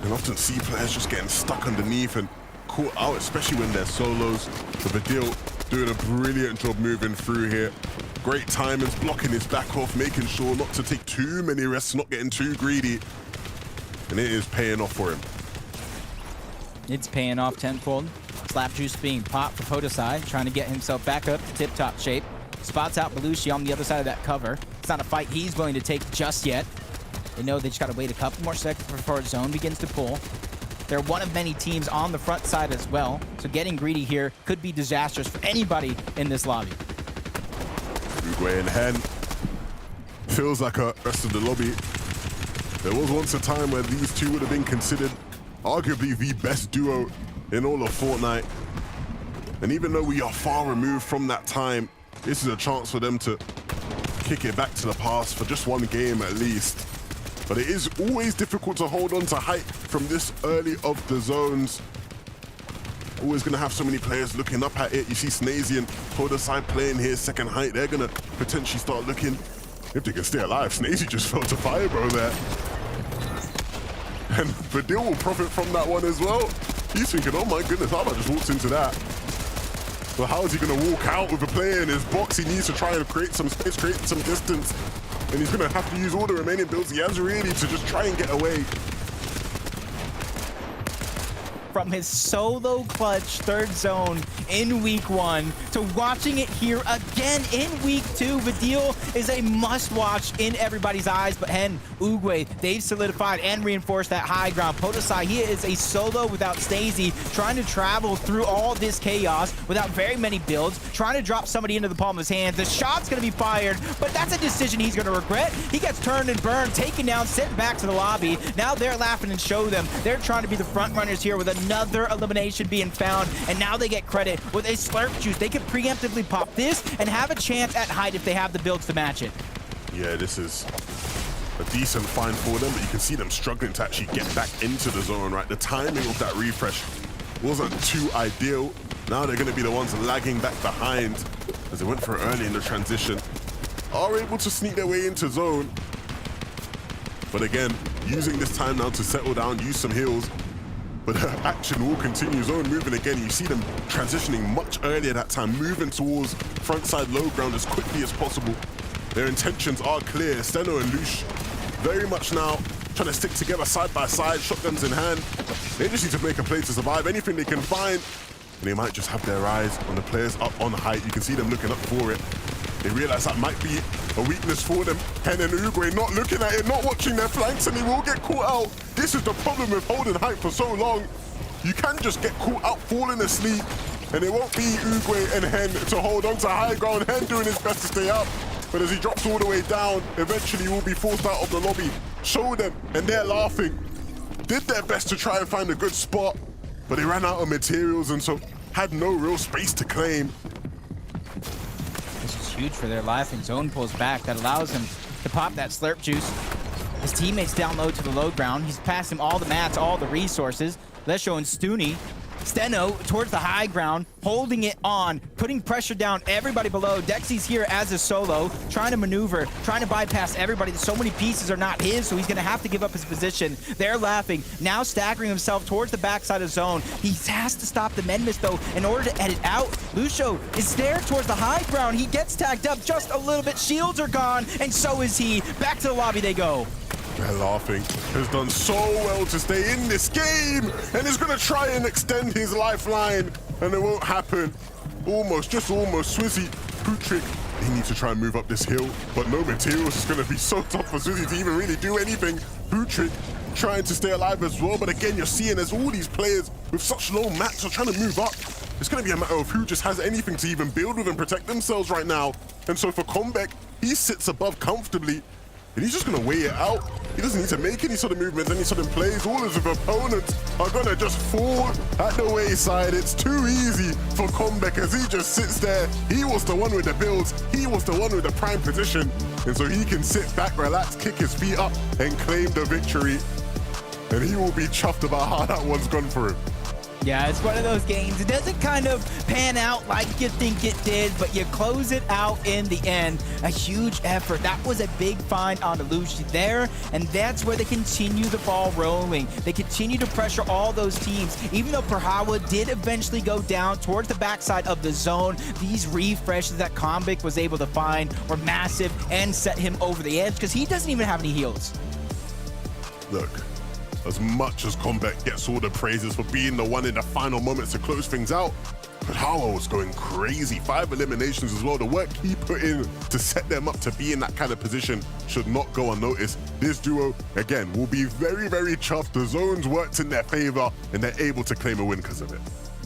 And often see players just getting stuck underneath and caught out, especially when they're solos. So Vidil doing a brilliant job moving through here. Great timings, blocking his back off, making sure not to take too many risks, not getting too greedy. And it is paying off for him. It's paying off tenfold. Slap Juice being popped for Podesai, trying to get himself back up to tip-top shape. Spots out Belushi on the other side of that cover. It's not a fight he's willing to take just yet. They know they just got to wait a couple more seconds before zone begins to pull. They're one of many teams on the front side as well, so getting greedy here could be disastrous for anybody in this lobby. Uguay and Hen. Feels like a rest of the lobby. There was once a time where these two would have been considered arguably the best duo in all of Fortnite. And even though we are far removed from that time, this is a chance for them to kick it back to the past for just one game at least. But it is always difficult to hold on to height from this early of the zones. Always going to have so many players looking up at it. You see Snazy and Podesai playing here, second height. They're going to potentially start looking if they can stay alive. Snazy just fell to fire, bro, there. And Vidil will profit from that one as well. He's thinking, oh my goodness, how about just walked into that? But how is he going to walk out with a player in his box? He needs to try and create some space, create some distance. And he's going to have to use all the remaining builds he has really to just try and get away. From his solo clutch third zone in week 1 to watching it here again in week 2. Vidil is a must-watch in everybody's eyes, but Hen, Uguay, they've solidified and reinforced that high ground. Podesai, he is a solo without Snazy, trying to travel through all this chaos without very many builds, trying to drop somebody into the palm of his hand. The shot's going to be fired, but that's a decision he's going to regret. He gets turned and burned, taken down, sent back to the lobby. Now they're laughing and show them. They're trying to be the front runners here with another elimination being found, and now they get credit with a Slurp Juice. They can preemptively pop this and have a chance at height if they have the builds to match it. Yeah, this is a decent find for them, but you can see them struggling to actually get back into the zone, right? The timing of that refresh wasn't too ideal. Now they're going to be the ones lagging back behind as they went for it early in the transition. Are able to sneak their way into zone. But again, using this time now to settle down, use some heals. But action will continue. Zone moving again. You see them transitioning much earlier that time, moving towards front side low ground as quickly as possible. Their intentions are clear. Steno and Lush very much now trying to stick together side by side, shotguns in hand. They just need to make a play to survive, anything they can find. And they might just have their eyes on the players up on height. You can see them looking up for it. They realize that might be a weakness for them. Hen and Uruguay not looking at it, not watching their flanks, and they will get caught out. This is the problem with holding height for so long. You can just get caught out falling asleep, and it won't be Uruguay and Hen to hold on to high ground. Hen doing his best to stay up, but as he drops all the way down, eventually he will be forced out of the lobby. Show them, and they're laughing. Did their best to try and find a good spot, but they ran out of materials and so had no real space to claim. This is huge for their life, and Zone pulls back. That allows him to pop that slurp juice. His teammates down low to the low ground. He's passed him all the mats, all the resources. Lesho and Steno towards the high ground, holding it on, putting pressure down everybody below. Dexy's here as a solo, trying to maneuver, trying to bypass everybody. So many pieces are not his, so he's going to have to give up his position. They're laughing, now staggering himself towards the backside of Zone. He has to stop the Medmis, though, in order to edit out. Lucio is there towards the high ground. He gets tagged up just a little bit. Shields are gone, and so is he. Back to the lobby they go. They're laughing. Has done so well to stay in this game, and is going to try and extend his lifeline, and it won't happen. Almost, just almost. Swizzy, Putrick, he needs to try and move up this hill, but no materials. Is going to be so tough for Swizzy to even really do anything. Putrick trying to stay alive as well, but again, you're seeing as all these players with such low mats are trying to move up. It's going to be a matter of who just has anything to even build with and protect themselves right now. And so for Comeback, he sits above comfortably, and he's just going to weigh it out. He doesn't need to make any sort of movements, any sort of plays. All his opponents are going to just fall at the wayside. It's too easy for Comeback as he just sits there. He was the one with the builds. He was the one with the prime position. And so he can sit back, relax, kick his feet up, and claim the victory. And he will be chuffed about how that one's gone for him. Yeah, it's one of those games. It doesn't kind of pan out like you think it did, but you close it out in the end. A huge effort. That was a big find on Alushi there, and that's where they continue the ball rolling. They continue to pressure all those teams. Even though Perhawa did eventually go down towards the backside of the zone, these refreshes that Comeback was able to find were massive and set him over the edge because he doesn't even have any heals. Look, as much as Comeback gets all the praises for being the one in the final moments to close things out, but Howell was going crazy. 5 eliminations as well. The work he put in to set them up to be in that kind of position should not go unnoticed. This duo, again, will be very, very chuffed. The zones worked in their favor, and they're able to claim a win because of it.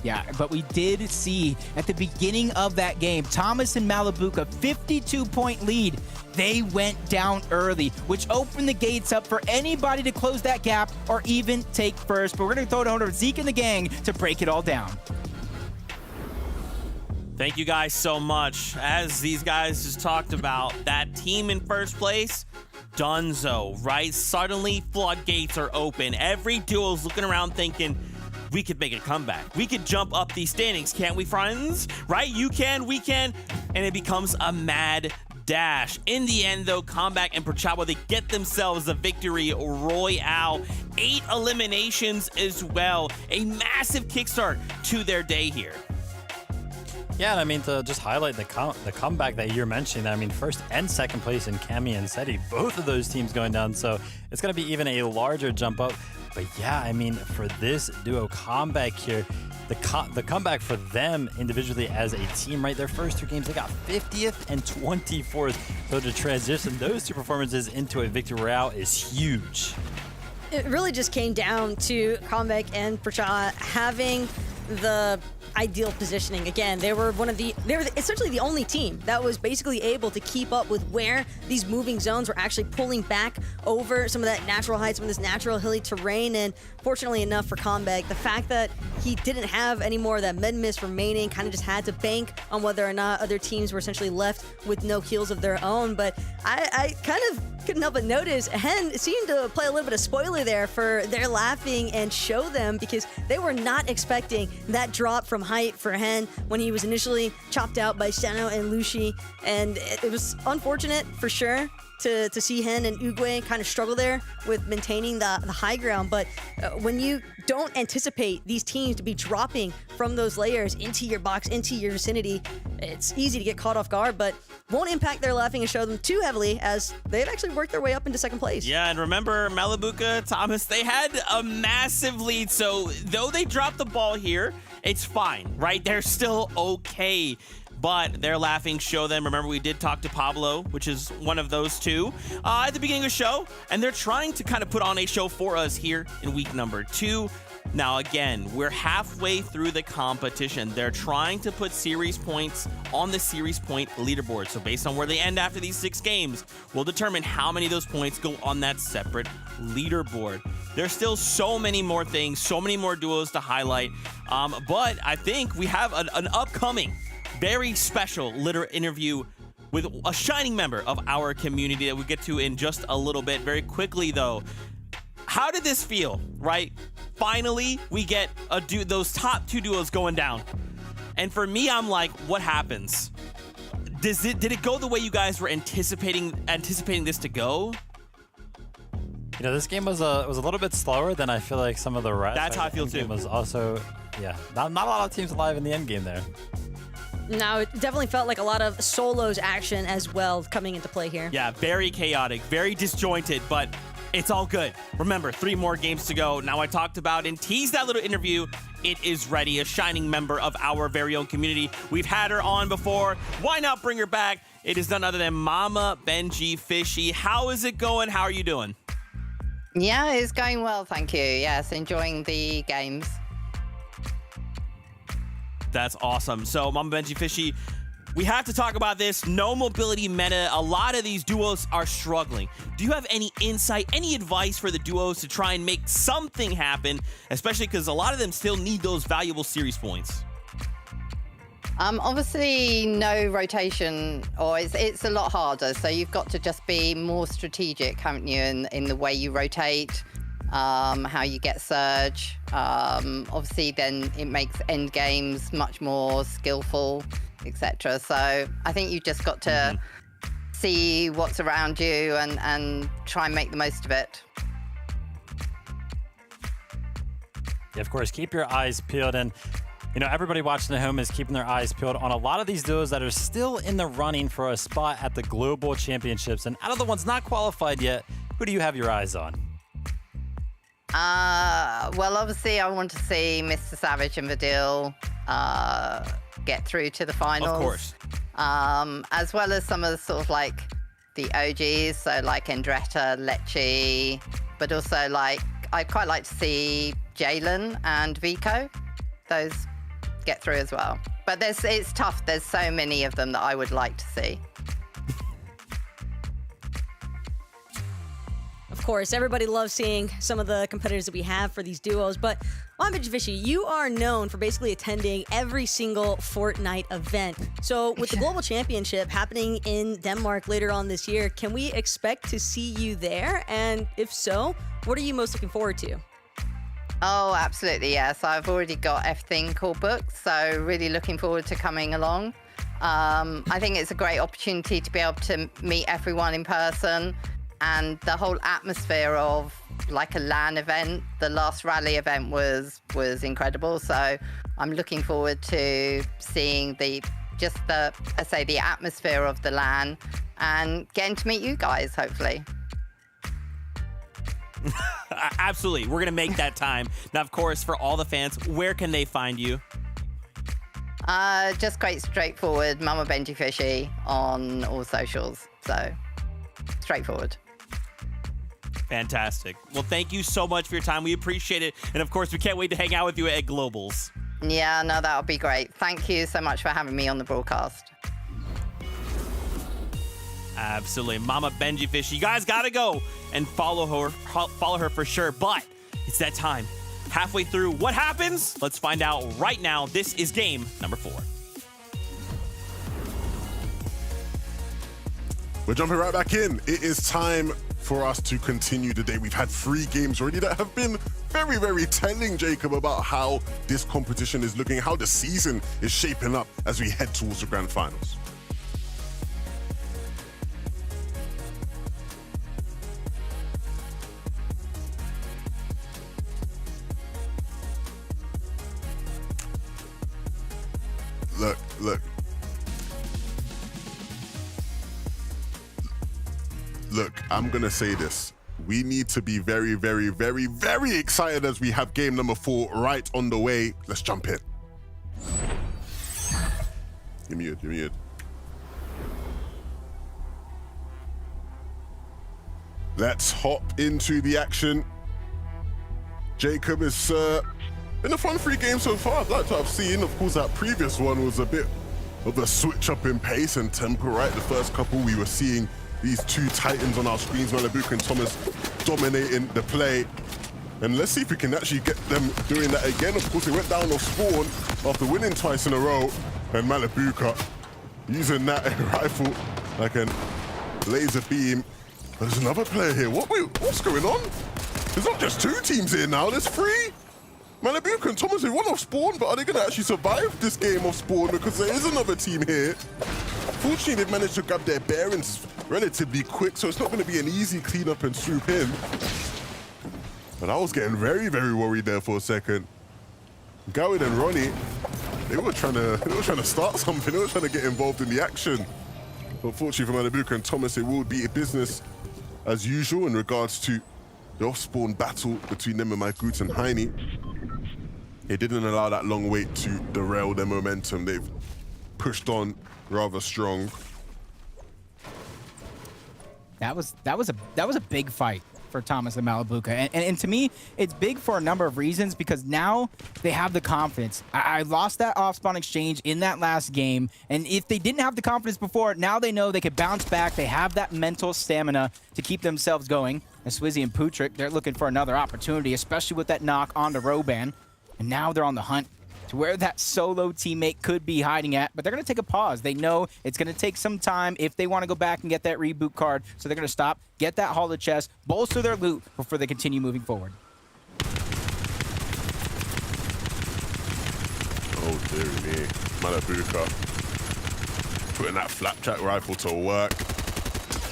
Yeah, but we did see at the beginning of that game, Thomas and Malibuca, 52-point lead. They went down early, which opened the gates up for anybody to close that gap or even take first. But we're going to throw it over to Zeke and the gang to break it all down. Thank you guys so much. As these guys just talked about, that team in first place, Dunzo, right? Suddenly floodgates are open. Every duo's looking around thinking, we could make a comeback. We could jump up these standings, can't we, friends? Right? You can, we can. And it becomes a mad dash. In the end, though, Comeback and Perchawa, they get themselves a victory royale. 8 eliminations as well. A massive kickstart to their day here. Yeah, and I mean, to just highlight the comeback that you're mentioning, I mean, first and second place in Cami and Seti, both of those teams going down, so it's going to be even a larger jump up. But yeah, I mean, for this duo Comeback here, the comeback for them individually as a team, right? Their first 2 games, they got 50th and 24th. So to transition those 2 performances into a victory royale is huge. It really just came down to Comeback and Perchawa having the ideal positioning. Again, they were essentially the only team that was basically able to keep up with where these moving zones were actually pulling back over some of that natural height, some of this natural hilly terrain. And fortunately enough for Comeback, the fact that he didn't have any more of that med miss remaining, kind of just had to bank on whether or not other teams were essentially left with no kills of their own. But I kind of couldn't help but notice Hen seemed to play a little bit of spoiler there for their laughing and show them, because they were not expecting that drop from height for Hen when he was initially chopped out by Steno and Lushi. And it was unfortunate for sure to see Hen and Uguay kind of struggle there with maintaining the high ground. But when you don't anticipate these teams to be dropping from those layers into your box, into your vicinity, it's easy to get caught off guard, but won't impact their laughing and show them too heavily as they've actually worked their way up into second place. Yeah, and remember, Malibuca, Thomas, they had a massive lead, so though they dropped the ball here, it's fine, right? They're still okay. But their laughing show them. Remember, we did talk to Pablo, which is one of those two, at the beginning of the show, and they're trying to kind of put on a show for us here in week number 2. Now, again, we're halfway through the competition. They're trying to put series points on the series point leaderboard. So based on where they end after these 6 games, we'll determine how many of those points go on that separate leaderboard. There's still so many more things, so many more duos to highlight. But I think we have an upcoming, very special interview with a shining member of our community that we'll get to in just a little bit. Very quickly, though, how did this feel, right? Finally, we get those top 2 duos going down. And for me, I'm like, what happens? Did it go the way you guys were anticipating this to go? You know, this game was a little bit slower than I feel like some of the rest. That's how I feel too. It was also, yeah, not a lot of teams alive in the end game there. Now, it definitely felt like a lot of solos action as well coming into play here. Yeah, very chaotic, very disjointed, but it's all good. Remember, 3 more games to go. Now, I talked about and teased that little interview. It is ready, a shining member of our very own community. We've had her on before. Why not bring her back? It is none other than Mama Benji Fishy. How is it going? How are you doing? Yeah, it's going well, thank you. Yes, enjoying the games. That's awesome. So, Mama Benji Fishy, we have to talk about this. No mobility meta. A lot of these duos are struggling. Do you have any insight, any advice for the duos to try and make something happen, especially because a lot of them still need those valuable series points? Obviously, no rotation, or it's a lot harder. So you've got to just be more strategic, haven't you, in the way you rotate, how you get surge. Obviously, then it makes end games much more skillful, etc. So I think you've just got to see what's around you and try and make the most of it. Yeah, of course, keep your eyes peeled. And, you know, everybody watching at home is keeping their eyes peeled on a lot of these duos that are still in the running for a spot at the Global Championships. And out of the ones not qualified yet, who do you have your eyes on? Well, obviously, I want to see Mr. Savage and Vidil get through to the finals. Of course. As well as some of the sort of like the OGs, so like Endretta, Lecce, but also like I'd quite like to see Jalen and Vico. Those get through as well. But it's tough. There's so many of them that I would like to see. Of course, everybody loves seeing some of the competitors that we have for these duos, but Mama Benji Fishy, you are known for basically attending every single Fortnite event. So with the Global Championship happening in Denmark later on this year, can we expect to see you there? And if so, what are you most looking forward to? Oh, absolutely, yes. I've already got everything all booked, so really looking forward to coming along. I think it's a great opportunity to be able to meet everyone in person, and the whole atmosphere of like a LAN event. The last rally event was incredible, so I'm looking forward to seeing the atmosphere of the LAN and getting to meet you guys, hopefully. Absolutely. We're going to make that time. Now, of course, for all the fans, where can they find you? Just quite straightforward. Mama Benji Fishy on all socials. So, straightforward. Fantastic. Well, thank you so much for your time. We appreciate it. And, of course, we can't wait to hang out with you at Globals. Yeah, no, that would be great. Thank you so much for having me on the broadcast. Absolutely. Mama Benji Fish. You guys got to go and follow her for sure. But it's that time. Halfway through, what happens? Let's find out right now. This is game number 4. We're jumping right back in. It is time for us to continue the day. We've had 3 games already that have been very, very telling, Jacob, about how this competition is looking, how the season is shaping up as we head towards the grand finals. Look, I'm going to say this. We need to be very, very, very, very excited as we have game number 4 right on the way. Let's jump in. Give me it. Let's hop into the action. Jacob is been a fun free game so far. I'd like to have seen, of course, that previous one was a bit of a switch up in pace and tempo, right? The first couple we were seeing these two titans on our screens, Malibuka and Thomas, dominating the play. And let's see if we can actually get them doing that again. Of course, they went down off spawn after winning twice in a row. And Malibuka using that rifle like a laser beam. But there's another player here. What's going on? There's not just 2 teams here now, there's 3. Malibuka and Thomas, they won off spawn, but are they going to actually survive this game off spawn? Because there is another team here. Fortunately, they've managed to grab their bearings relatively quick, so it's not going to be an easy cleanup and swoop in. But I was getting very, very worried there for a second. Gawid and Ronnie, they were trying to start something. They were trying to get involved in the action. But fortunately for Malibuka and Thomas, it will be a business as usual in regards to the off-spawn battle between them and Mike Goot and Heine. It didn't allow that long wait to derail their momentum. They've pushed on rather strong. That was a big fight for Thomas and Malibuka. And to me, it's big for a number of reasons because now they have the confidence. I lost that off-spawn exchange in that last game, and if they didn't have the confidence before, now they know they could bounce back. They have that mental stamina to keep themselves going. And Swizzy and Putrik, they're looking for another opportunity, especially with that knock on the Roban. And now they're on the hunt to where that solo teammate could be hiding at, but they're going to take a pause. They know it's going to take some time if they want to go back and get that reboot card, so they're going to stop, get that holo chest, bolster their loot before they continue moving forward. Oh, dear me. Malibuka putting that flapjack rifle to work.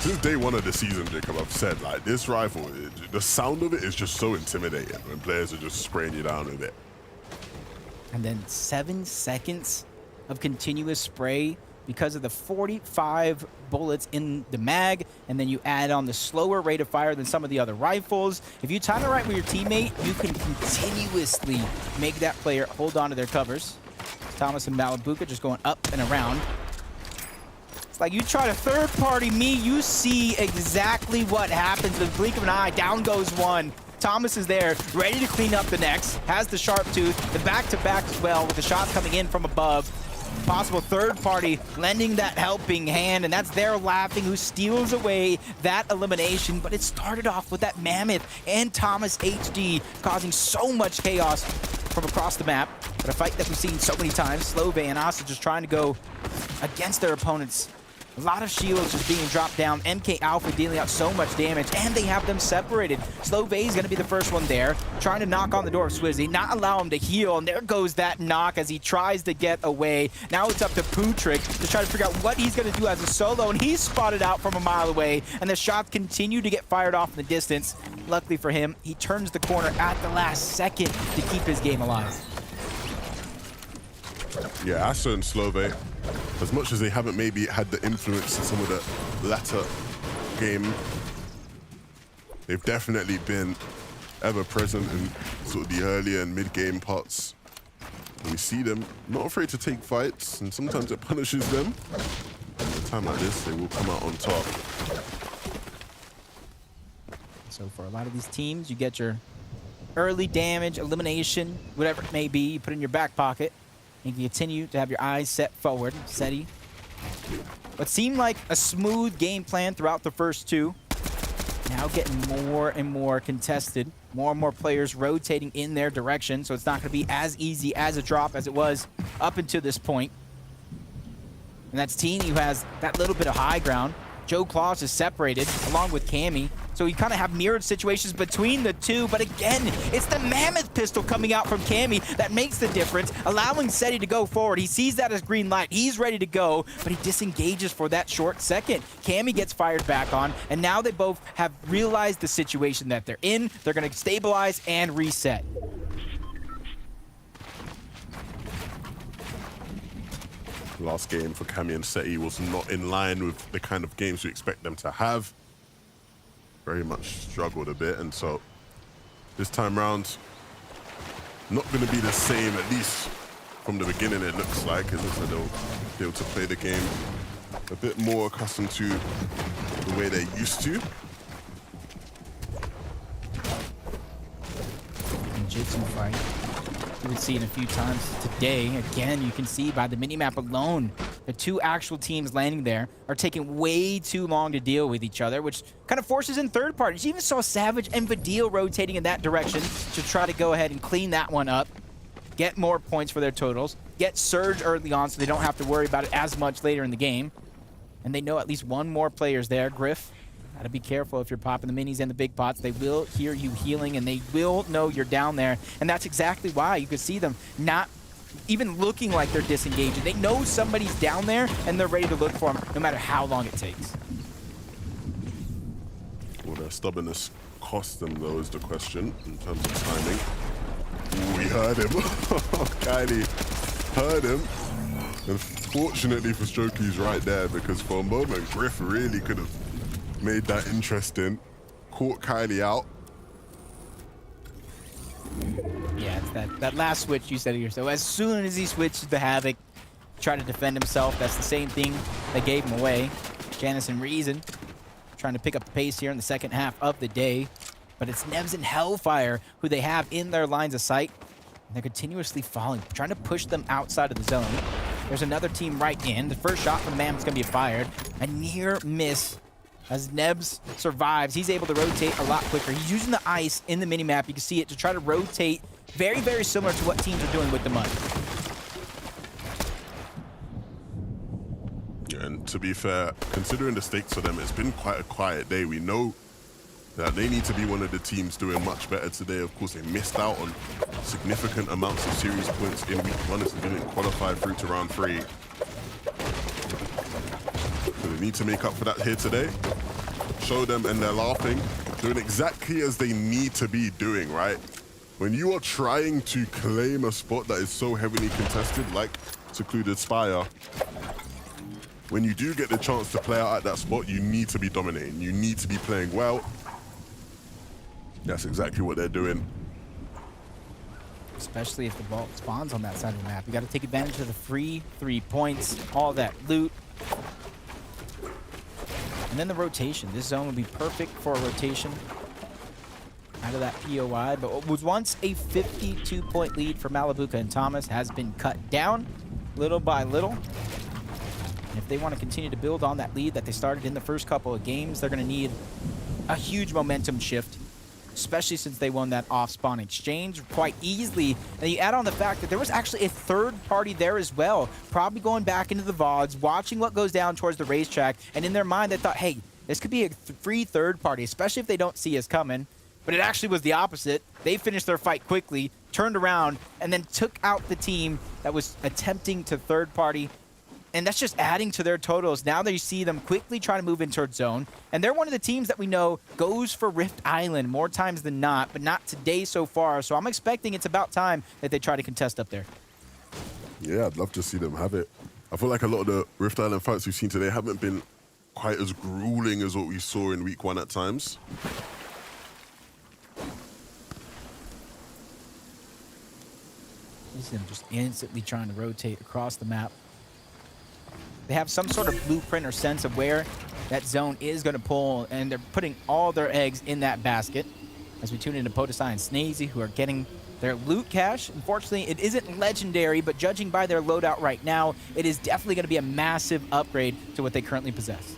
Since day 1 of the season, Jacob, I've said, like, this rifle, the sound of it is just so intimidating when players are just spraying you down with it. And then 7 seconds of continuous spray because of the 45 bullets in the mag, and then you add on the slower rate of fire than some of the other rifles. If you time it right with your teammate, you can continuously make that player hold on to their covers. Thomas and Malibuka just going up and around. It's like you try to third-party me, you see exactly what happens. In the blink of an eye, down goes 1. Thomas is there, ready to clean up the next, has the sharp tooth, the back-to-back as well, with the shots coming in from above. Possible third party lending that helping hand, and that's their laughing who steals away that elimination. But it started off with that Mammoth and Thomas HD causing so much chaos from across the map. But a fight that we've seen so many times. Slove and Asa just trying to go against their opponents. A lot of shields just being dropped down. MK Alpha dealing out so much damage, and they have them separated. Slove is going to be the first one there, trying to knock on the door of Swizzy, not allow him to heal, and there goes that knock as he tries to get away. Now it's up to Putrik to try to figure out what he's going to do as a solo, and he's spotted out from a mile away, and the shots continue to get fired off in the distance. Luckily for him, he turns the corner at the last second to keep his game alive. Yeah, Asa and Slove, as much as they haven't maybe had the influence in some of the latter game, they've definitely been ever present in sort of the earlier and mid-game parts. And we see them not afraid to take fights, and sometimes it punishes them. And at a time like this, they will come out on top. So for a lot of these teams, you get your early damage, elimination, whatever it may be, you put it in your back pocket. You can continue to have your eyes set forward, steady. What seemed like a smooth game plan throughout the first 2. Now getting more and more contested. More and more players rotating in their direction, so it's not going to be as easy as a drop as it was up until this point. And that's Teeny who has that little bit of high ground. Joe Claus is separated along with Cammy. So you kind of have mirrored situations between the two, but again, it's the Mammoth pistol coming out from Cammy that makes the difference, allowing Seti to go forward. He sees that as green light. He's ready to go, but he disengages for that short second. Cammy gets fired back on, and now they both have realized the situation that they're in. They're going to stabilize and reset. Last game for Cammy and Seti was not in line with the kind of games we expect them to have. Very much struggled a bit, and so this time round, not going to be the same, at least from the beginning it looks like. It looks like they'll be able to play the game a bit more accustomed to the way they're used to. Jitsu fight. You would see it a few times today. Again, you can see by the minimap alone, the two actual teams landing there are taking way too long to deal with each other, which kind of forces in third parties. You even saw Savage and Vidil rotating in that direction to try to go ahead and clean that one up, get more points for their totals, get Surge early on so they don't have to worry about it as much later in the game. And they know at least one more player's there. Griff, gotta be careful if you're popping the minis and the big pots. They will hear you healing, and they will know you're down there. And that's exactly why you could see them not even looking like they're disengaging. They know somebody's down there, and they're ready to look for them, no matter how long it takes. Will their stubbornness cost them, though, is the question, in terms of timing. Ooh, we heard him. Kylie heard him. And fortunately for Strokey, he's right there, because for a moment, Griff really could have made that interesting. Caught Kylie out. Yeah, it's that last switch you said to yourself. As soon as he switched to Havoc, tried to defend himself, that's the same thing that gave him away. Janice and Reason trying to pick up the pace here in the second half of the day. But it's Nebs and Hellfire who they have in their lines of sight. And they're continuously falling, trying to push them outside of the zone. There's another team right in. The first shot from Mam is going to be fired. A near miss. As Nebs survives, he's able to rotate a lot quicker. He's using the ice in the minimap. You can see it to try to rotate very, very similar to what teams are doing with the mud. Yeah, and to be fair, considering the stakes for them, it's been quite a quiet day. We know that they need to be one of the teams doing much better today. Of course, they missed out on significant amounts of series points in week 1 as they didn't qualify through to round 3. So they need to make up for that here today. Show them, and they're laughing, doing exactly as they need to be doing, right? When you are trying to claim a spot that is so heavily contested, like Secluded Spire, when you do get the chance to play out at that spot, you need to be dominating. You need to be playing well. That's exactly what they're doing. Especially if the vault spawns on that side of the map. You got to take advantage of the free 3 points, all that loot. And then the rotation. This zone would be perfect for a rotation out of that POI. But what was once a 52-point lead for Malibuca and Thomas has been cut down little by little. And if they want to continue to build on that lead that they started in the first couple of games, they're going to need a huge momentum shift, especially since they won that off-spawn exchange quite easily. And you add on the fact that there was actually a third party there as well, probably going back into the VODs, watching what goes down towards the racetrack, and in their mind they thought, hey, this could be a free third party, especially if they don't see us coming. But it actually was the opposite. They finished their fight quickly, turned around, and then took out the team that was attempting to third party. And that's just adding to their totals. Now that you see them quickly trying to move in towards zone. And they're one of the teams that we know goes for Rift Island more times than not, but not today so far. So I'm expecting it's about time that they try to contest up there. Yeah, I'd love to see them have it. I feel like a lot of the Rift Island fights we've seen today haven't been quite as grueling as what we saw in week 1 at times. You see them just instantly trying to rotate across the map. They have some sort of blueprint or sense of where that zone is going to pull, and they're putting all their eggs in that basket. As we tune into Podesai and Snazy, who are getting their loot cache. Unfortunately, it isn't legendary, but judging by their loadout right now, it is definitely going to be a massive upgrade to what they currently possess.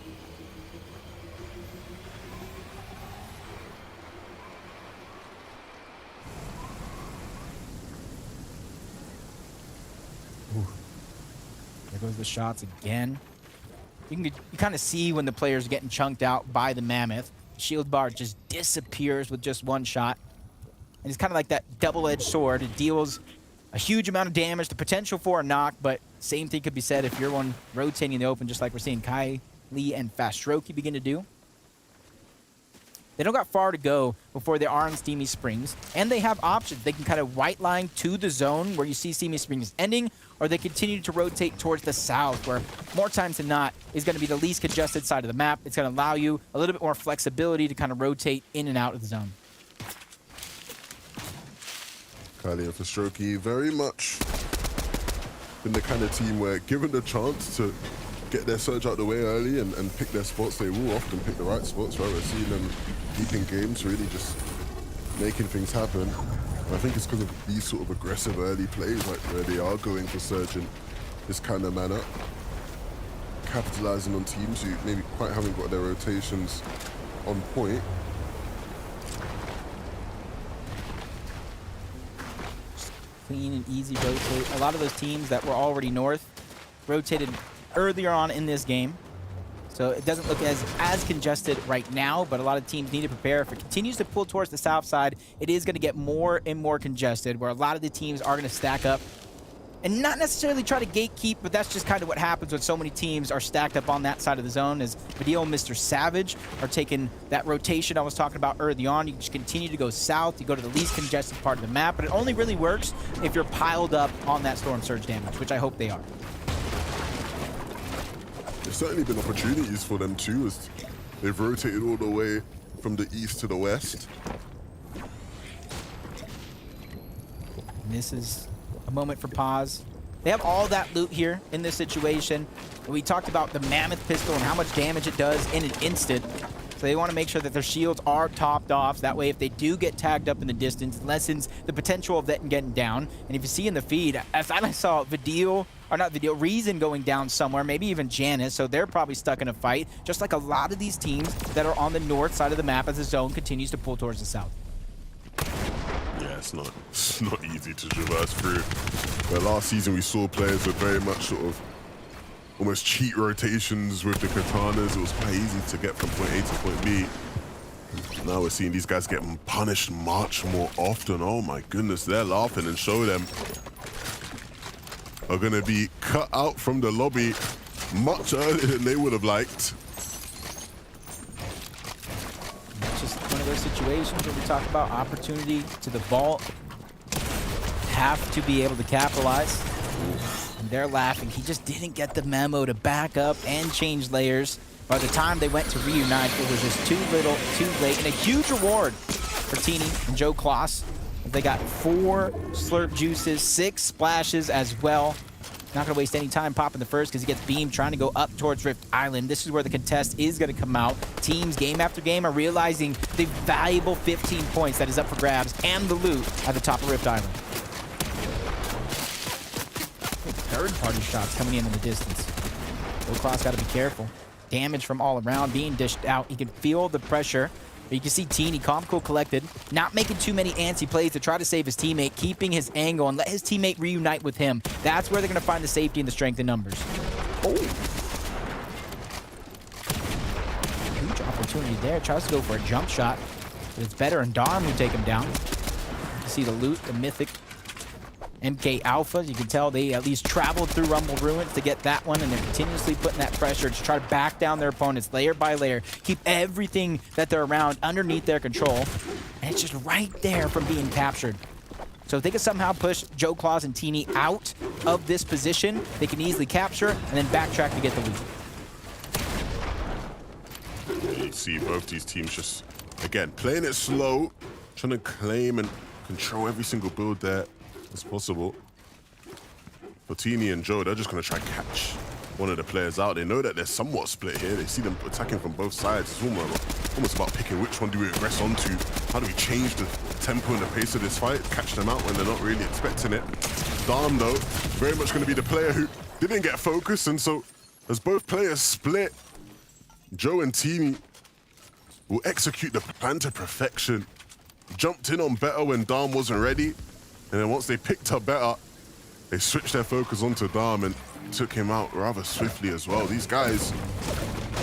There goes the shots again. You kind of see when the player's getting chunked out by the Mammoth. Shield bar just disappears with just one shot. And it's kind of like that double-edged sword. It deals a huge amount of damage, the potential for a knock, but same thing could be said if you're one rotating in the open, just like we're seeing Kylie and Fastroki begin to do. They don't got far to go before they are on Steamy Springs, and they have options. They can kind of white line to the zone where you see Steamy Springs ending, or they continue to rotate towards the south, where more times than not is going to be the least congested side of the map. It's going to allow you a little bit more flexibility to kind of rotate in and out of the zone. Kylie and Strokey very much been the kind of team where, given the chance to get their surge out the way early and pick their spots, they will often pick the right spots, right? We're seeing them deep in games, really just making things happen. And I think it's because of these sort of aggressive early plays, like where they are going for surge in this kind of manner, capitalizing on teams who maybe quite haven't got their rotations on point. Clean and easy rotate. A lot of those teams that were already north rotated earlier on in this game, so it doesn't look as congested right now, but a lot of teams need to prepare. If it continues to pull towards the south side, it is going to get more and more congested, where a lot of the teams are going to stack up and not necessarily try to gatekeep, but that's just kind of what happens when so many teams are stacked up on that side of the zone, as Video and Mr. Savage are taking that rotation I was talking about early on. You just continue to go south, you go to the least congested part of the map, but it only really works if you're piled up on that storm surge damage, which I hope they are. There's certainly been opportunities for them too, as they've rotated all the way from the east to the west. And this is a moment for pause. They have all that loot here in this situation. We talked about the Mammoth pistol and how much damage it does in an instant. So they want to make sure that their shields are topped off. So that way, if they do get tagged up in the distance, it lessens the potential of that getting down. And if you see in the feed, as I saw Reason going down somewhere, maybe even Janice, so they're probably stuck in a fight, just like a lot of these teams that are on the north side of the map as the zone continues to pull towards the south. Yeah, it's not easy to traverse through. But last season we saw players with very much sort of almost cheat rotations with the katanas. It was quite easy to get from point A to point B. Now we're seeing these guys getting punished much more often. Oh my goodness, they're laughing, and show them are going to be cut out from the lobby much earlier than they would have liked. It's just one of those situations where we talk about opportunity to the vault. Have to be able to capitalize. And they're laughing. He just didn't get the memo to back up and change layers. By the time they went to reunite, it was just too little, too late. And a huge reward for Teeny and Joe Kloss. They got 4 slurp juices, 6 splashes as well. Not going to waste any time popping the first because he gets beamed trying to go up towards Rift Island. This is where the contest is going to come out. Teams, game after game, are realizing the valuable 15 points that is up for grabs and the loot at the top of Rift Island. Third-party shots coming in the distance. Joe Kloss got to be careful. Damage from all around being dished out. He can feel the pressure. But you can see Teeny, calm, cool, collected, not making too many antsy plays to try to save his teammate, keeping his angle and let his teammate reunite with him. That's where they're going to find the safety and the strength in numbers. Oh. Huge opportunity there. Tries to go for a jump shot, but it's better and Darm who take him down. You see the loot, the mythic MK Alpha. You can tell they at least traveled through Rumble Ruins to get that one, and they're continuously putting that pressure to try to back down their opponents layer by layer, keep everything that they're around underneath their control, and it's just right there from being captured. So if they can somehow push Joe Kloss and Teeny out of this position, they can easily capture and then backtrack to get the lead. You see both these teams just, again, playing it slow, trying to claim and control every single build there as possible. For Teeny and Joe, they're just going to try and catch one of the players out. They know that they're somewhat split here. They see them attacking from both sides. It's almost about picking which one do we aggress onto. How do we change the tempo and the pace of this fight? Catch them out when they're not really expecting it. Darm, though, very much going to be the player who didn't get focused. And so, as both players split, Joe and Teeny will execute the plan to perfection. Jumped in on Better when Darm wasn't ready. And then once they picked up Better, they switched their focus onto Darm and took him out rather swiftly as well. These guys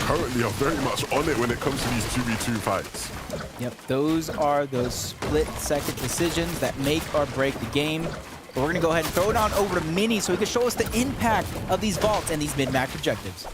currently are very much on it when it comes to these 2v2 fights. Yep, those are those split-second decisions that make or break the game. But we're going to go ahead and throw it on over to Mini so he can show us the impact of these vaults and these mid-match objectives.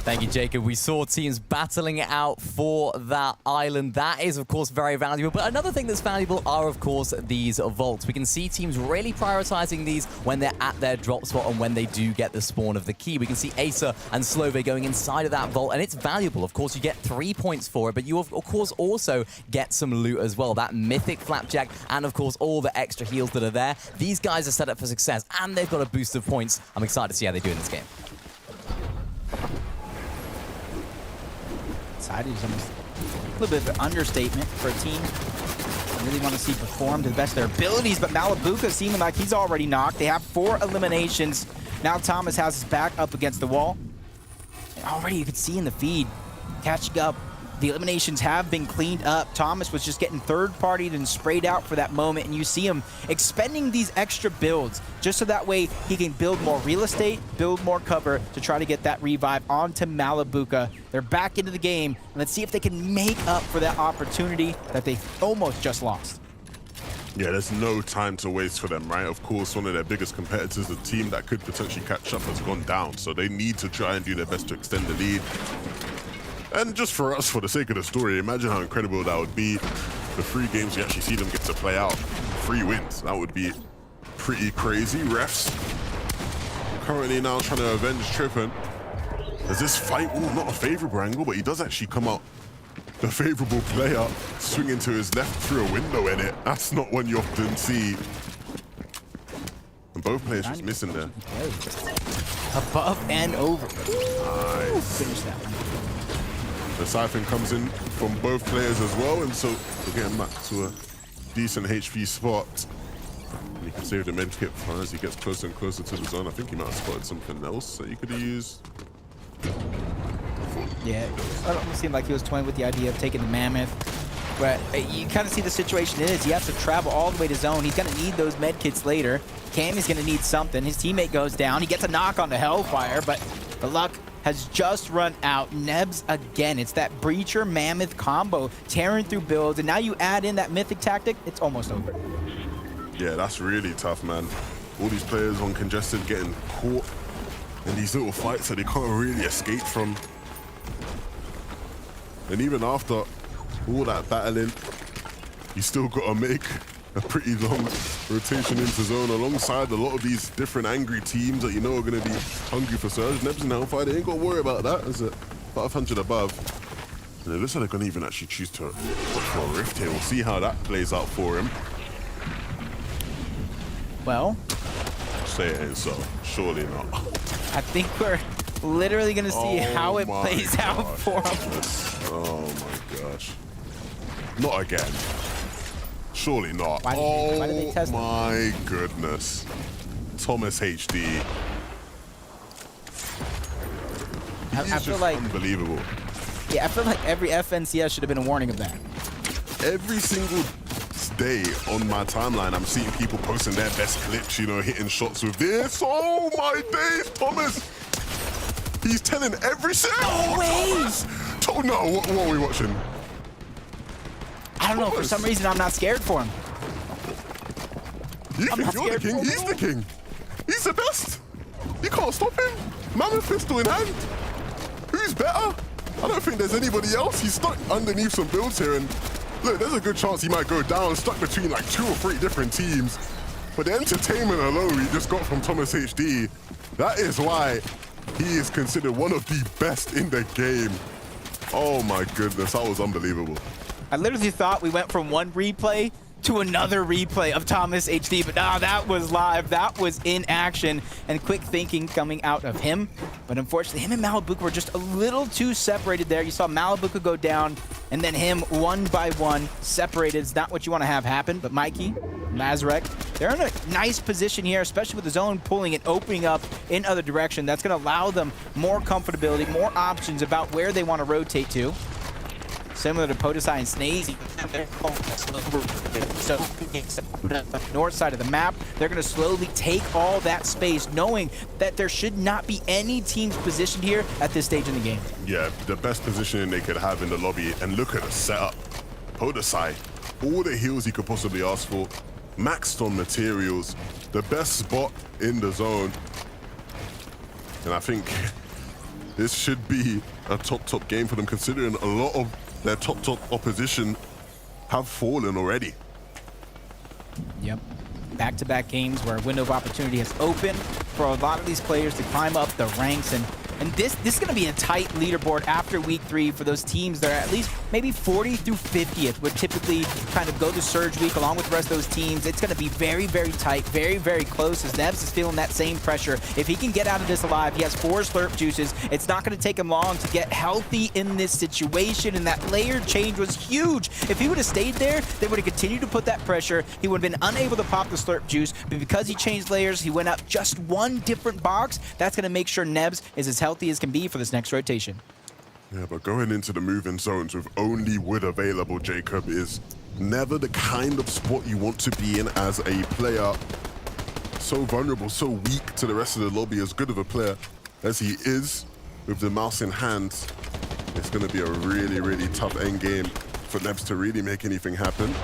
Thank you, Jacob. We saw teams battling it out for that island. That is, of course, very valuable. But another thing that's valuable are, of course, these vaults. We can see teams really prioritizing these when they're at their drop spot and when they do get the spawn of the key. We can see Acer and Slove going inside of that vault, and it's valuable. Of course, you get 3 points for it, but you, of course, also get some loot as well. That mythic flapjack and, of course, all the extra heals that are there. These guys are set up for success, and they've got a boost of points. I'm excited to see how they do in this game. Excited is almost a little bit of an understatement for a team. I really want to see perform to the best of their abilities, but Malabuka seeming like he's already knocked. They have 4 eliminations. Now Thomas has his back up against the wall. And already you can see in the feed, catching up. The eliminations have been cleaned up. Thomas was just getting third-partied and sprayed out for that moment, and you see him expending these extra builds just so that way he can build more real estate, build more cover to try to get that revive onto Malabuka. They're back into the game, and let's see if they can make up for that opportunity that they almost just lost. Yeah, there's no time to waste for them, right? Of course, one of their biggest competitors, a team that could potentially catch up, has gone down, so they need to try and do their best to extend the lead. And just for us, for the sake of the story, imagine how incredible that would be. The 3 games you actually see them get to play out. 3 wins. That would be pretty crazy. Refs currently now trying to avenge Trippin. Does this fight, not a favorable angle, but he does actually come out the favorable player, swinging to his left through a window in it. That's not one you often see. And both players just missing there. Above and over. Nice. Finish that one. The siphon comes in from both players as well, and so we're getting back to a decent HP spot. And you can save the medkit as he gets closer and closer to the zone. I think he might have spotted something else that you could have used. Yeah, it almost seemed like he was toying with the idea of taking the Mammoth. But you kind of see the situation is he has to travel all the way to zone. He's going to need those medkits later. Cam is going to need something. His teammate goes down. He gets a knock on the Hellfire, but the luck has just run out. Nebs again. It's that Breacher Mammoth combo tearing through builds, and now you add in that mythic tactic, it's almost over. Yeah, that's really tough, man. All these players on congested getting caught in these little fights that they can't really escape from. And even after all that battling, you still got to make a pretty long rotation into zone alongside a lot of these different angry teams that you know are going to be hungry for surge. Nebs and Hellfire, they ain't got to worry about that. It's at 500 above. And it looks like they're going to even actually choose to look for a rift here. We'll see how that plays out for him. Well, say it ain't so. Surely not. I think we're literally going to see how it plays out for him. Oh my gosh. Not again. Surely not. Why did they test my goodness. Thomas HD. I feel like unbelievable. Yeah, I feel like every FNCS should have been a warning of that. Every single day on my timeline, I'm seeing people posting their best clips, you know, hitting shots with this. Oh my days, Thomas. He's telling every single. No way. Oh no, what are we watching? I don't know, for some reason I'm not scared for him. You think you're the king? He's the king. He's the best. You can't stop him. Mammoth pistol in hand. Who's better? I don't think there's anybody else. He's stuck underneath some builds here, and look, there's a good chance he might go down, stuck between like 2 or 3 different teams. But the entertainment alone we just got from Thomas HD, that is why he is considered one of the best in the game. Oh my goodness, that was unbelievable. I literally thought we went from one replay to another replay of Thomas HD, but nah, that was live, that was in action, and quick thinking coming out of him. But unfortunately, him and Malabuka were just a little too separated there. You saw Malabuka go down, and then him one by one separated. It's not what you want to have happen, but Mikey, Lazarek, they're in a nice position here, especially with the zone pulling and opening up in other direction. That's going to allow them more comfortability, more options about where they want to rotate to. Similar to Podesai and Snazy. So, north side of the map, they're going to slowly take all that space, knowing that there should not be any teams positioned here at this stage in the game. Yeah, the best positioning they could have in the lobby, and look at the setup. Podesai, all the heals you could possibly ask for, maxed on materials, the best spot in the zone. And I think This should be a top game for them, considering a lot of their top opposition have fallen already. Yep. Back-to-back games where a window of opportunity has opened for a lot of these players to climb up the ranks, and this is going to be a tight leaderboard after week 3 for those teams that are at least maybe 40 through 50th would typically kind of go to Surge Week along with the rest of those teams. It's going to be very, very tight, very, very close as Nebs is feeling that same pressure. If he can get out of this alive, he has 4 slurp juices. It's not going to take him long to get healthy in this situation, and that layer change was huge. If he would have stayed there, they would have continued to put that pressure. He would have been unable to pop the slurp juice, but because he changed layers, he went up just 1 different box. That's going to make sure Nebs is as healthy as can be for this next rotation. Yeah, but going into the moving zones with only wood available, Jacob, is never the kind of spot you want to be in as a player. So vulnerable, so weak to the rest of the lobby. As good of a player as he is with the mouse in hand, it's going to be a really, really tough end game for Nebs to really make anything happen.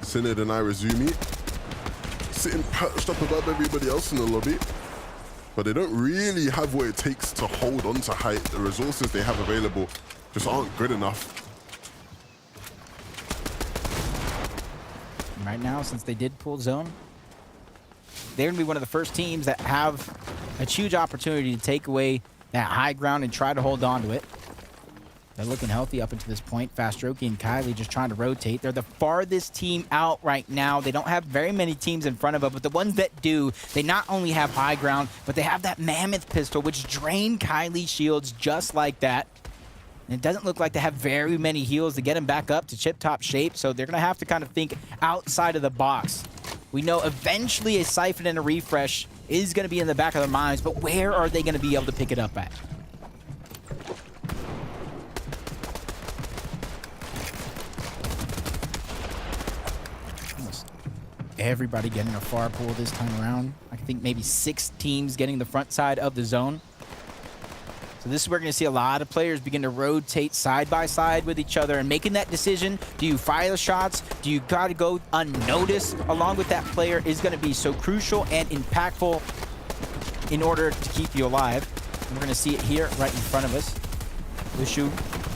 Synod and Irazumi sitting perched up above everybody else in the lobby, but they don't really have what it takes to hold on to height. The resources they have available just aren't good enough. Right now, since they did pull zone, they're going to be one of the first teams that have a huge opportunity to take away that high ground and try to hold on to it. They're looking healthy up until this point. Fastroki and Kylie just trying to rotate. They're the farthest team out right now. They don't have very many teams in front of them, but the ones that do, they not only have high ground, but they have that mammoth pistol, which drained Kylie's shields just like that. And it doesn't look like they have very many heals to get him back up to chip-top shape, so they're going to have to kind of think outside of the box. We know eventually a Siphon and a refresh is going to be in the back of their minds, but where are they going to be able to pick it up at? Everybody getting a far pull this time around. I think maybe 6 teams getting the front side of the zone. So this is where we're going to see a lot of players begin to rotate side by side with each other and making that decision. Do you fire the shots? Do you got to go unnoticed along with that player is going to be so crucial and impactful in order to keep you alive. And we're going to see it here right in front of us. Wishu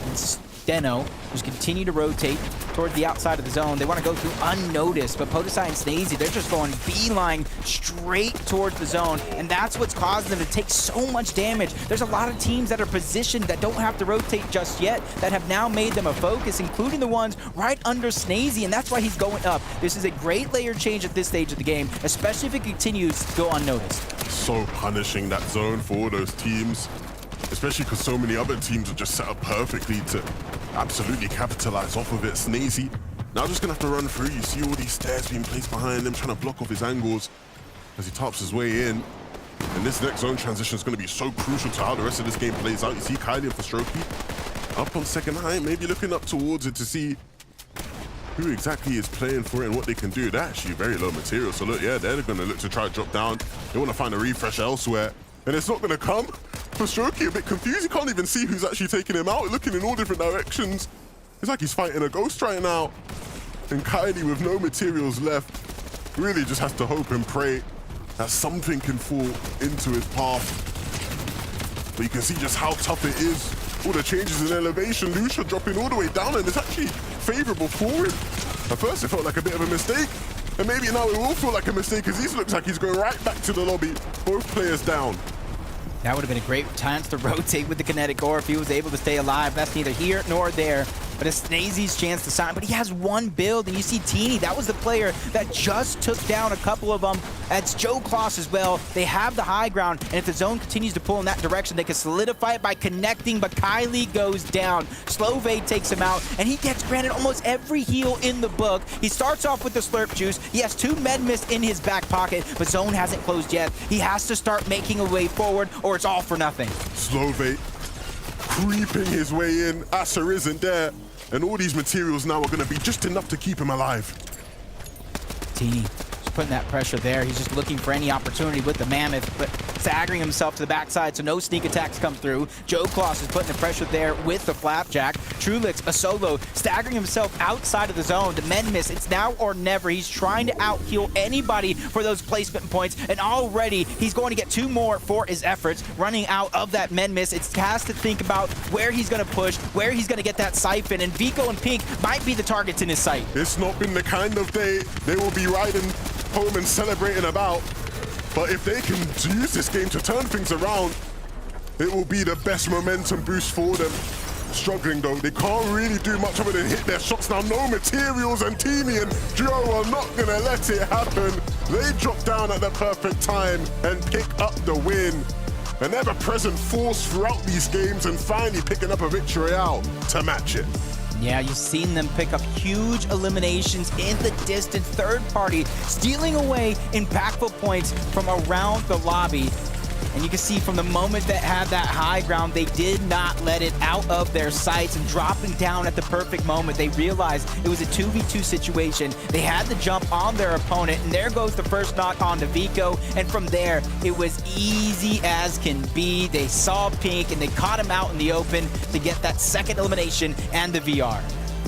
and Steno just continue to rotate toward the outside of the zone. They want to go through unnoticed, but Podesai and Snazy, they're just going beeline straight towards the zone, and that's what's causing them to take so much damage. There's a lot of teams that are positioned that don't have to rotate just yet that have now made them a focus, including the ones right under Snazy, and that's why he's going up. This is a great layer change at this stage of the game, especially if it continues to go unnoticed. So punishing that zone for all those teams, especially because so many other teams are just set up perfectly to absolutely capitalize off of it. Snazy now just gonna have to run through. You see all these stairs being placed behind him, trying to block off his angles as he taps his way in. And this next zone transition is going to be so crucial to how the rest of this game plays out. You see Kylie and Fastroki up on second height, maybe looking up towards it to see who exactly is playing for it and what they can do. They're actually very low material. So look, yeah, they're going to look to try to drop down. They want to find a refresh elsewhere. And it's not going to come. Fastroki a bit confused. He can't even see who's actually taking him out. Looking in all different directions. It's like he's fighting a ghost right now. And Kylie, with no materials left, really just has to hope and pray that something can fall into his path. But you can see just how tough it is. All the changes in elevation. Lucia dropping all the way down, and it's actually favorable for him. At first, it felt like a bit of a mistake. And maybe now it will feel like a mistake, because he looks like he's going right back to the lobby. Both players down. That would have been a great chance to rotate with the kinetic ore if he was able to stay alive. That's neither here nor there. But it's Snazy's chance to sign. But he has one build, and you see Teeny, that was the player that just took down a couple of them. That's Joe Kloss as well. They have the high ground, and if the zone continues to pull in that direction, they can solidify it by connecting, but Kylie goes down. Slove takes him out, and he gets granted almost every heal in the book. He starts off with the slurp juice. He has 2 med mist in his back pocket, but zone hasn't closed yet. He has to start making a way forward, or it's all for nothing. Slove creeping his way in. Asher isn't there. And all these materials now are going to be just enough to keep him alive. Teeny putting that pressure there. He's just looking for any opportunity with the Mammoth, but staggering himself to the backside so no sneak attacks come through. Joe Kloss is putting the pressure there with the Flapjack. Trulix, a solo, staggering himself outside of the zone. The men miss. It's now or never. He's trying to out-heal anybody for those placement points, and already he's going to get 2 more for his efforts. Running out of that men miss, it's has to think about where he's going to push, where he's going to get that siphon, and Vico and Pink might be the targets in his sight. It's not been the kind of day they will be riding home and celebrating about, but if they can use this game to turn things around, it will be the best momentum boost for them. Struggling though, they can't really do much other than hit their shots now. No materials, and Teeny and Joe are not gonna let it happen. They drop down at the perfect time and pick up the win. An ever-present force throughout these games, and finally picking up a victory out to match it. Yeah, you've seen them pick up huge eliminations in the distant third party, stealing away impactful points from around the lobby. And you can see from the moment that had that high ground, they did not let it out of their sights, and dropping down at the perfect moment, they realized it was a 2v2 situation. They had the jump on their opponent, and there goes the first knock on to Vico. And from there, it was easy as can be. They saw Pink, and they caught him out in the open to get that second elimination and the VR.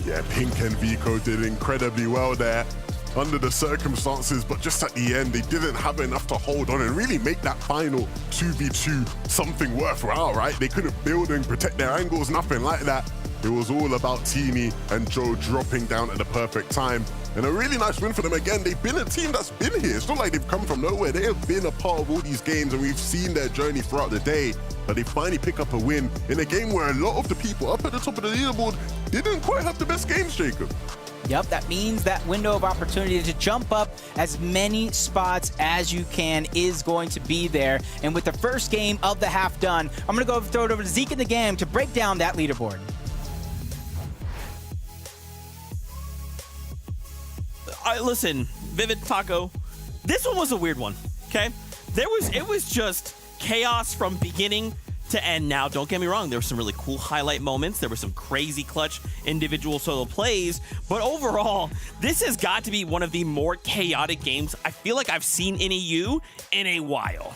Yeah, Pink and Vico did incredibly well there under the circumstances, but just at the end, they didn't have enough to hold on and really make that final 2v2 something worthwhile, right? They couldn't build and protect their angles, nothing like that. It was all about Teeny and Joe dropping down at the perfect time. And a really nice win for them. Again, they've been a team that's been here. It's not like they've come from nowhere. They have been a part of all these games, and we've seen their journey throughout the day. But they finally pick up a win in a game where a lot of the people up at the top of the leaderboard didn't quite have the best games, Jacob. Yep, that means that window of opportunity to jump up as many spots as you can is going to be there. And with the first game of the half done, I'm going to go throw it over to Zeke and the game to break down that leaderboard. Listen, Vivid Taco, this one was a weird one, okay? It was just chaos from beginning to end. Now, don't get me wrong, there were some really cool highlight moments. There were some crazy clutch individual solo plays, but overall, this has got to be one of the more chaotic games I feel like I've seen in EU in a while.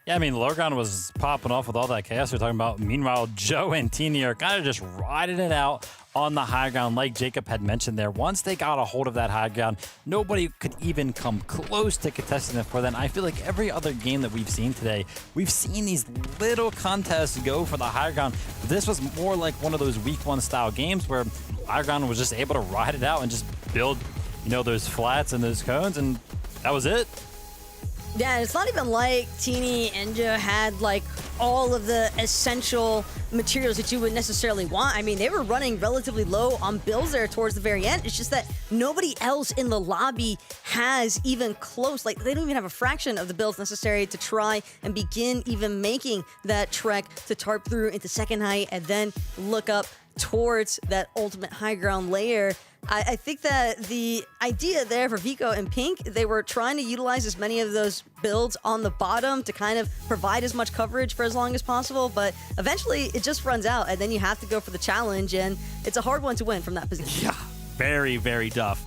Yeah, I mean, Lurgon was popping off with all that chaos we're talking about. Meanwhile, Joe and Teeny are kind of just riding it out on the high ground, like Jacob had mentioned there. Once they got a hold of that high ground, nobody could even come close to contesting it for them. I feel like every other game that we've seen today, we've seen these little contests go for the high ground. But this was more like one of those week 1 style games where high ground was just able to ride it out and just build, you know, those flats and those cones, and that was it. Yeah, it's not even like Teeny and Joe had like all of the essential materials that you would necessarily want. I mean, they were running relatively low on builds there towards the very end. It's just that nobody else in the lobby has even close, like they don't even have a fraction of the builds necessary to try and begin even making that trek to tarp through into second height and then look up towards that ultimate high ground layer. I think that the idea there for Vico and Pink, they were trying to utilize as many of those builds on the bottom to kind of provide as much coverage for as long as possible, but eventually it just runs out, and then you have to go for the challenge, and it's a hard one to win from that position. Yeah, very, very tough.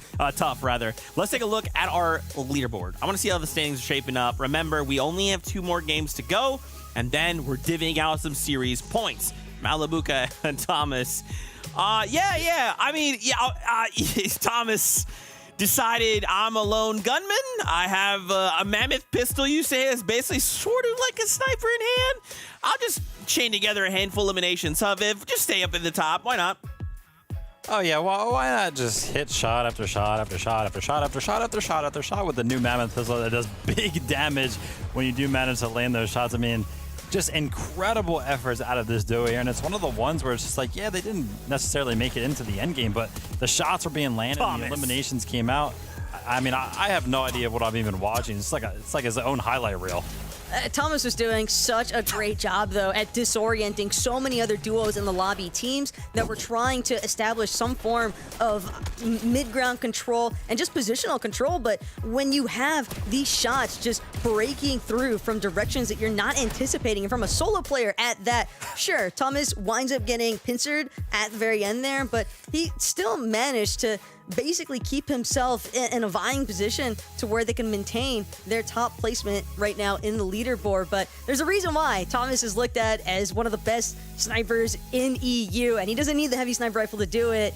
Rather. Let's take a look at our leaderboard. I want to see how the standings are shaping up. Remember, we only have 2 more games to go, and then we're divvying out some series points. Malabuka and Thomas. Thomas decided I'm a lone gunman. I have a mammoth pistol, you say, is basically sort of like a sniper in hand. I'll just chain together a handful of eliminations. So Viv, just stay up at the top. Why not? Oh yeah, well, why not just hit shot after shot after shot after shot after shot after shot after shot with the new mammoth pistol that does big damage when you do manage to land those shots. I mean, just incredible efforts out of this duo here, and it's one of the ones where it's just like, yeah, they didn't necessarily make it into the end game, but the shots were being landed and the eliminations came out. I mean, I have no idea what I'm even watching. It's like his own highlight reel. Thomas was doing such a great job, though, at disorienting so many other duos in the lobby, teams that were trying to establish some form of mid-ground control and just positional control. But when you have these shots just breaking through from directions that you're not anticipating, and from a solo player at that, sure, Thomas winds up getting pincered at the very end there, but he still managed to basically keep himself in a vying position to where they can maintain their top placement right now in the leaderboard. But there's a reason why Thomas is looked at as one of the best snipers in EU, and he doesn't need the heavy sniper rifle to do it.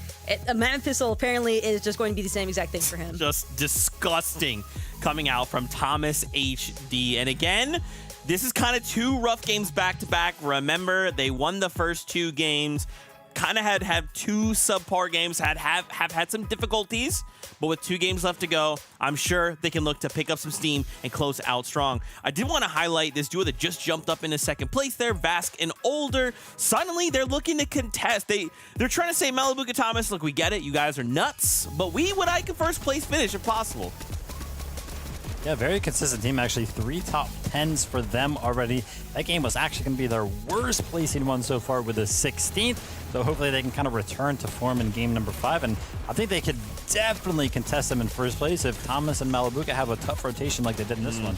A man pistol apparently is just going to be the same exact thing for him. Just disgusting coming out from Thomas HD. And again, this is kind of 2 rough games back to back. Remember, they won the first 2 games. Kind of had 2 subpar games, have had some difficulties, but with 2 games left to go, I'm sure they can look to pick up some steam and close out strong. I did want to highlight this duo that just jumped up into second place there, Vask and Older. Suddenly, they're looking to contest. They're trying to say, Malabuka Thomas, look, we get it, you guys are nuts, but we would like a first place finish if possible. Yeah, very consistent team, actually. 3 top 10s for them already. That game was actually going to be their worst placing one so far with a 16th. So hopefully they can kind of return to form in game number 5. And I think they could definitely contest them in first place if Thomas and Malabuka have a tough rotation like they did in this one.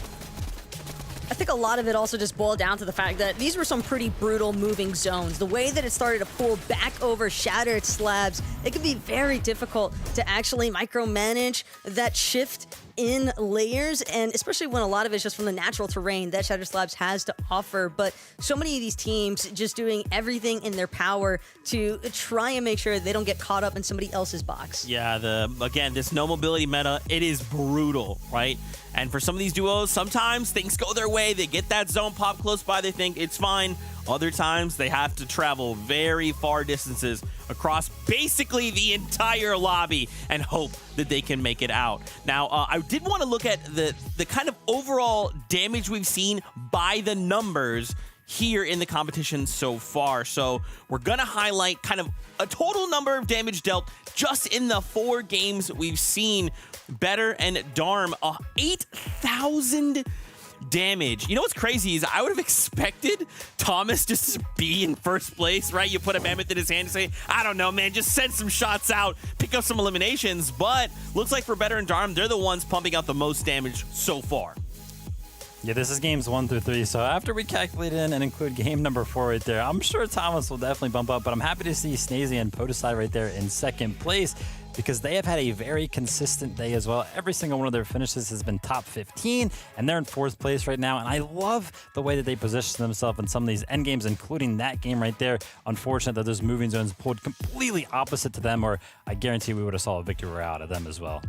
I think a lot of it also just boiled down to the fact that these were some pretty brutal moving zones. The way that it started to pull back over shattered slabs, it can be very difficult to actually micromanage that shift in layers, and especially when a lot of it's just from the natural terrain that Shattered Slabs has to offer. But so many of these teams just doing everything in their power to try and make sure they don't get caught up in somebody else's box. Yeah, again, this no mobility meta, it is brutal, right? And for some of these duos, sometimes things go their way. They get that zone pop close by, they think it's fine. Other times, they have to travel very far distances across basically the entire lobby and hope that they can make it out. Now, I did want to look at the kind of overall damage we've seen by the numbers here in the competition so far. So we're going to highlight kind of a total number of damage dealt just in the 4 games we've seen. Better and Darm, 8,000 damage. You know what's crazy is I would have expected Thomas just to be in first place, right? You put a mammoth in his hand and say, I don't know, man, just send some shots out, pick up some eliminations. But looks like for Better and Darm, they're the ones pumping out the most damage so far. Yeah, this is games 1 through 3. So after we calculate in and include game number 4 right there, I'm sure Thomas will definitely bump up, but I'm happy to see Snazy and Podesai right there in second place, because they have had a very consistent day as well. Every single one of their finishes has been top 15, and they're in 4th place right now. And I love the way that they position themselves in some of these end games, including that game right there. Unfortunate that those moving zones pulled completely opposite to them, or I guarantee we would have saw a victory out of them as well.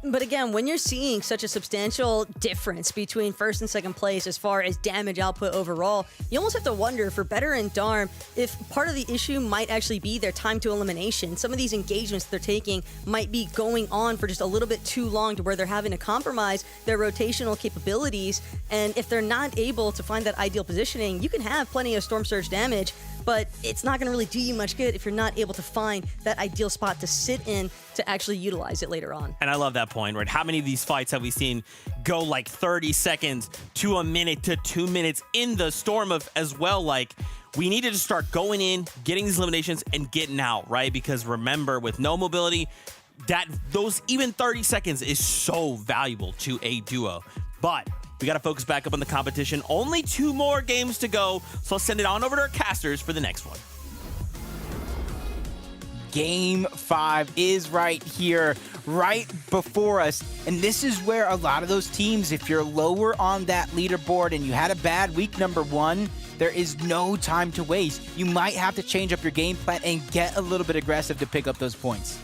But again, when you're seeing such a substantial difference between first and second place as far as damage output overall, you almost have to wonder for Better and Darm if part of the issue might actually be their time to elimination. Some of these engagements they're taking might be going on for just a little bit too long to where they're having to compromise their rotational capabilities. And if they're not able to find that ideal positioning, you can have plenty of Storm Surge damage, but it's not going to really do you much good if you're not able to find that ideal spot to sit in to actually utilize it later on. And I love that point, right? How many of these fights have we seen go like 30 seconds to a minute to 2 minutes in the Storm of as well? Like, we needed to start going in, getting these eliminations, and getting out, right? Because remember, with no mobility, those even 30 seconds is so valuable to a duo. But we got to focus back up on the competition. Only 2 more games to go, so I'll send it on over to our casters for the next one. Game 5 is right here, right before us. And this is where a lot of those teams, if you're lower on that leaderboard and you had a bad week number 1, there is no time to waste. You might have to change up your game plan and get a little bit aggressive to pick up those points.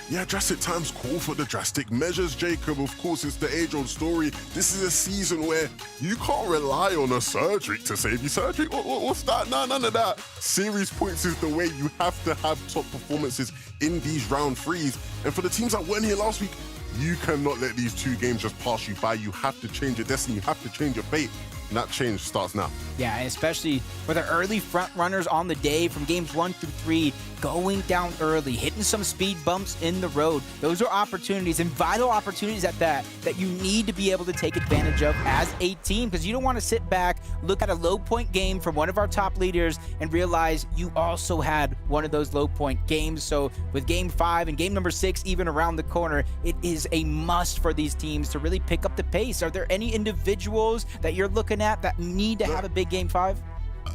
Yeah, drastic times call for the drastic measures, Jacob. Of course, it's the age-old story. This is a season where you can't rely on a surgery to save you. Surgery? What's that? No, none of that. Series points is the way. You have to have top performances in these round 3s. And for the teams that weren't here last week, you cannot let these 2 games just pass you by. You have to change your destiny. You have to change your fate. And that change starts now. Yeah, especially for the early front runners on the day from games 1 through 3, going down early, hitting some speed bumps in the road. Those are opportunities, and vital opportunities at that you need to be able to take advantage of as a team, because you don't want to sit back, look at a low point game from one of our top leaders and realize you also had one of those low point games. So with game 5 and game number 6 even around the corner, it is a must for these teams to really pick up the pace. Are there any individuals that you're looking at that need to have a big game 5?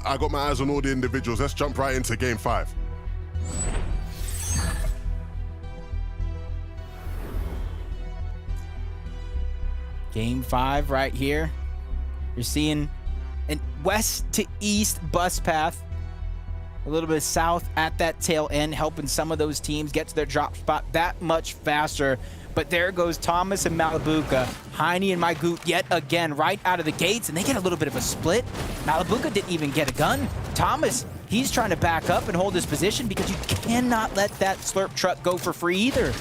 I got my eyes on all the individuals. Let's jump right into game 5. Game 5 right here. You're seeing a west to east bus path. A little bit south at that tail end, helping some of those teams get to their drop spot that much faster. But there goes Thomas and Malibuca. Heine and Mygoot yet again right out of the gates, and they get a little bit of a split. Malibuca didn't even get a gun. Thomas, he's trying to back up and hold his position because you cannot let that slurp truck go for free either.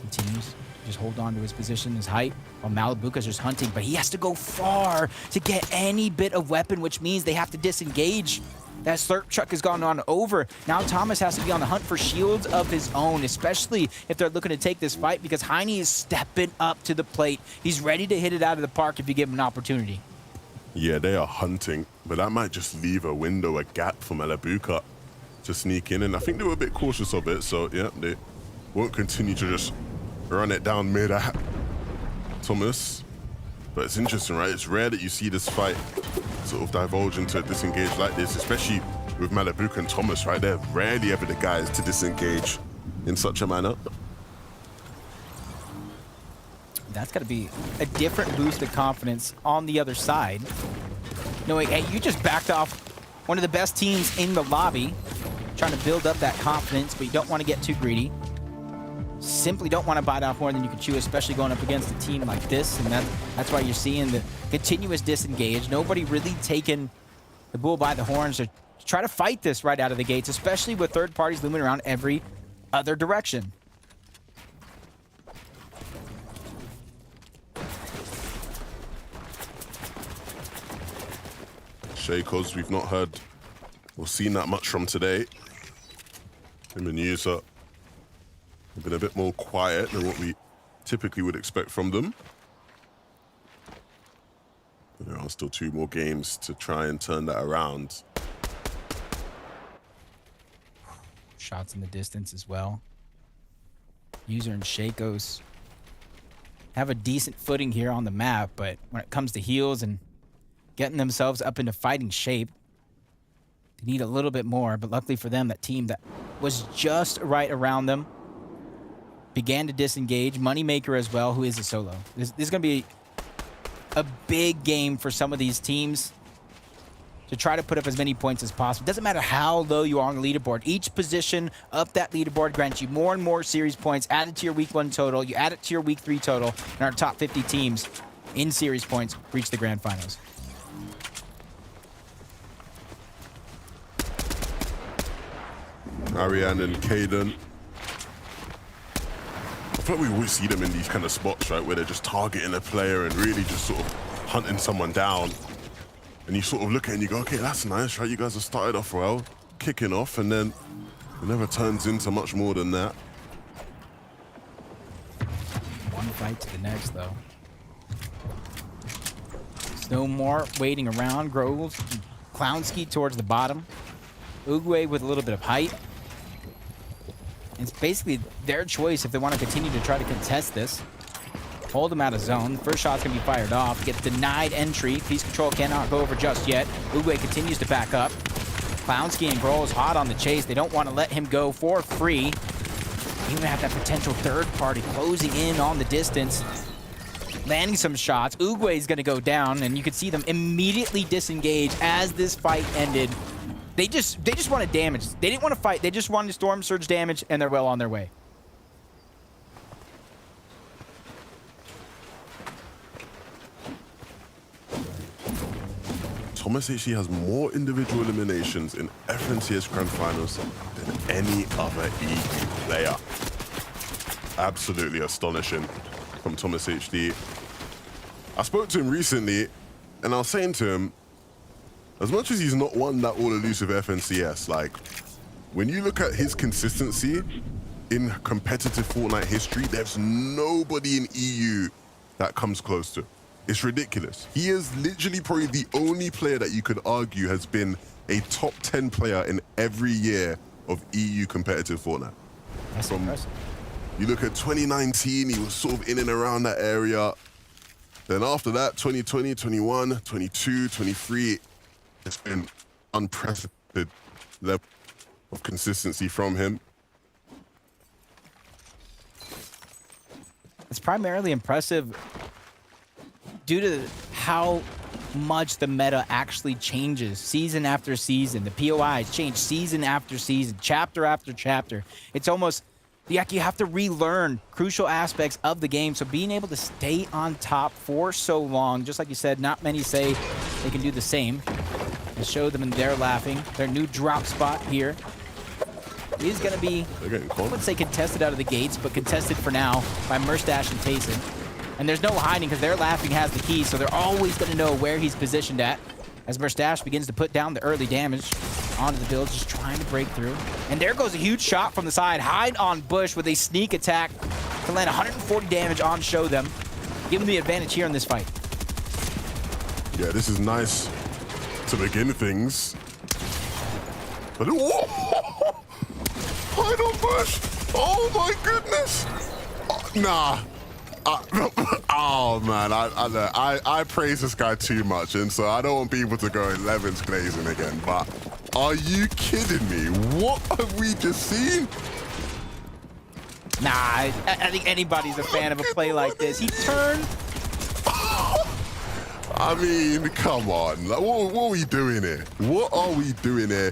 Continues, just hold on to his position, his height, while Malibuca's just hunting, but he has to go far to get any bit of weapon, which means they have to disengage. That slurp truck has gone on over. Now Thomas has to be on the hunt for shields of his own, especially if they're looking to take this fight, because Heine is stepping up to the plate. He's ready to hit it out of the park if you give him an opportunity. Yeah, they are hunting, but that might just leave a window, a gap for Malibuca to sneak in, and I think they were a bit cautious of it, so yeah, they won't continue to just run it down mid at Thomas. But it's interesting, right? It's rare that you see this fight sort of divulge into a disengage like this, especially with Malibuca and Thomas, right? They're rarely ever the guys to disengage in such a manner. That's got to be a different boost of confidence on the other side. Knowing, hey, you just backed off one of the best teams in the lobby, trying to build up that confidence, but you don't want to get too greedy. Simply don't want to bite off more than you can chew, especially going up against a team like this, and that's why you're seeing the continuous disengage. Nobody really taking the bull by the horns to try to fight this right out of the gates, especially with third parties looming around every other direction. Shaykos, we've not heard or seen that much from today. Him and Yusa have been a bit more quiet than what we typically would expect from them. But there are still 2 more games to try and turn that around. Shots in the distance as well. User and Shaykos have a decent footing here on the map, but when it comes to heals and getting themselves up into fighting shape, they need a little bit more. But luckily for them, that team that was just right around them began to disengage. Moneymaker as well, who is a solo. This is going to be a big game for some of these teams to try to put up as many points as possible. Doesn't matter how low you are on the leaderboard. Each position up that leaderboard grants you more and more series points added to your week 1 total. You add it to your week 3 total, and our top 50 teams in series points reach the grand finals. Ariane and Caden. I feel like we always see them in these kind of spots, right, where they're just targeting a player and really just sort of hunting someone down. And you sort of look at it and you go, okay, that's nice, right? You guys have started off well, kicking off, and then it never turns into much more than that. One fight to the next, though. There's no more waiting around. Groves, Clownski towards the bottom. Uguay with a little bit of height. It's basically their choice if they want to continue to try to contest this. Hold them out of zone. First shot's going to be fired off. Gets denied entry. Piece control cannot go over just yet. Uguay continues to back up. Clownski and Grohl is hot on the chase. They don't want to let him go for free. Even have that potential third party closing in on the distance. Landing some shots. Uguay is going to go down, and you could see them immediately disengage as this fight ended. They just wanted damage. They didn't want to fight. They just wanted storm surge damage, and they're well on their way. Thomas actually has more individual eliminations in FNCS Grand Finals than any other EU player. Absolutely astonishing from Thomas HD. I spoke to him recently, and I was saying to him, as much as he's not won that all-elusive FNCS, like, when you look at his consistency in competitive Fortnite history, there's nobody in EU that comes close to. It's ridiculous. He is literally probably the only player that you could argue has been a top 10 player in every year of EU competitive Fortnite. That's impressive. You look at 2019, he was sort of in and around that area. Then after that, 2020, 21, 22, 23, it's been unprecedented level of consistency from him. It's primarily impressive due to how much the meta actually changes season after season. The POIs change season after season, chapter after chapter. It's almost like you have to relearn crucial aspects of the game. So being able to stay on top for so long, just like you said, not many say they can do the same. And show them in their laughing. Their new drop spot here is going to be, I wouldn't say contested out of the gates, but contested for now by Merstash and Tayson. And there's no hiding because their laughing has the key, so they're always going to know where he's positioned at. As Merstash begins to put down the early damage onto the build, just trying to break through. And there goes a huge shot from the side. Hide on Bush with a sneak attack to land 140 damage on Show Them. Give him the advantage here in this fight. Yeah, this is nice to begin things. But whoa! Hide on Bush! Oh my goodness! Nah. Oh man, I praise this guy too much, and so I don't want people to go 11's glazing again. But are you kidding me? What have we just seen? Nah, I think anybody's a fan of a play like this. He turned. I mean, come on. Like, what are we doing here? What are we doing here?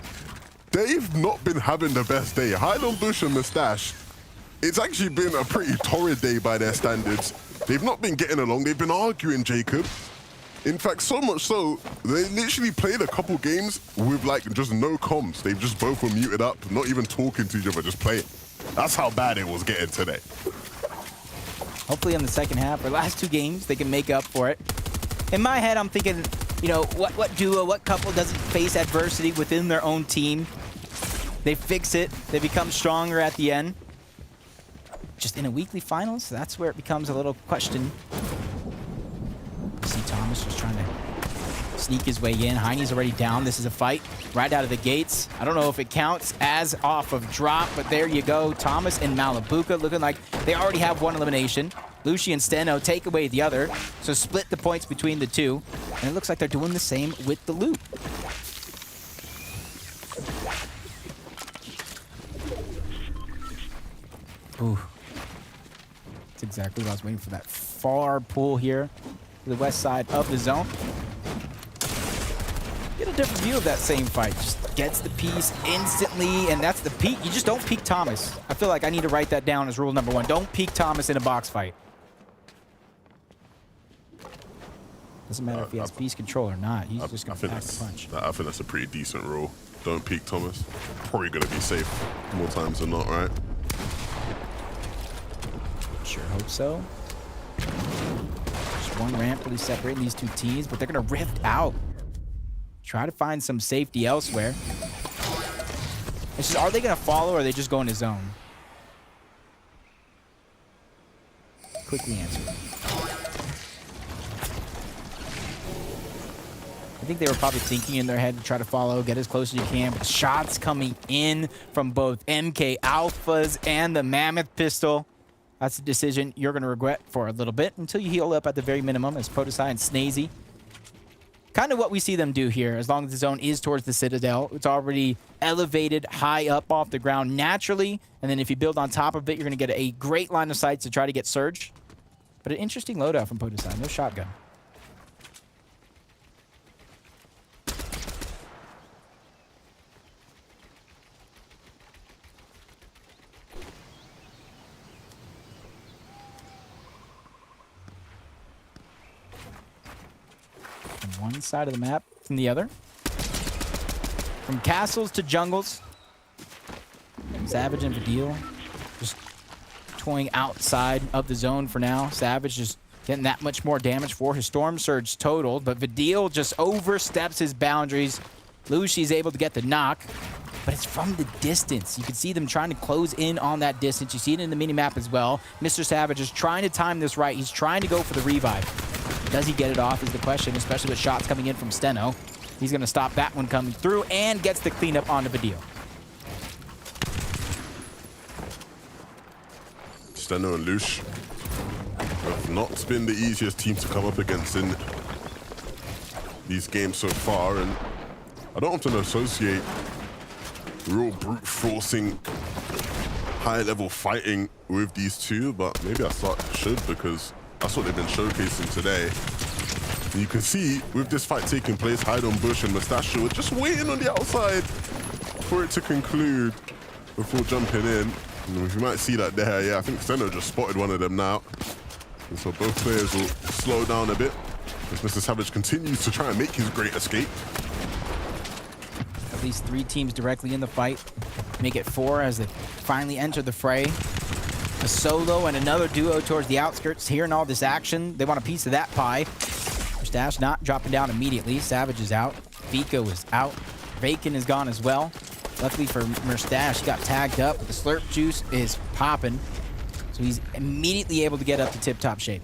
They've not been having the best day. Hide on Bush and Mustache. It's actually been a pretty torrid day by their standards. They've not been getting along. They've been arguing, Jacob. In fact, so much so, they literally played a couple games with like just no comms. They've just both were muted up, not even talking to each other, just playing. That's how bad it was getting today. Hopefully in the second half, or last two games, they can make up for it. In my head, I'm thinking, you know, what duo, what couple doesn't face adversity within their own team? They fix it. They become stronger at the end. Just in a weekly finals, that's where it becomes a little question. See Thomas just trying to sneak his way in. Heine's already down. This is a fight right out of the gates. I don't know if it counts as off of drop, but there you go. Thomas and Malabuka looking like they already have one elimination. Lucy and Steno take away the other, so split the points between the two. And it looks like they're doing the same with the loot. Ooh. That's exactly what I was waiting for, that far pull here to the west side of the zone. Get a different view of that same fight. Just gets the piece instantly, and that's the peak. You just don't peek Thomas. I feel like I need to write that down as rule number one. Don't peek Thomas in a box fight. Doesn't matter if he has piece control or not. He's just going to pack the punch. I think that's a pretty decent rule. Don't peek Thomas. Probably going to be safe more times than not, right? Sure hope so. Just one ramp really separating these two teams, but they're going to rift out. Try to find some safety elsewhere. It's just, are they going to follow or are they just going to zone? Quickly answer. I think they were probably thinking in their head to try to follow, get as close as you can, but shots coming in from both MK Alphas and the Mammoth Pistol. That's a decision you're going to regret for a little bit until you heal up at the very minimum as Podesai and Snazy. Kind of what we see them do here, as long as the zone is towards the Citadel. It's already elevated high up off the ground naturally, and then if you build on top of it, you're going to get a great line of sight to try to get Surge. But an interesting loadout from Podesai, no shotgun. From one side of the map from the other. From castles to jungles. Savage and Vidil just toying outside of the zone for now. Savage just getting that much more damage for his Storm Surge totaled, but Vidil just oversteps his boundaries. Lucy's able to get the knock, but it's from the distance. You can see them trying to close in on that distance. You see it in the minimap as well. Mr. Savage is trying to time this right. He's trying to go for the revive. Does he get it off is the question, especially with shots coming in from Steno. He's going to stop that one coming through and gets the cleanup onto Vidil. Steno and Lush have not been the easiest team to come up against in these games so far, and I don't often associate real brute forcing high-level fighting with these two, but maybe I should because that's what they've been showcasing today. And you can see with this fight taking place, Hide on Bush and Mustachio are just waiting on the outside for it to conclude before jumping in. And you might see that there. Yeah, I think Senna just spotted one of them now. And so both players will slow down a bit as Mr. Savage continues to try and make his great escape. At least 3 teams directly in the fight. Make it 4 as they finally enter the fray. A solo and another duo towards the outskirts. Hearing all this action, they want a piece of that pie. Stash not dropping down immediately. Savage is out. Vico is out. Bacon is gone as well. Luckily for Merstash, he got tagged up. The slurp juice is popping. So he's immediately able to get up to tip-top shape.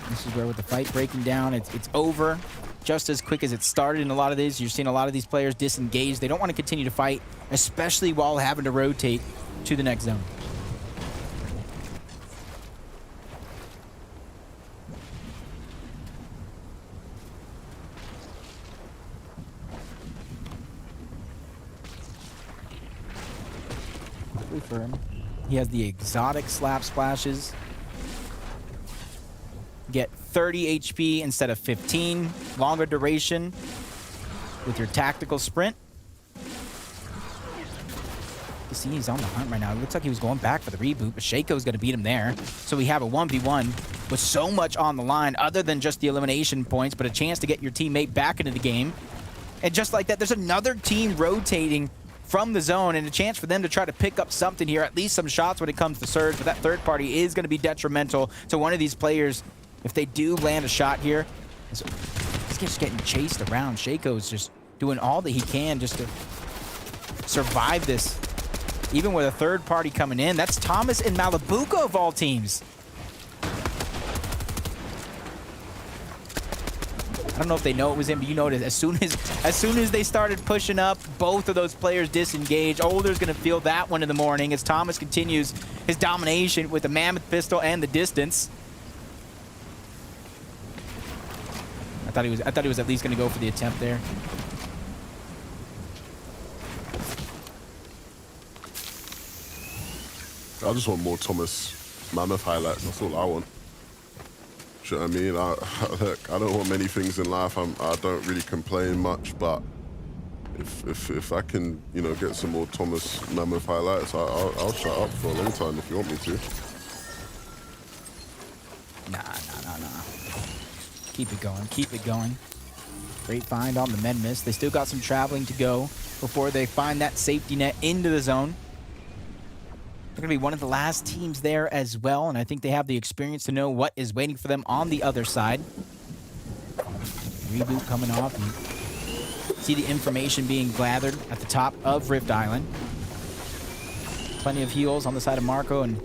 This is where with the fight breaking down, it's over just as quick as it started in a lot of these. You're seeing a lot of these players disengage. They don't want to continue to fight, especially while having to rotate to the next zone. For him. He has the exotic slap splashes. Get 30 HP instead of 15. Longer duration with your tactical sprint. You see he's on the hunt right now. It looks like he was going back for the reboot, but Shaco's going to beat him there. So we have a 1v1 with so much on the line other than just the elimination points, but a chance to get your teammate back into the game. And just like that, there's another team rotating from the zone and a chance for them to try to pick up something here, at least some shots when it comes to Surge, but that third party is going to be detrimental to one of these players if they do land a shot here. He's just getting chased around. Shaco's just doing all that he can just to survive this. Even with a third party coming in, that's Thomas and Malabuka of all teams. I don't know if they know it was him, but you notice as soon as they started pushing up, both of those players disengage. Older's gonna feel that one in the morning as Thomas continues his domination with the Mammoth pistol and the distance. I thought he was at least gonna go for the attempt there. I just want more Thomas Mammoth highlights. That's all I want. Do you know what I mean? Look, I don't want many things in life. I don't really complain much, but if I can, you know, get some more Thomas Mammoth highlights, I'll shut up for a long time if you want me to. Nah. Keep it going. Keep it going. Great find on the men miss. They still got some traveling to go before they find that safety net into the zone. They're going to be one of the last teams there as well, and I think they have the experience to know what is waiting for them on the other side. Reboot coming off. You see the information being gathered at the top of Rift Island. Plenty of heals on the side of Marco and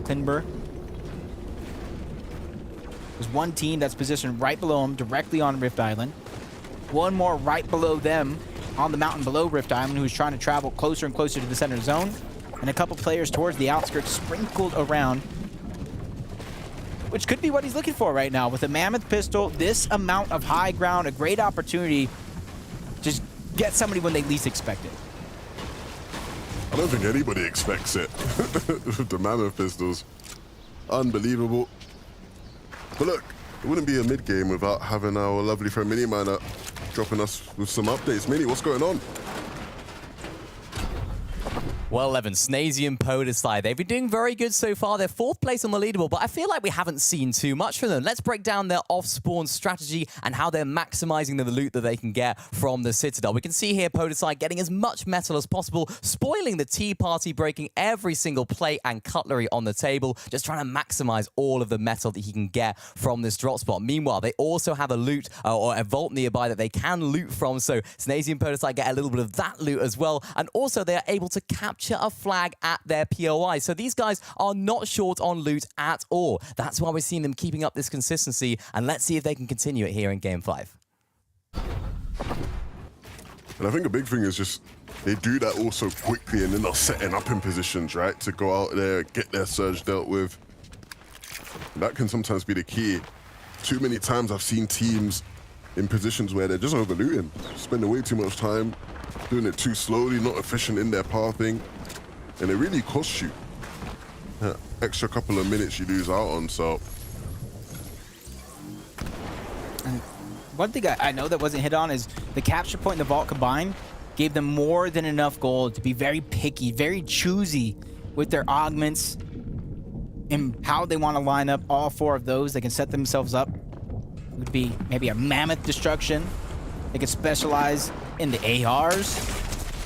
Klinber. There's one team that's positioned right below them, directly on Rift Island. One more right below them on the mountain below Rift Island, who's trying to travel closer and closer to the center zone. And a couple players towards the outskirts sprinkled around, which could be what he's looking for right now. With a Mammoth pistol, this amount of high ground, a great opportunity to just get somebody when they least expect it. I don't think anybody expects it. The Mammoth pistols, unbelievable. But look, it wouldn't be a mid-game without having our lovely friend Mini Miner dropping us with some updates. Mini, what's going on? Well, Evan, Snazy and Podestai, they've been doing very good so far. They're 4th place on the leaderboard, but I feel like we haven't seen too much from them. Let's break down their off-spawn strategy and how they're maximizing the loot that they can get from the Citadel. We can see here Podestai getting as much metal as possible, spoiling the tea party, breaking every single plate and cutlery on the table, just trying to maximize all of the metal that he can get from this drop spot. Meanwhile, they also have a loot or a vault nearby that they can loot from, so Snazy and Podestai get a little bit of that loot as well, and also they are able to capture a flag at their POI. So these guys are not short on loot at all. That's why we're seeing them keeping up this consistency, and let's see if they can continue it here in Game 5. And I think a big thing is just they do that all so quickly, and then they're setting up in positions, right, to go out there, get their surge dealt with. And that can sometimes be the key too many times I've seen teams in positions where they're just overlooting, spending way too much time, doing it too slowly, not efficient in their pathing, and it really costs you. That extra couple of minutes you lose out on, so. And one thing I know that wasn't hit on is the capture point and the vault combined gave them more than enough gold to be very picky, very choosy with their augments and how they want to line up all 4 of those. They can set themselves up. It would be maybe a mammoth destruction. They can specialize in the ARs.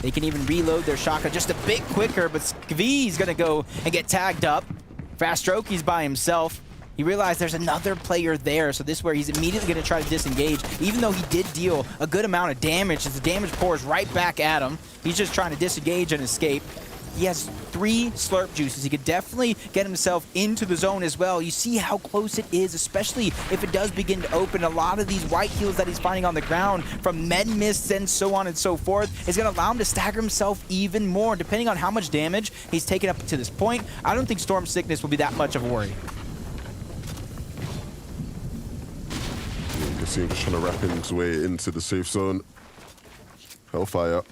They can even reload their shotgun just a bit quicker, but Skvi's gonna go and get tagged up. Fastroki's by himself. He realized there's another player there, so this is where he's immediately gonna try to disengage, even though he did deal a good amount of damage as the damage pours right back at him. He's just trying to disengage and escape. He has 3 slurp juices. He could definitely get himself into the zone as well. You see how close it is, especially if it does begin to open. A lot of these white heals that he's finding on the ground from med mists and so on and so forth is going to allow him to stagger himself even more. Depending on how much damage he's taken up to this point, I don't think Storm Sickness will be that much of a worry. You can see him just trying to wrap his way into the safe zone. Hellfire.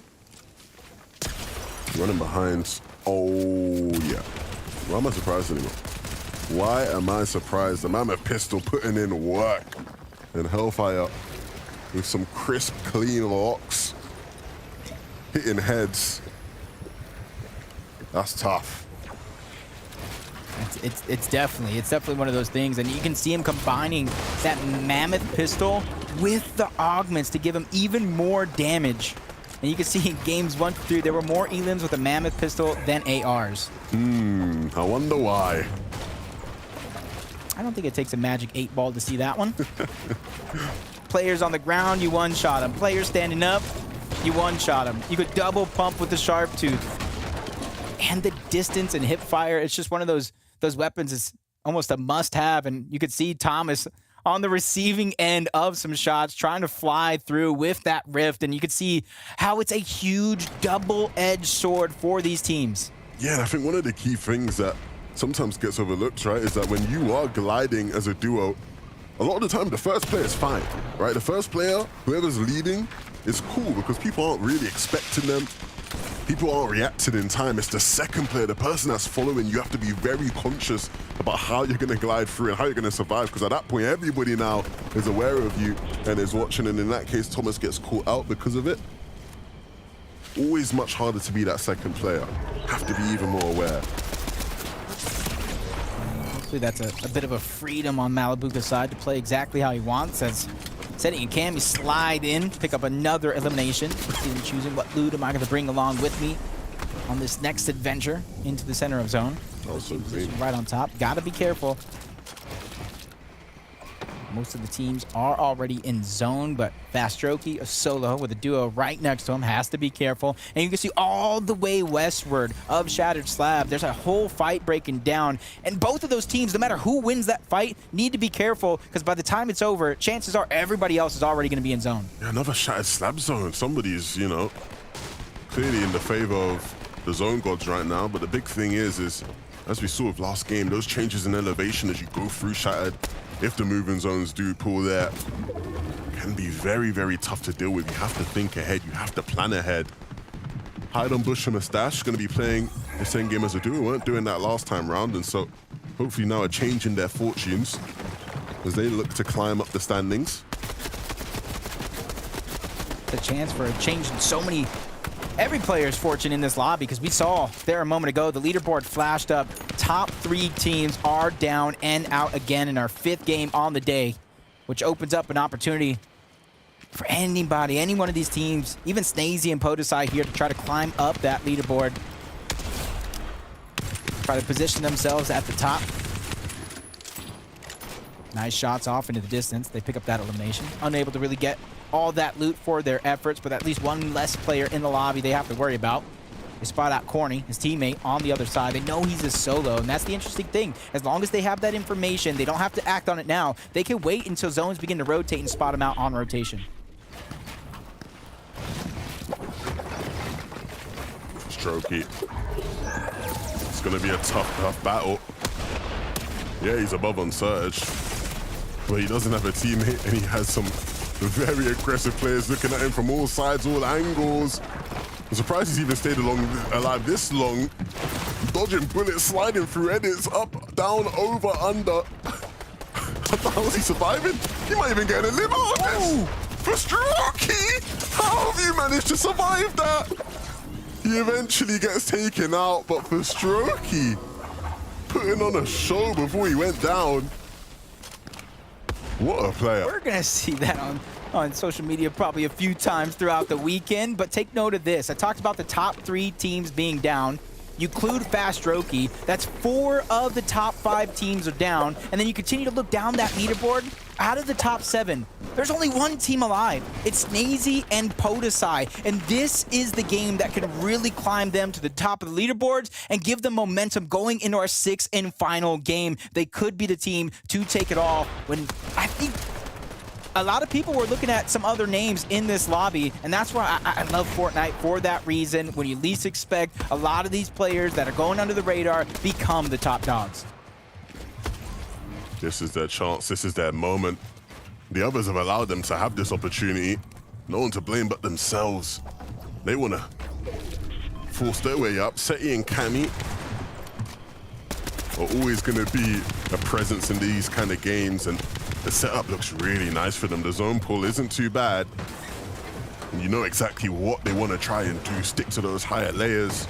Running behind. Oh, yeah. Why am I surprised anymore? Why am I surprised? The Mammoth Pistol putting in work. And Hellfire with some crisp, clean locks. Hitting heads. That's tough. It's definitely one of those things, and you can see him combining that Mammoth Pistol with the augments to give him even more damage. And you can see in games 1 through 3, there were more elims with a Mammoth Pistol than ARs. I wonder why. I don't think it takes a magic 8-ball to see that one. Players on the ground, you one-shot them. Players standing up, you one-shot them. You could double pump with the Sharp Tooth. And the distance and hip fire, it's just one of those weapons is almost a must-have. And you could see Thomas on the receiving end of some shots, trying to fly through with that rift, and you can see how it's a huge double-edged sword for these teams. Yeah, and I think one of the key things that sometimes gets overlooked, right, is that when you are gliding as a duo, a lot of the time the first player is fine, right? The first player, whoever's leading, is cool because people aren't really expecting them. People aren't reacting in time. It's the second player, the person that's following. You have to be very conscious about how you're going to glide through and how you're going to survive, because at that point, everybody now is aware of you and is watching, and in that case, Thomas gets caught out because of it. Always much harder to be that second player. Have to be even more aware. Hopefully that's a bit of a freedom on Malibuka's side to play exactly how he wants, as setting a cam, you slide in, pick up another elimination. Even choosing what loot am I going to bring along with me on this next adventure into the center of zone. Also right on top. Got to be careful. Most of the teams are already in zone, but Fastroki, a solo with a duo right next to him, has to be careful. And you can see all the way westward of Shattered Slab, there's a whole fight breaking down. And both of those teams, no matter who wins that fight, need to be careful, because by the time it's over, chances are everybody else is already going to be in zone. Yeah, another Shattered Slab zone. Somebody's, you know, clearly in the favor of the zone gods right now. But the big thing is as we saw with last game, those changes in elevation as you go through Shattered, if the moving zones do pull there, can be very, very tough to deal with. You have to think ahead. You have to plan ahead. Hide on Bush and Mustache going to be playing the same game as a duo. Weren't doing that last time round, and so hopefully now a change in their fortunes as they look to climb up the standings. The chance for a change in so many, every player's fortune in this lobby, because we saw there a moment ago, the leaderboard flashed up. Top 3 teams are down and out again in our 5th game on the day, which opens up an opportunity for anybody, any one of these teams, even Snazy and Podesai here, to try to climb up that leaderboard. Try to position themselves at the top. Nice shots off into the distance. They pick up that elimination. Unable to really get all that loot for their efforts, but at least one less player in the lobby they have to worry about. They spot out Corny, his teammate, on the other side. They know he's a solo, and that's the interesting thing. As long as they have that information, they don't have to act on it now. They can wait until zones begin to rotate and spot him out on rotation. Strokey. It's going to be a tough battle. Yeah, he's above on Surge. But he doesn't have a teammate, and he has some very aggressive players looking at him from all sides, all angles. I'm surprised he's even stayed alive this long. Dodging bullets, sliding through edits, up, down, over, under. How is he surviving? He might even get a live out of this. For Strokey, how have you managed to survive that? He eventually gets taken out, but for Strokey, putting on a show before he went down. What a player. We're going to see that on social media probably a few times throughout the weekend, but take note of this. I talked about the top 3 teams being down. You include Fast Strokey, that's 4 of the top 5 teams are down, and then you continue to look down that leaderboard. Out of the top 7, there's only 1 team alive. It's Snazy and Podesai, and this is the game that can really climb them to the top of the leaderboards and give them momentum going into our 6th and final game. They could be the team to take it all when I think a lot of people were looking at some other names in this lobby, and that's why I love Fortnite for that reason. When you least expect, a lot of these players that are going under the radar become the top dogs. This is their chance. This is their moment. The others have allowed them to have this opportunity. No one to blame but themselves. They want to force their way up. Seti and Cammy are always going to be a presence in these kind of games, and the setup looks really nice for them. The zone pull isn't too bad. And you know exactly what they want to try and do. Stick to those higher layers.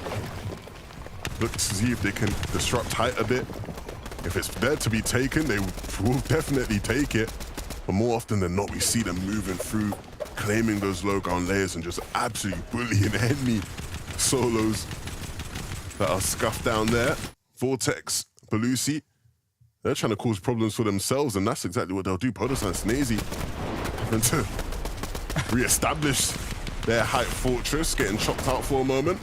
Look to see if they can disrupt height a bit. If it's there to be taken, they will definitely take it. But more often than not, we see them moving through, claiming those low ground layers and just absolutely bullying enemy solos that are scuffed down there. Vortex, Belusi, they're trying to cause problems for themselves, and that's exactly what they'll do. Podesai and Snazy having to re-establish their height fortress, getting chopped out for a moment.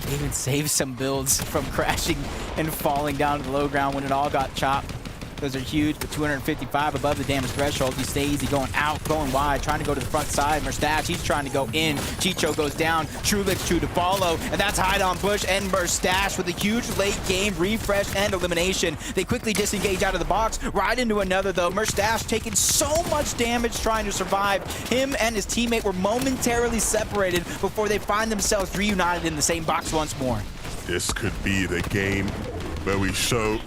They even saved some builds from crashing and falling down to the low ground when it all got chopped. Those are huge, but 255 above the damage threshold. He stays, he's going out, going wide, trying to go to the front side. Mustache, he's trying to go in. Chicho goes down. Trulik's true to follow, and that's Hide on Bush and Mustache with a huge late game refresh and elimination. They quickly disengage out of the box, right into another though. Mustache taking so much damage trying to survive. Him and his teammate were momentarily separated before they find themselves reunited in the same box once more. This could be the game where we show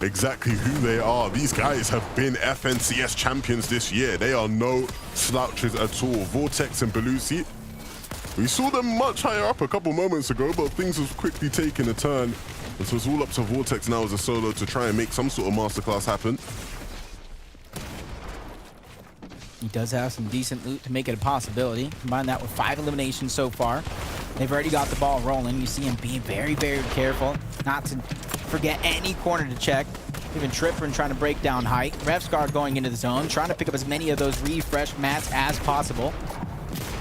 exactly who they are. These guys have been FNCS champions this year. They are no slouches at all. Vortex and Belusi, we saw them much higher up a couple moments ago, but things have quickly taken a turn. And so it's all up to Vortex now as a solo to try and make some sort of masterclass happen. He does have some decent loot to make it a possibility. Combine that with 5 eliminations so far. They've already got the ball rolling. You see him being very, very careful not to forget any corner to check. Even Tripper trying to break down height. Revscar going into the zone, trying to pick up as many of those refresh mats as possible.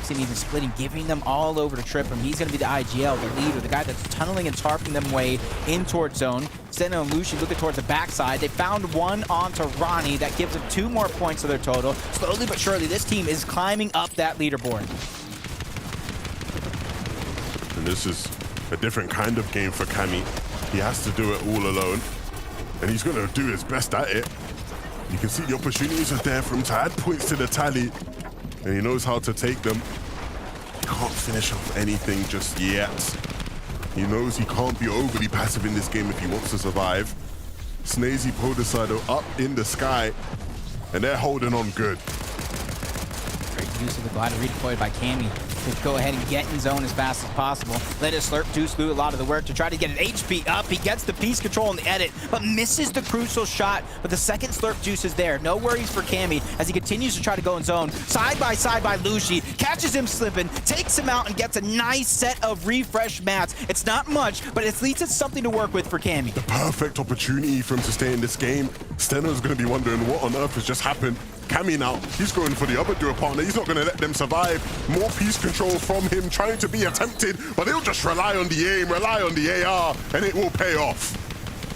See him even splitting, giving them all over to Tripper. He's going to be the IGL, the leader, the guy that's tunneling and tarping them way in towards zone. Senna and Lucy looking towards the backside. They found one onto Ronnie. That gives them 2 more points to their total. Slowly but surely, this team is climbing up that leaderboard. And this is a different kind of game for Cammy. He has to do it all alone, and he's going to do his best at it. You can see the opportunities are there for him to add points to the tally, and he knows how to take them. He can't finish off anything just yet. He knows he can't be overly passive in this game if he wants to survive. Snazy, Podesai up in the sky, and they're holding on good. Great use of the glider redeployed by Cammy. To go ahead and get in zone as fast as possible. Let his Slurp Juice do a lot of the work to try to get an HP up. He gets the piece control in the edit, but misses the crucial shot. But the second Slurp Juice is there. No worries for Cammy as he continues to try to go in zone. Side by Lucy, catches him slipping, takes him out, and gets a nice set of refresh mats. It's not much, but at least it's something to work with for Cammy. The perfect opportunity for him to stay in this game. Steno's going to be wondering what on earth has just happened. Cammy now, he's going for the other duo partner. He's not going to let them survive. More piece control from him, trying to be attempted, but he'll just rely on the aim, rely on the AR, and it will pay off.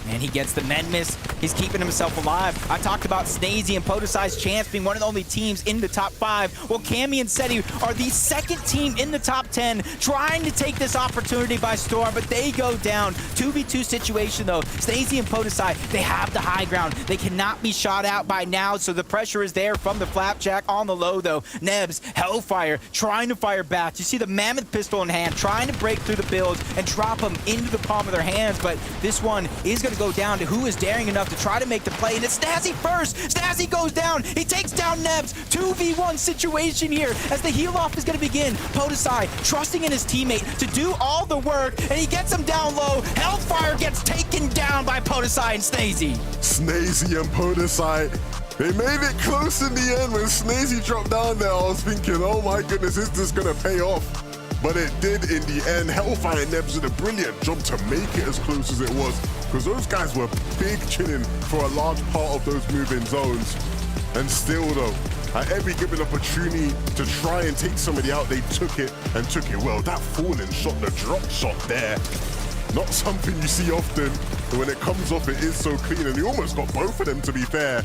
And he gets the med miss. He's keeping himself alive. I talked about Snazy and Podesai's chance being one of the only teams in the top 5. Well, Cammy and Seti are the second team in the top 10 trying to take this opportunity by storm, but they go down. 2v2 situation, though. Snazy and Podesai, they have the high ground. They cannot be shot out by now, so the pressure is there from the Flapjack. On the low, though, Nebs, Hellfire, trying to fire back. You see the Mammoth pistol in hand, trying to break through the builds and drop them into the palm of their hands, but this one is going to go down to who is daring enough to try to make the play, and it's Snazzy first. Snazzy goes down. He takes down Nebs. 2v1 situation here as the heal off is going to begin. Podesai trusting in his teammate to do all the work, and he gets him down low. Hellfire gets taken down by Podesai and Snazy. Snazy and Podesai, they made it close in the end. When Snazy dropped down there, I was thinking, oh my goodness, is this gonna pay off? But it did in the end. Hellfire and Nebs did a brilliant job to make it as close as it was, because those guys were big chilling for a large part of those moving zones. And still though, at every given opportunity to try and take somebody out, they took it and took it well. That falling shot, the drop shot there, not something you see often. When it comes off, it is so clean, and he almost got both of them, to be fair.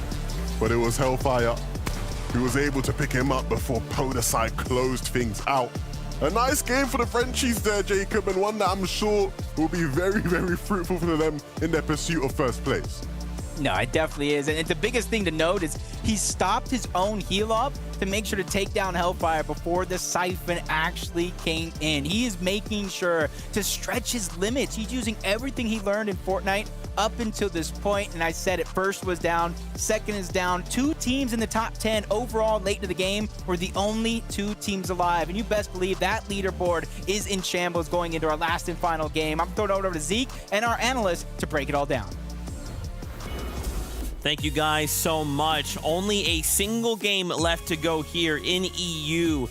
But it was Hellfire who was able to pick him up before Podesai closed things out. A nice game for the Frenchies there, Jacob, and one that I'm sure will be very, very fruitful for them in their pursuit of first place. No, it definitely is. And the biggest thing to note is he stopped his own heal up to make sure to take down Hellfire before the Siphon actually came in. He is making sure to stretch his limits. He's using everything he learned in Fortnite up until this point. And I said it, first was down, second is down. 2 teams in the top 10 overall late into the game were the only 2 teams alive. And you best believe that leaderboard is in shambles going into our last and final game. I'm throwing it over to Zeke and our analyst to break it all down. Thank you guys so much. Only a single game left to go here in EU.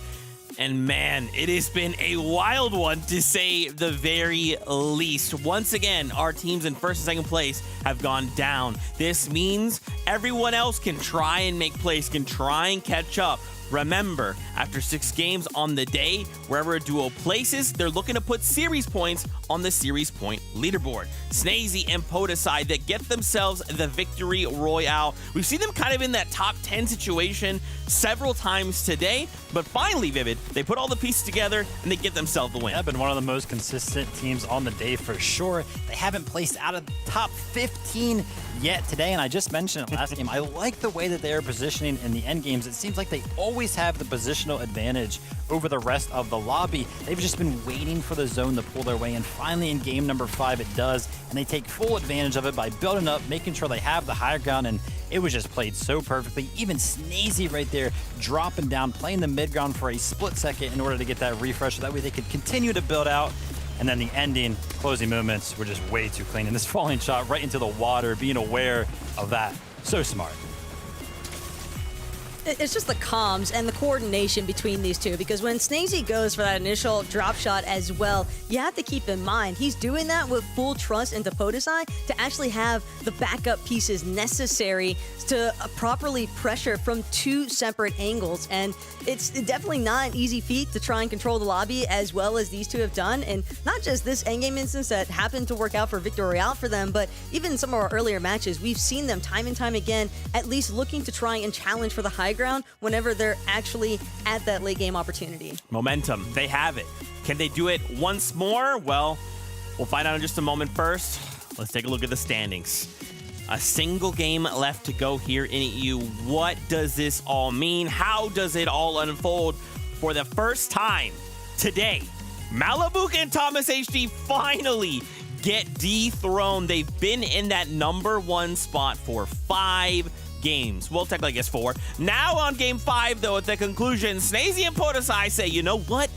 And man, it has been a wild one to say the very least. Once again, our teams in first and second place have gone down. This means everyone else can try and make plays, can try and catch up. Remember, after 6 games on the day, wherever a duo places, they're looking to put series points on the series point leaderboard. Snazy and Podesai that get themselves the victory royale. We've seen them kind of in that top 10 situation several times today, but finally, Vivid, they put all the pieces together and they get themselves the win. They've been one of the most consistent teams on the day for sure. They haven't placed out of the top 15 yet today, and I just mentioned it last game. I like the way that they are positioning in the end games. It seems like they always have the positional advantage over the rest of the lobby. They've just been waiting for the zone to pull their way, and finally in game number 5 it does, and they take full advantage of it by building up, making sure they have the higher ground, and it was just played so perfectly. Even Snazy right there dropping down, playing the mid ground for a split second in order to get that refresh, so that way they could continue to build out. And then the ending, closing movements were just way too clean. And this falling shot right into the water, being aware of that, so smart. It's just the comms and the coordination between these two, because when Snazy goes for that initial drop shot as well, you have to keep in mind he's doing that with full trust into Podesai to actually have the backup pieces necessary to properly pressure from 2 separate angles. And it's definitely not an easy feat to try and control the lobby as well as these two have done. And not just this endgame instance that happened to work out for Victory Royale for them, but even some of our earlier matches, we've seen them time and time again at least looking to try and challenge for the high ground whenever they're actually at that late game opportunity. Momentum, they have it. Can they do it once more? Well, we'll find out in just a moment. First, let's take a look at the standings. A single game left to go here in EU. What does this all mean? How does it all unfold? For the first time today, Malabuk and Thomas HD finally get dethroned. They've been in that number 1 spot for 5 games. Well, technically, I guess 4. Now on game 5, though, at the conclusion, Snazy and Podesai say, you know what?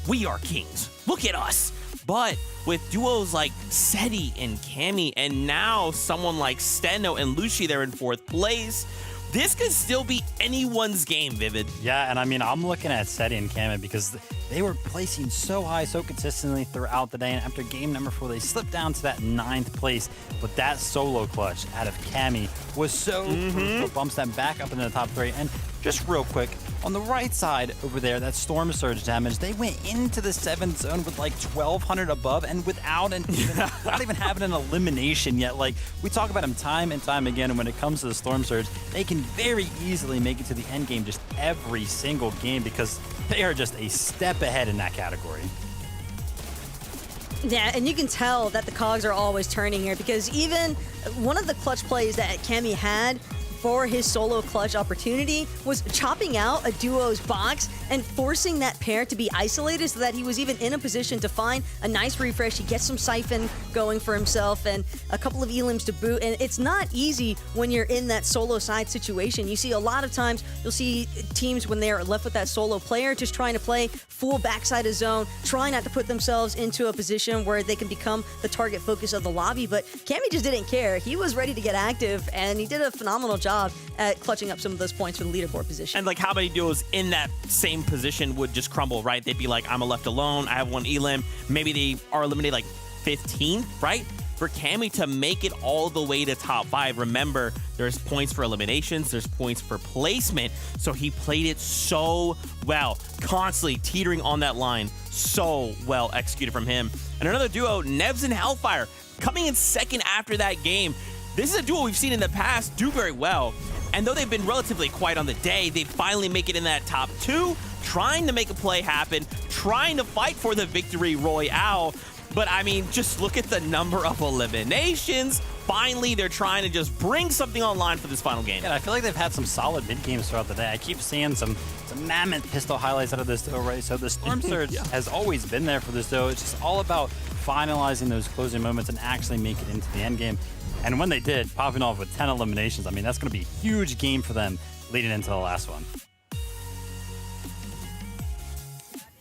We are kings. Look at us. But with duos like Seti and Cammy, and now someone like Steno and Lucy there in 4th place, this could still be anyone's game, Vivid. Yeah, and I mean, I'm looking at Seti and Cammy because they were placing so high, so consistently throughout the day, and after game number 4, they slipped down to that 9th place. But that solo clutch out of Cammy was so crucial, bumps them back up into the top 3, and Just real quick, on the right side over there, that Storm Surge damage, they went into the 7th zone with like 1,200 above and without not even having an elimination yet. Like, we talk about them time and time again, and when it comes to the Storm Surge, they can very easily make it to the end game just every single game because they are just a step ahead in that category. Yeah, and you can tell that the cogs are always turning here because even one of the clutch plays that Cammy had for his solo clutch opportunity was chopping out a duo's box and forcing that pair to be isolated so that he was even in a position to find a nice refresh. He gets some siphon going for himself and a couple of elims to boot. And it's not easy when you're in that solo side situation. You see a lot of times, you'll see teams when they're left with that solo player just trying to play full backside of zone, trying not to put themselves into a position where they can become the target focus of the lobby. But Cammy just didn't care. He was ready to get active, and he did a phenomenal job at clutching up some of those points for the leaderboard position. And like how many duos in that same position would just crumble, right? They'd be like, I'm left alone, I have one elim. Maybe they are eliminated like 15, right? For Cammy to make it all the way to top 5, remember, there's points for eliminations, there's points for placement. So he played it so well, constantly teetering on that line. So well executed from him. And another duo, Nebs and Hellfire, coming in second after that game. This is a duo we've seen in the past do very well. And though they've been relatively quiet on the day, they finally make it in that top 2, trying to make a play happen, trying to fight for the victory royale. But I mean, just look at the number of eliminations. Finally, they're trying to just bring something online for this final game. Yeah, I feel like they've had some solid mid games throughout the day. I keep seeing some mammoth pistol highlights out of this duo, right? So the Storm Surge has always been there for this duo. It's just all about finalizing those closing moments and actually make it into the end game. And when they did, popping off with 10 eliminations, I mean, that's going to be a huge game for them leading into the last one.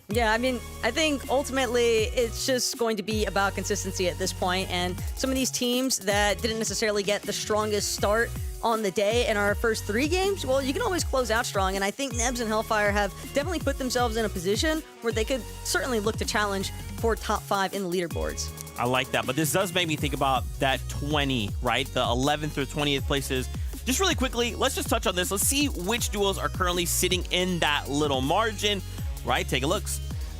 Yeah, I mean, I think ultimately it's just going to be about consistency at this point, and some of these teams that didn't necessarily get the strongest start on the day in our first 3 games, well, you can always close out strong, and I think Nebs and Hellfire have definitely put themselves in a position where they could certainly look to challenge for top 5 in the leaderboards. I like that, but this does make me think about that 20, right? The 11th or 20th places. Just really quickly, let's just touch on this. Let's see which duos are currently sitting in that little margin, right? Take a look.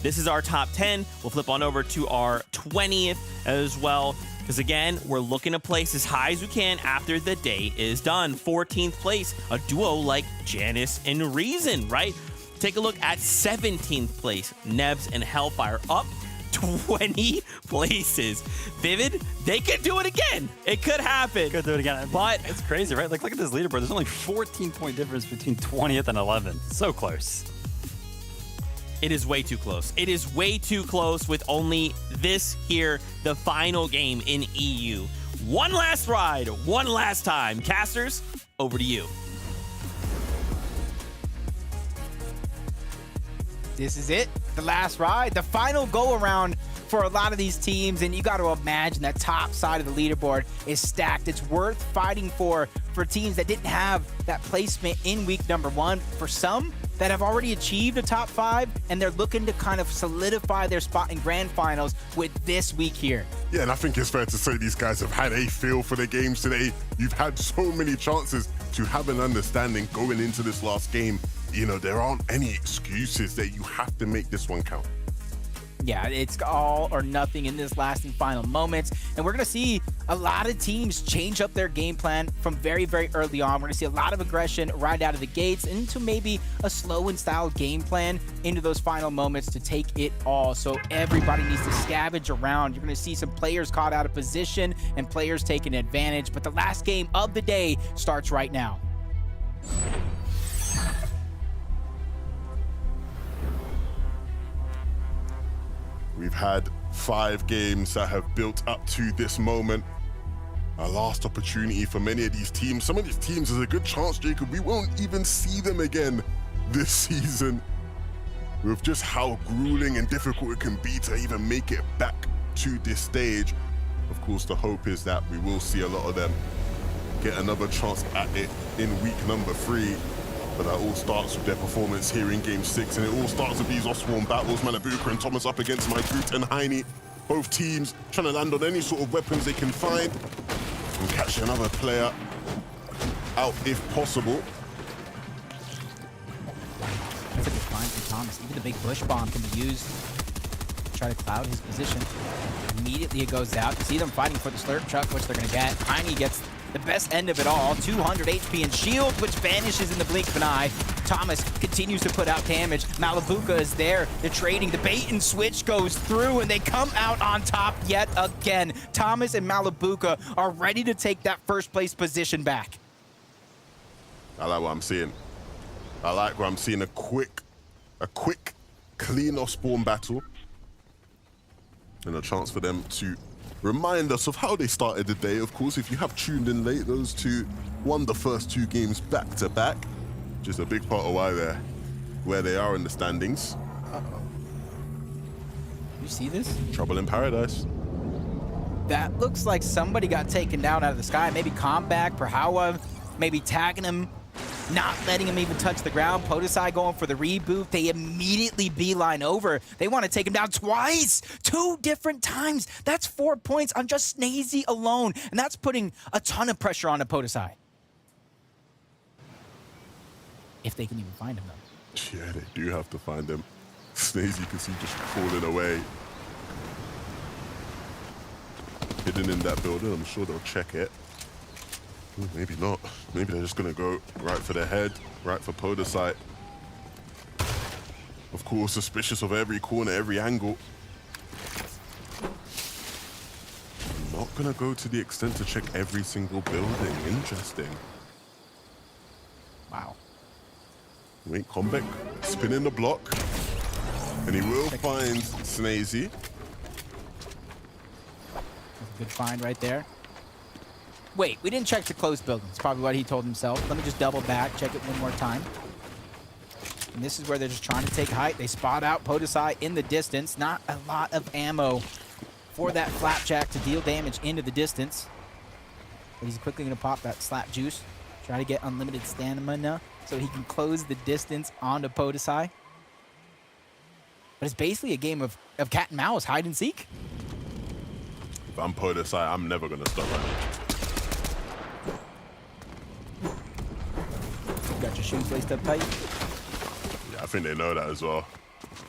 This is our top 10. We'll flip on over to our 20th as well, because again, we're looking to place as high as we can after the day is done. 14th place, a duo like Janice and Reason, right? Take a look at 17th place, Nebs and Hellfire, up 20 places. Vivid, they could do it again. It could happen. Could do it again. But it's crazy, right? Like, look at this leaderboard. There's only 14-point difference between 20th and 11th. So close. it is way too close. It is way too close with only this here, the final game in EU. One last ride, one last time. Casters, over to you. This is it, the last ride, the final go-around for a lot of these teams, and you got to imagine that top side of the leaderboard is stacked. It's worth fighting for teams that didn't have that placement in week number one. For some that have already achieved a top 5, and they're looking to kind of solidify their spot in grand finals with this week here. Yeah, and I think it's fair to say these guys have had a feel for the games today. You've had so many chances to have an understanding going into this last game. You know, there aren't any excuses that you have to make this one count. Yeah, it's all or nothing in this last and final moments. And we're going to see a lot of teams change up their game plan from very, very early on. We're going to see a lot of aggression right out of the gates into maybe a slow and style game plan into those final moments to take it all. So everybody needs to scavenge around. You're going to see some players caught out of position and players taking advantage. But the last game of the day starts right now. We've had 5 games that have built up to this moment. A last opportunity for many of these teams. Some of these teams, there's a good chance, Jacob, we won't even see them again this season. With just how grueling and difficult it can be to even make it back to this stage. Of course, the hope is that we will see a lot of them get another chance at it in week number 3. But that all starts with their performance here in Game 6, and it all starts with these off-swarm battles. Manabuka and Thomas up against Mygoot and Heine. Both teams trying to land on any sort of weapons they can find and catch another player out if possible. fine from Thomas. Even the big bush bomb can be used to try to cloud his position. Immediately it goes out. You see them fighting for the slurp truck, which they're going to get. Tiny gets the best end of it all. 200 HP and shield, which vanishes in the blink of an eye. Thomas continues to put out damage. Malibuca is there. They're trading. The bait and switch goes through, and they come out on top yet again. Thomas and Malibuca are ready to take that first place position back. I like what I'm seeing. I like what I'm seeing. A quick, clean off spawn battle. And a chance for them to remind us of how they started the day. Of course, if you have tuned in late, those two won the first 2 games back to back. Just a big part of why they're where they are in the standings. You see this? Trouble in paradise. That looks like somebody got taken down out of the sky. Maybe Comeback, Perhawa, maybe tagging him, not letting him even touch the ground. Podesai going for the reboot. They immediately beeline over. They want to take him down twice, 2 different times. That's 4 points on just Snazy alone, and that's putting a ton of pressure on a Podesai. If they can even find him, though. Yeah, they do have to find him. Snazy, you can see just crawling away. Hidden in that building. I'm sure they'll check it. Maybe not. Maybe they're just going to go right for the head, right for Podesai. Of course, suspicious of every corner, every angle. Not going to go to the extent to check every single building. Interesting. Wow. Wait, Comeback spinning the block. And he will find Snazy. Good find right there. Wait, we didn't check the closed building. It's probably what he told himself. Let me just double back, check it one more time. And this is where they're just trying to take height. They spot out Podesai in the distance. Not a lot of ammo for that Flapjack to deal damage into the distance. But he's quickly going to pop that slap juice. Try to get unlimited stamina so he can close the distance onto Podesai. But it's basically a game of cat and mouse, hide and seek. If I'm Podesai, I'm never going to stop running. Got your shoes laced up tight. Yeah, I think they know that as well.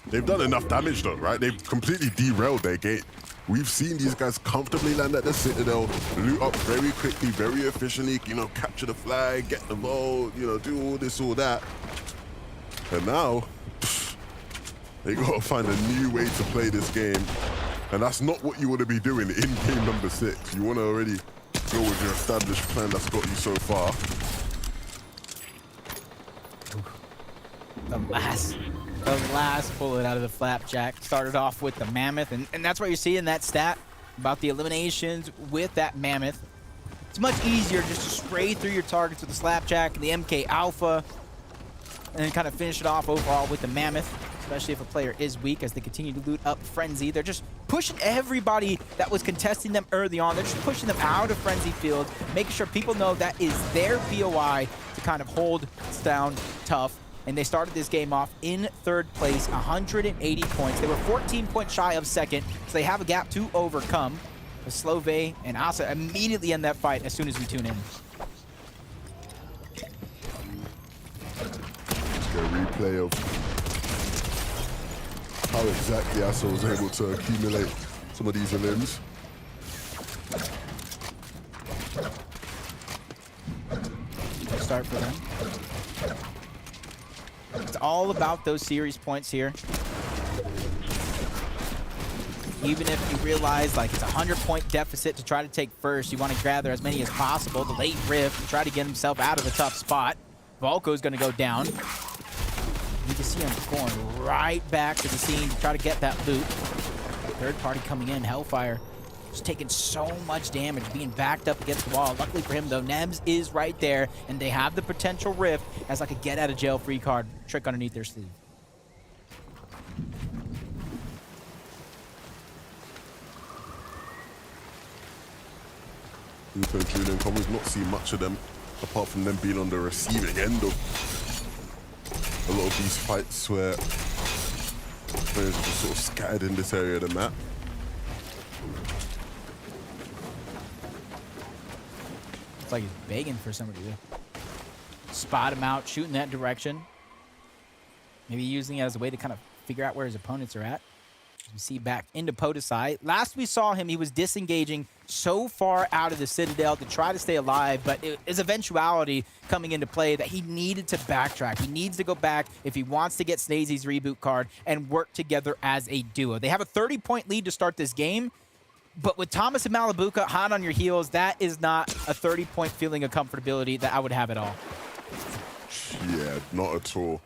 They've done enough damage though, right? They've completely derailed their gate. We've seen these guys comfortably land at the Citadel, loot up very quickly, very efficiently, you know, capture the flag, get the ball, you know, do all this, all that. And now, they gotta find a new way to play this game. And that's not what you want to be doing in game number 6. You want to already go with your established plan that's got you so far. The last bullet out of the Flapjack started off with the Mammoth, and that's why you're seeing that stat about the eliminations with that Mammoth. It's much easier just to spray through your targets with the Slapjack and the MK Alpha, and then kind of finish it off overall with the Mammoth, especially if a player is weak as they continue to loot up Frenzy. They're just pushing everybody that was contesting them early on. They're just pushing them out of Frenzy Field, making sure people know that is their POI to kind of hold down tough. And they started this game off in 3rd place, 180 points. They were 14 points shy of 2nd, so they have a gap to overcome. Slove and Asa immediately end that fight as soon as we tune in. A replay of how exactly Asa was able to accumulate some of these limbs. Start for them. It's all about those series points here. Even if you realize like it's a 100-point deficit to try to take first, you want to gather as many as possible. The late rift to try to get himself out of a tough spot. Volko's going to go down. You can see him going right back to the scene to try to get that loot. Third party coming in, Hellfire. Just taking so much damage, being backed up against the wall. Luckily for him, though, Nebs is right there, and they have the potential rift as like a get-out-of-jail-free card trick underneath their sleeve. Lupo and Julian Conway's not seen much of them, apart from them being on the receiving end of a lot of these fights where players are just sort of scattered in this area of the map. It's like he's begging for somebody to spot him out, shoot in that direction. Maybe using it as a way to kind of figure out where his opponents are at. As we see back into Podesai. Last we saw him, he was disengaging so far out of the Citadel to try to stay alive, but it is eventuality coming into play that he needed to backtrack. He needs to go back if he wants to get Snazy's reboot card and work together as a duo. They have a 30-point lead to start this game, but with Thomas and Malabuka hot on your heels, that is not a 30-point feeling of comfortability that I would have at all. Yeah, not at all.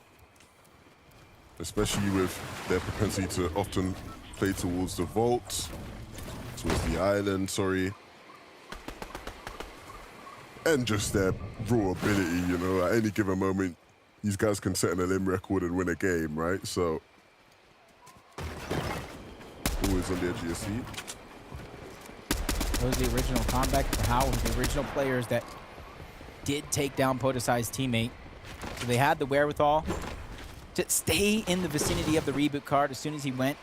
Especially with their propensity to often play towards the vault, towards the island, sorry. And just their raw ability, you know, at any given moment, these guys can set an elim record and win a game, right? So, always on the edge of your seat. Those are the original comeback for Howell, the original players that did take down Podesai's teammate. So they had the wherewithal to stay in the vicinity of the reboot card as soon as he went.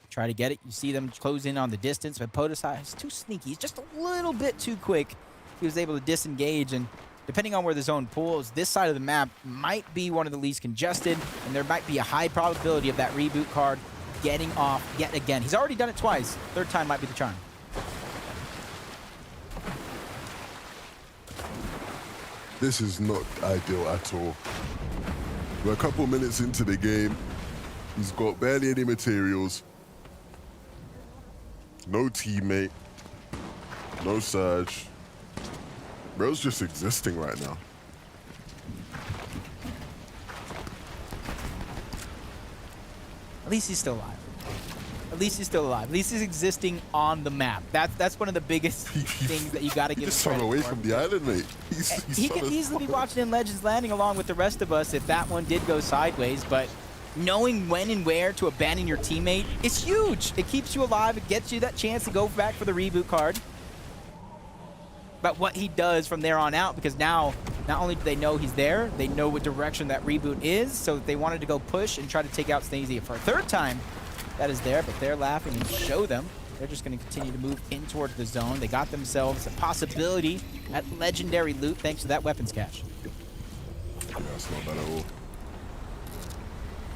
Try to get it. You see them close in on the distance, but Podesai is too sneaky. He's just a little bit too quick. He was able to disengage, and depending on where the zone pulls, this side of the map might be one of the least congested, and there might be a high probability of that reboot card getting off yet again. He's already done it twice. Third time might be the charm. This is not ideal at all. We're a couple minutes into the game. He's got barely any materials. No teammate. No surge. Bro's just existing right now. At least he's still alive. At least he's still alive. At least he's existing on the map. That's one of the biggest things that you got to give him Just swung away from the island, mate. He could easily be watching in Legends Landing along with the rest of us if that one did go sideways, but knowing when and where to abandon your teammate, it's huge. It keeps you alive. It gets you that chance to go back for the reboot card. But what he does from there on out, because now not only do they know he's there, they know what direction that reboot is, so they wanted to go push and try to take out Snazy for a third time. That is there, but they're laughing and show them. They're just going to continue to move in towards the zone. They got themselves a possibility at legendary loot thanks to that weapons cache. Yeah, that's not bad at all.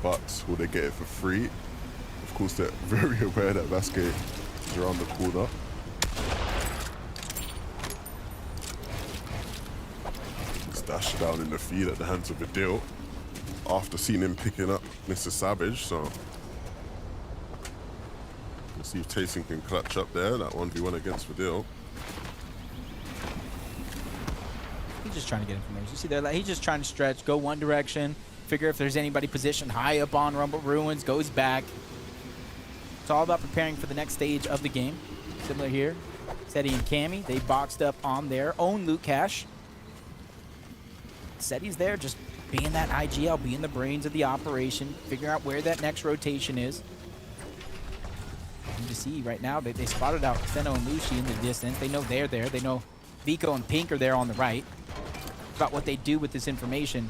But will they get it for free? Of course, they're very aware that Vasque is around the corner. He's dashed down in the field at the hands of Adil after seeing him picking up Mr. Savage, so let's see if Tayson can clutch up there. That 1v1 against Adil. He's just trying to get information. You see there, like, he's just trying to stretch, go one direction, figure if there's anybody positioned high up on Rumble Ruins, goes back. It's all about preparing for the next stage of the game. Similar here. Seti and Cammy, they boxed up on their own loot cache. Seti's there just being that IGL, being the brains of the operation, figuring out where that next rotation is. You can see right now they spotted out Seno and Lucy in the distance. They know they're there. They know Vico and Pink are there on the right. About what they do with this information.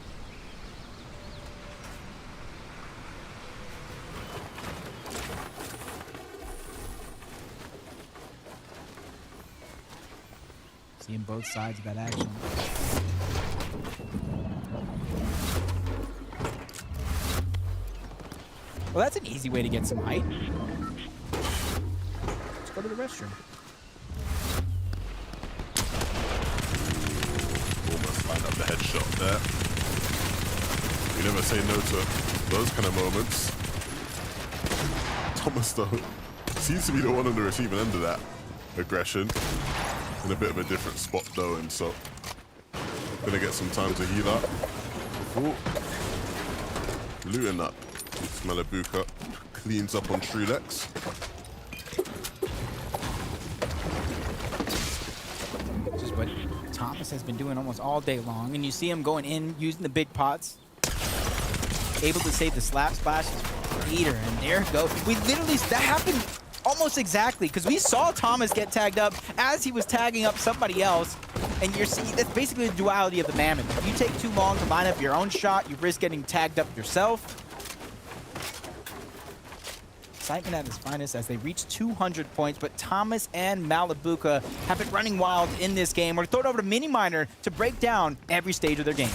Seeing both sides of that action. Well, that's an easy way to get some height. Let's go to the restroom. Almost lined up the headshot there. You never say no to those kind of moments. Thomas, though, seems to be the one on the receiving end of that aggression. In a bit of a different spot, though, and so gonna get some time to heal up. Ooh. Looting up. Malabuka cleans up on Trulex. This is what Thomas has been doing almost all day long, and you see him going in, using the big pots. Able to save the slap splash leader, and there it goes. We literally, that happened almost exactly, because we saw Thomas get tagged up as he was tagging up somebody else, and you're seeing, that's basically the duality of the Mammoth. If you take too long to line up your own shot, you risk getting tagged up yourself. Excitement at its finest as they reach 200 points, but Thomas and Malabuka have been running wild in this game. We're thrown over to Mini Miner to break down every stage of their game.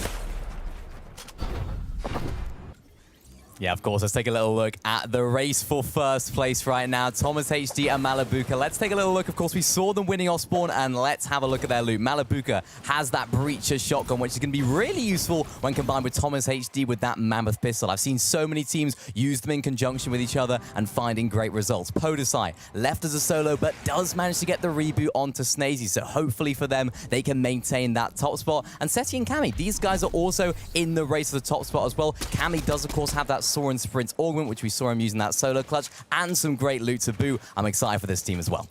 Yeah, of course. Let's take a little look at the race for first place right now. Thomas HD and Malabuka. Let's take a little look. Of course, we saw them winning off spawn, and let's have a look at their loot. Malabuka has that Breacher shotgun, which is going to be really useful when combined with Thomas HD with that Mammoth pistol. I've seen so many teams use them in conjunction with each other and finding great results. Podesai left as a solo, but does manage to get the reboot onto Snazy, so hopefully for them, they can maintain that top spot. And Seti and Cammy, these guys are also in the race for the top spot as well. Cammy does, of course, have that Soaring Sprint augment, which we saw him using that solo clutch, and some great loot to boot. I'm excited for this team as well.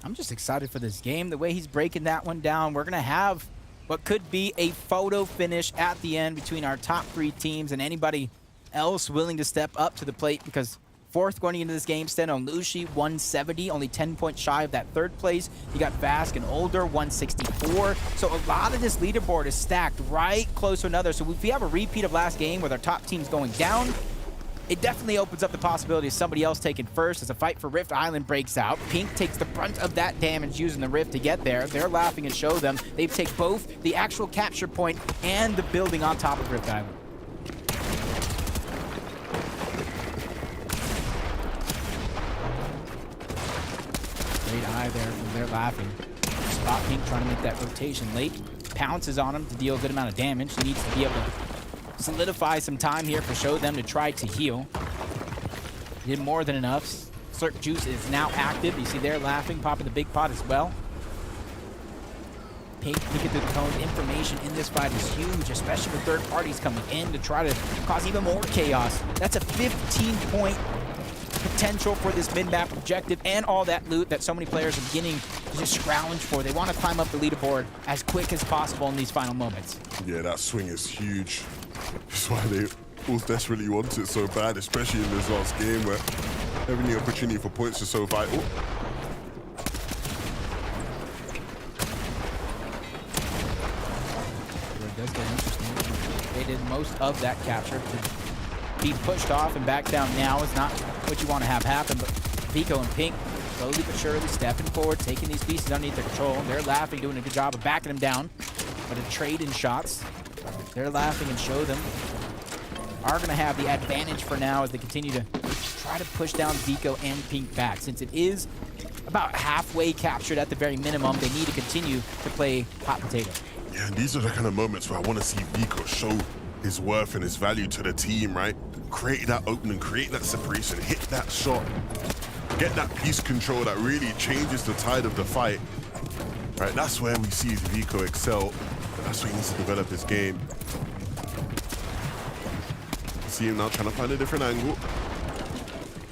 I'm just excited for this game. The way he's breaking that one down, we're going to have what could be a photo finish at the end between our top 3 teams and anybody else willing to step up to the plate, because fourth going into this game, stand on Lushi, 170, only 10 points shy of that third place. You got Vask and Older, 164. So a lot of this leaderboard is stacked right close to another. So if we have a repeat of last game with our top teams going down, it definitely opens up the possibility of somebody else taking first as a fight for Rift Island breaks out. Pink takes the brunt of that damage using the Rift to get there. They're laughing and show them. They take both the actual capture point and the building on top of Rift Island. Great eye there from their laughing. Spot Pink trying to make that rotation late. Pounces on him to deal a good amount of damage. He needs to be able to solidify some time here for show them to try to heal. He did more than enough. Slurp Juice is now active. You see they're laughing, popping the big pot as well. Pink peeking through the cone. Information in this fight is huge, especially with third parties coming in to try to cause even more chaos. That's a 15-point potential for this mid-map objective and all that loot that so many players are beginning to just scrounge for. They want to climb up the leaderboard as quick as possible in these final moments. Yeah, that swing is huge. That's why they all desperately want it so bad, especially in this last game where having the opportunity for points is so vital. It does get interesting. They did most of that capture. To be pushed off and back down now is not what you want to have happen, but Vico and Pink slowly but surely stepping forward, taking these pieces underneath their control. They're laughing, doing a good job of backing them down, but a trade in shots. They're laughing and show them are going to have the advantage for now as they continue to try to push down Vico and Pink back. Since it is about halfway captured at the very minimum, they need to continue to play hot potato. Yeah, and these are the kind of moments where I want to see Vico show his worth and his value to the team, right? Create that opening, create that separation, hit that shot, get that piece control that really changes the tide of the fight. Right, that's where we see Vico excel. That's where he needs to develop his game. See him now trying to find a different angle.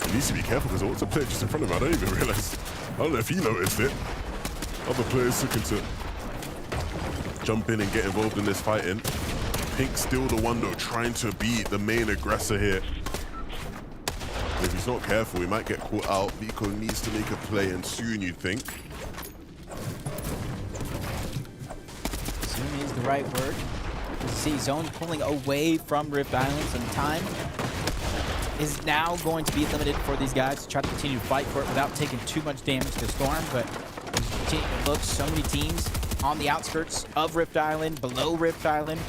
He needs to be careful because what's a player just in front of him? I don't even realize. I don't know if he noticed it. Other players looking to jump in and get involved in this fighting. Pink still the one though, trying to be the main aggressor here. And if he's not careful, he might get caught out. Vico needs to make a play, and soon, you'd think. Soon is the right word. You see Zone pulling away from Rift Island. Some time is now going to be limited for these guys to try to continue to fight for it without taking too much damage to Storm. But as you continue to look, so many teams on the outskirts of Rift Island, below Rift Island.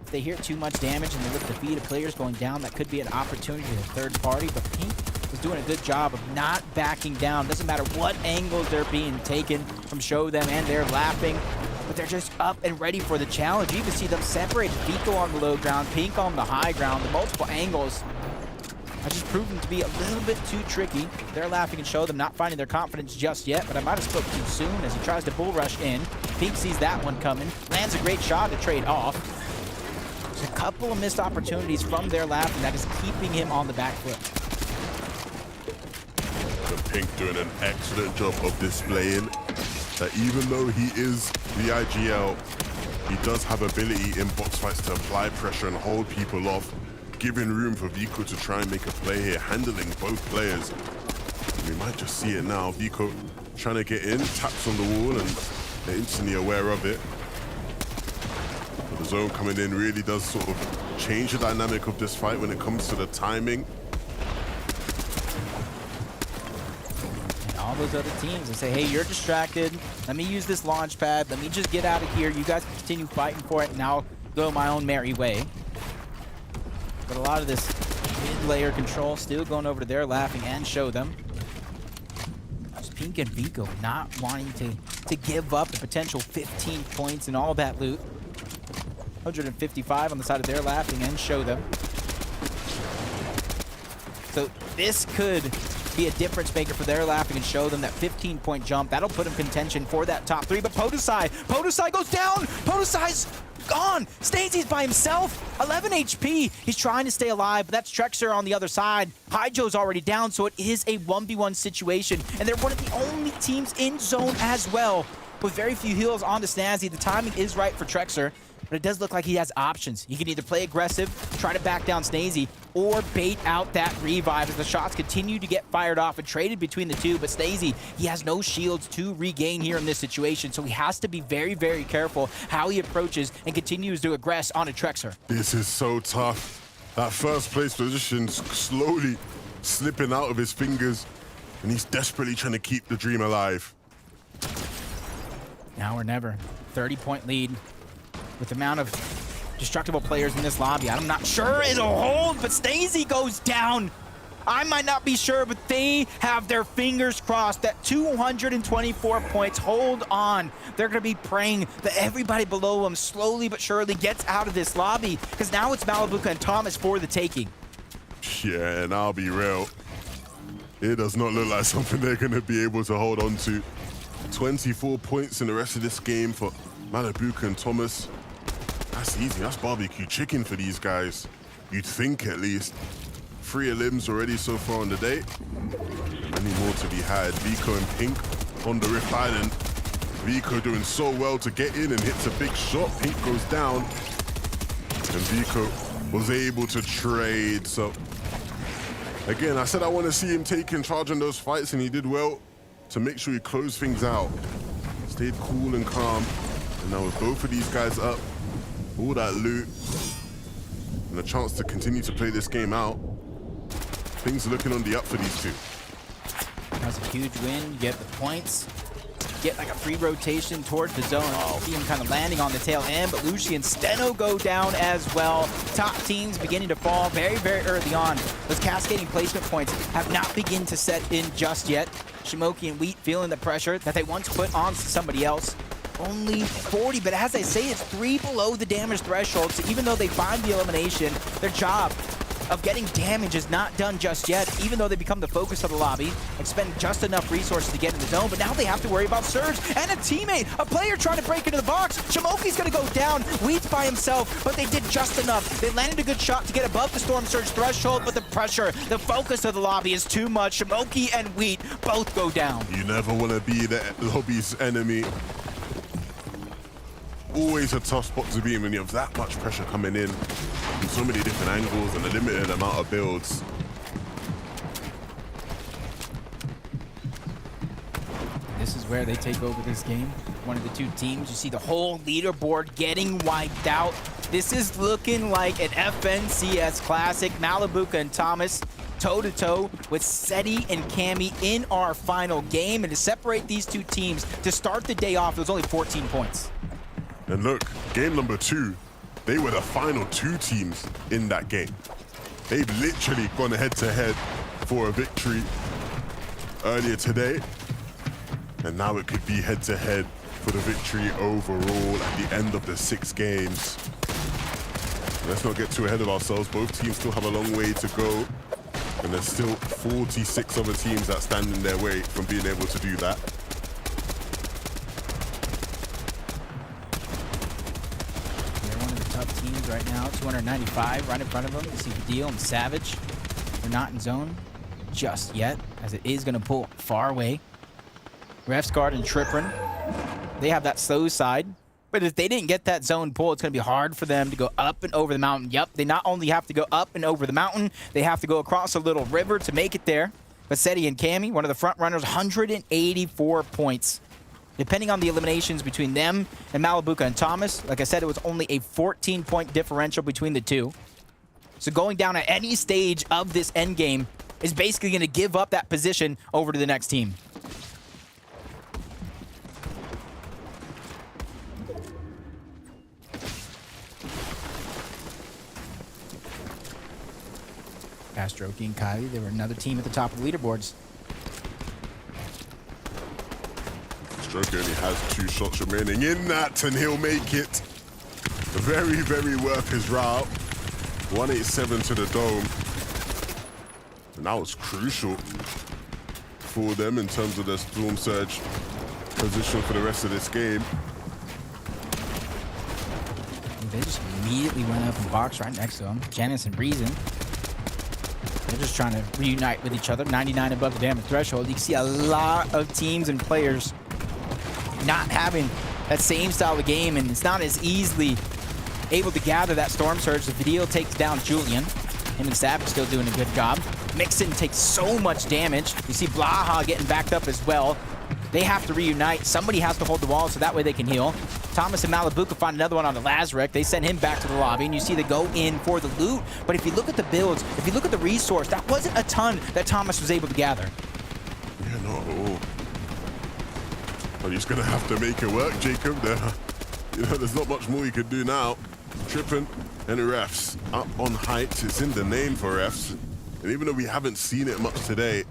If they hear too much damage and they look to feed a players going down, that could be an opportunity to the third party. But Pink is doing a good job of not backing down. Doesn't matter what angles they're being taken from show them, and they're laughing. But they're just up and ready for the challenge. You can see them separated. Vico on the low ground, Pink on the high ground. The multiple angles have just proven to be a little bit too tricky. They're laughing and show them not finding their confidence just yet, but I might have spoke too soon as he tries to bull rush in. Pink sees that one coming, lands a great shot to trade off. There's a couple of missed opportunities from their laughing that is keeping him on the back foot. But Pink doing an excellent job of displaying that even though he is the IGL, he does have ability in box fights to apply pressure and hold people off, giving room for Vico to try and make a play here, handling both players. We might just see it now. Vico trying to get in, taps on the wall, and they're instantly aware of it. But the zone coming in really does sort of change the dynamic of this fight when it comes to the timing. And all those other teams and say, hey, you're distracted. Let me use this launch pad. Let me just get out of here. You guys can continue fighting for it, and I'll go my own merry way. But a lot of this mid-layer control still going over to their laughing and show them. Just Pink and Vico not wanting to give up the potential 15 points and all that loot. 155 on the side of their laughing and show them. So this could be a difference maker for their laughing and show them that 15-point jump. That'll put him contention for that top 3. But Podosai goes down. Podosai's gone. Stacy's by himself. 11 HP. He's trying to stay alive, but that's Trexer on the other side. Hydro's already down, so it is a 1v1 situation. And they're one of the only teams in zone as well. With very few heals on to Snazzy, the timing is right for Trexer. But it does look like he has options. He can either play aggressive, try to back down Snazy, or bait out that revive as the shots continue to get fired off and traded between the two. But Snazy, he has no shields to regain here in this situation, so he has to be very, very careful how he approaches and continues to aggress on a Trexer. This is so tough. That first place position slowly slipping out of his fingers, and he's desperately trying to keep the dream alive. Now or never. 30-point lead. With the amount of destructible players in this lobby, I'm not sure it'll hold, but Snazy goes down. I might not be sure, but they have their fingers crossed that 224 points. Hold on. They're going to be praying that everybody below them slowly but surely gets out of this lobby, because now it's Malibuca and Thomas for the taking. Yeah, and I'll be real. It does not look like something they're going to be able to hold on to. 24 points in the rest of this game for Malibuca and Thomas. That's easy. That's barbecue chicken for these guys. You'd think, at least. 3 limbs already so far on the day. Many more to be had. Vico and Pink on the Rift Island. Vico doing so well to get in and hits a big shot. Pink goes down. And Vico was able to trade. So, again, I said I want to see him taking charge in those fights, and he did well to make sure he closed things out. Stayed cool and calm. And now with both of these guys up, all that loot, and a chance to continue to play this game out, things are looking on the up for these two. That's a huge win. You get the points. Get like a free rotation towards the zone. See him kind of landing on the tail end, but Lucy and Steno go down as well. Top teams beginning to fall very, very early on. Those cascading placement points have not begun to set in just yet. Shimoki and Wheat feeling the pressure that they once put on somebody else. Only 40, but as I say, it's 3 below the damage threshold, so even though they find the elimination, their job of getting damage is not done just yet, even though they become the focus of the lobby and spend just enough resources to get in the zone. But now they have to worry about Surge and a teammate, a player trying to break into the box. Shimoki's gonna go down, Wheat's by himself, but they did just enough. They landed a good shot to get above the Storm Surge threshold, but the pressure, the focus of the lobby is too much. Shimoki and Wheat both go down. You never want to be the lobby's enemy. Always a tough spot to be in when you have that much pressure coming in from so many different angles and a limited amount of builds. This is where they take over this game. One of the two teams, you see the whole leaderboard getting wiped out. This is looking like an FNCS classic. Malibuca and Thomas toe-to-toe with Seti and Cammy in our final game. And to separate these two teams, to start the day off, it was only 14 points. And look, game number 2, they were the final 2 teams in that game. They've literally gone head-to-head for a victory earlier today. And now it could be head-to-head for the victory overall at the end of the 6 games. Let's not get too ahead of ourselves. Both teams still have a long way to go. And there's still 46 other teams that stand in their way from being able to do that. Teams right now, 295 right in front of them. You see the deal and Savage. They're not in zone just yet, as it is going to pull far away. Refsguard and Triprin, they have that slow side, but if they didn't get that zone pull, it's going to be hard for them to go up and over the mountain. Yep, they not only have to go up and over the mountain, they have to go across a little river to make it there. But Seti and Cammy, one of the front runners, 184 points. Depending on the eliminations between them and Malibuca and Thomas, like I said, it was only a 14-point differential between the two. So going down at any stage of this endgame is basically going to give up that position over to the next team. past Strokey and Kylie. They were another team at the top of the leaderboards. Strokey only has 2 shots remaining in that, and he'll make it. Very, very worth his route. 187 to the dome. And that was crucial for them in terms of their Storm Surge position for the rest of this game. They just immediately went up and boxed right next to him. Janice and Reason. They're just trying to reunite with each other. 99 above the damage threshold. You can see a lot of teams and players not having that same style of game, and it's not as easily able to gather that Storm Surge. The video takes down Julian. Him and Savage still doing a good job. Mixon takes so much damage. You see Blaha getting backed up as well. They have to reunite. Somebody has to hold the wall so that way they can heal. Thomas and Malibu find another one on the Lazarek. They send him back to the lobby, and you see they go in for the loot. But if you look at the builds, if you look at the resource, that wasn't a ton that Thomas was able to gather. Yeah, not at all. But he's going to have to make it work, Jacob. There's not much more you could do now. Tripping and refs up on height. It's in the name for refs. And even though we haven't seen it much today,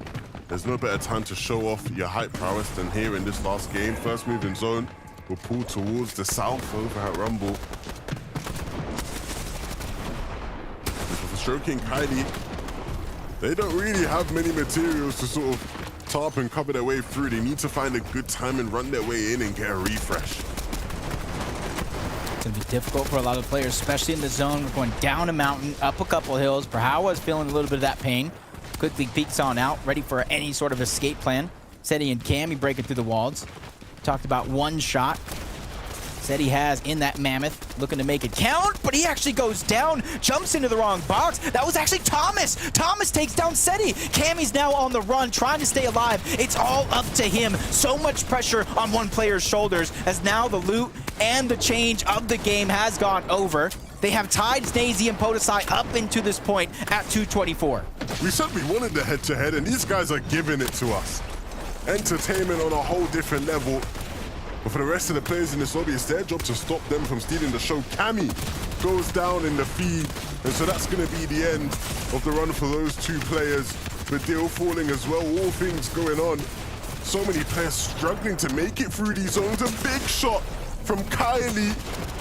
there's no better time to show off your height prowess than here in this last game. First move in zone will pull towards the south over at Rumble. For Strokey and Kylie, they don't really have many materials to sort of tarp and cover their way through. They need to find a good time and run their way in and get a refresh. It's going to be difficult for a lot of players, especially in the zone. We're going down a mountain, up a couple hills. Perhawa is feeling a little bit of that pain. Quickly peeks on out, ready for any sort of escape plan. Seti and Cammy breaking through the walls. Talked about one shot. Seti has in that Mammoth, looking to make it count, but he actually goes down, jumps into the wrong box. That was actually Thomas. Thomas takes down Seti. Cammy's now on the run, trying to stay alive. It's all up to him. So much pressure on one player's shoulders, as now the loot and the change of the game has gone over. They have tied Snazy and Podesai up into this point at 224. We said we wanted the head-to-head, and these guys are giving it to us. Entertainment on a whole different level. But for the rest of the players in this lobby, it's their job to stop them from stealing the show. Cammy goes down in the feed, and so that's going to be the end of the run for those 2 players. Badil falling as well, all things going on. So many players struggling to make it through these zones. A big shot from Kylie,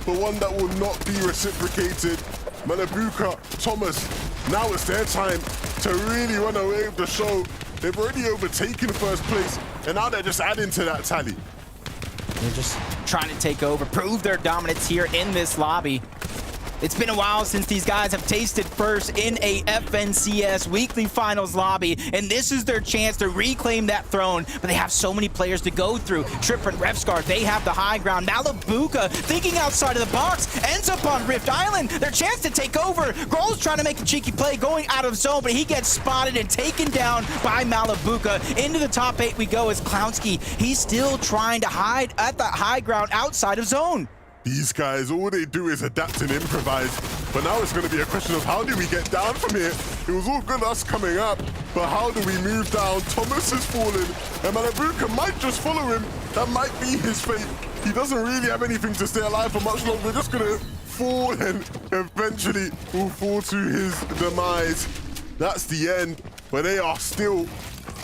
but one that will not be reciprocated. Malabuka, Thomas, now it's their time to really run away with the show. They've already overtaken first place, and now they're just adding to that tally. They're just trying to take over, prove their dominance here in this lobby. It's been a while since these guys have tasted first in a FNCS weekly finals lobby, and this is their chance to reclaim that throne, but they have so many players to go through. Tripper and Refscar, they have the high ground. Malabuka, thinking outside of the box, ends up on Rift Island. Their chance to take over. Grohl's trying to make a cheeky play, going out of zone, but he gets spotted and taken down by Malabuka. Into the top 8 we go as Clownski. He's still trying to hide at that high ground outside of zone. These guys, all they do is adapt and improvise. But now it's going to be a question of how do we get down from here? It was all good us coming up, but how do we move down? Thomas is falling, and Malabuka might just follow him. That might be his fate. He doesn't really have anything to stay alive for much longer. We're just going to fall and eventually will fall to his demise. That's the end, but they are still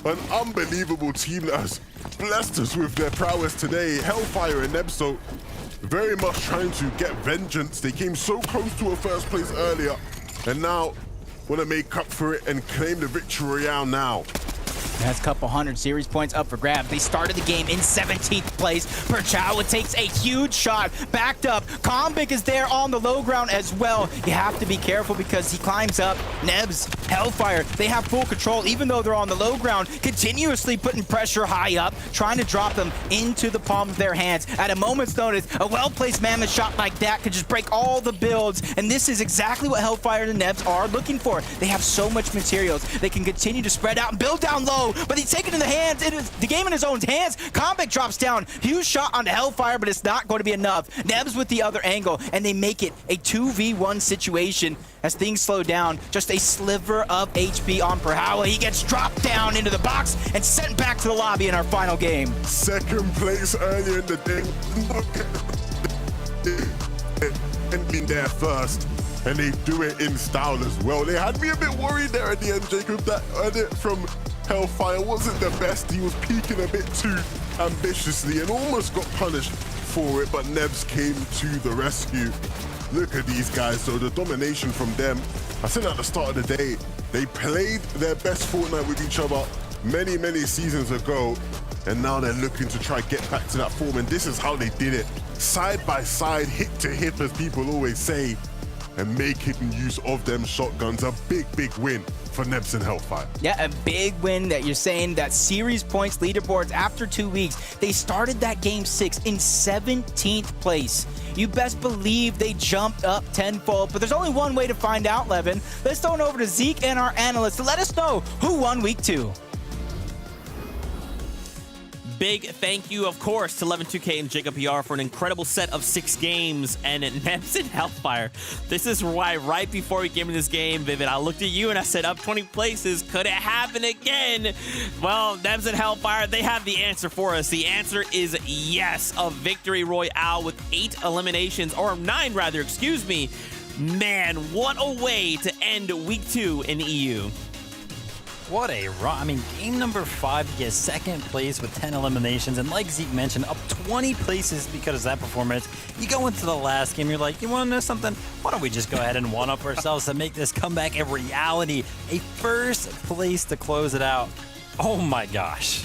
an unbelievable team that has blessed us with their prowess today. Hellfire and Nebso very much trying to get vengeance. They came so close to a first place earlier, and now want to make up for it and claim the victory royale now. That's a couple hundred series points up for grabs. They started the game in 17th place. Perchawa takes a huge shot, backed up. Kombik is there on the low ground as well. You have to be careful because he climbs up. Nebs, Hellfire, they have full control even though they're on the low ground, continuously putting pressure high up, trying to drop them into the palm of their hands. At a moment's notice, a well-placed Mammoth shot like that could just break all the builds, and this is exactly what Hellfire and the Nebs are looking for. They have so much materials. They can continue to spread out and build down low, but he's taken in the game in his own hands. Kombik drops down. Huge shot onto Hellfire, but it's not going to be enough. Nebs with the other angle, and they make it a 2v1 situation as things slow down. Just a sliver of HP on Perhawa. He gets dropped down into the box and sent back to the lobby in our final game. Second place earlier in the day. And being there first. and they do it in style as well. They had me a bit worried there at the end, Jacob. That edit from Hellfire wasn't the best. He was peaking a bit too ambitiously and almost got punished for it, but Nebs came to the rescue. Look at these guys, so the domination from them. I said at the start of the day, they played their best Fortnite with each other many, many seasons ago, and now they're looking to try get back to that form, and this is how they did it. Side by side, hip to hip, as people always say, and making use of them shotguns. A big, big win for Nebs and Hellfire. Yeah, a big win that you're saying that series points leaderboards after 2 weeks. They started that game 6 in 17th place. You best believe they jumped up tenfold, but there's only one way to find out, Levin. Let's throw it over to Zeke and our analysts to let us know who won week 2. Big thank you, of course, to 11-2K and Jacob PR for an incredible set of 6 games, and Nebs and Hellfire. This is why right before we came in this game, Vivid, I looked at you and I said, up 20 places, could it happen again? Well, Nebs and Hellfire, they have the answer for us. The answer is yes, a victory royale with 8 eliminations, or 9 rather, excuse me. Man, what a way to end week 2 in EU. What a run. I mean, game number 5, you get second place with 10 eliminations. And like Zeke mentioned, up 20 places because of that performance. You go into the last game, you're like, you want to know something? Why don't we just go ahead and one-up ourselves to make this comeback a reality? A first place to close it out. Oh my gosh.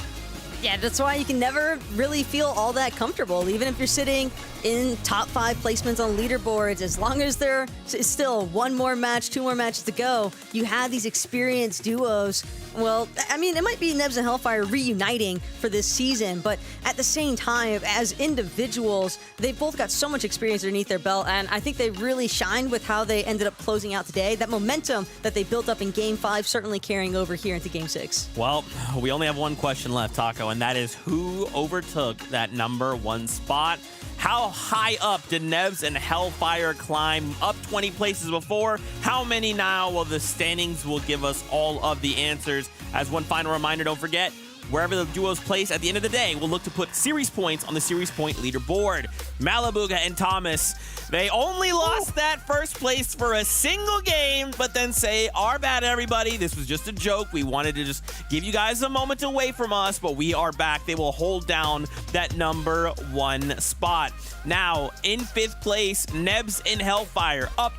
Yeah, that's why you can never really feel all that comfortable, even if you're sitting in top 5 placements on leaderboards. As long as there is still 1 more match, 2 more matches to go, you have these experienced duos. Well, I mean, it might be Nebs and Hellfire reuniting for this season, but at the same time, as individuals, they've both got so much experience underneath their belt, and I think they really shined with how they ended up closing out today. That momentum that they built up in Game 5 certainly carrying over here into Game 6. Well, we only have one question left, Taco, and that is who overtook that number 1 spot? How high up did Nebs and Hellfire climb? Up 20 places before. How many now? Well, the standings will give us all of the answers. As one final reminder, don't forget, wherever the duos place at the end of the day, we'll look to put series points on the series point leaderboard. Malabuga and Thomas, they only lost that first place for a single game, but then say, our bad, everybody. This was just a joke. We wanted to just give you guys a moment away from us, but we are back. They will hold down that number 1 spot. Now, in 5th place, Nebs and Hellfire up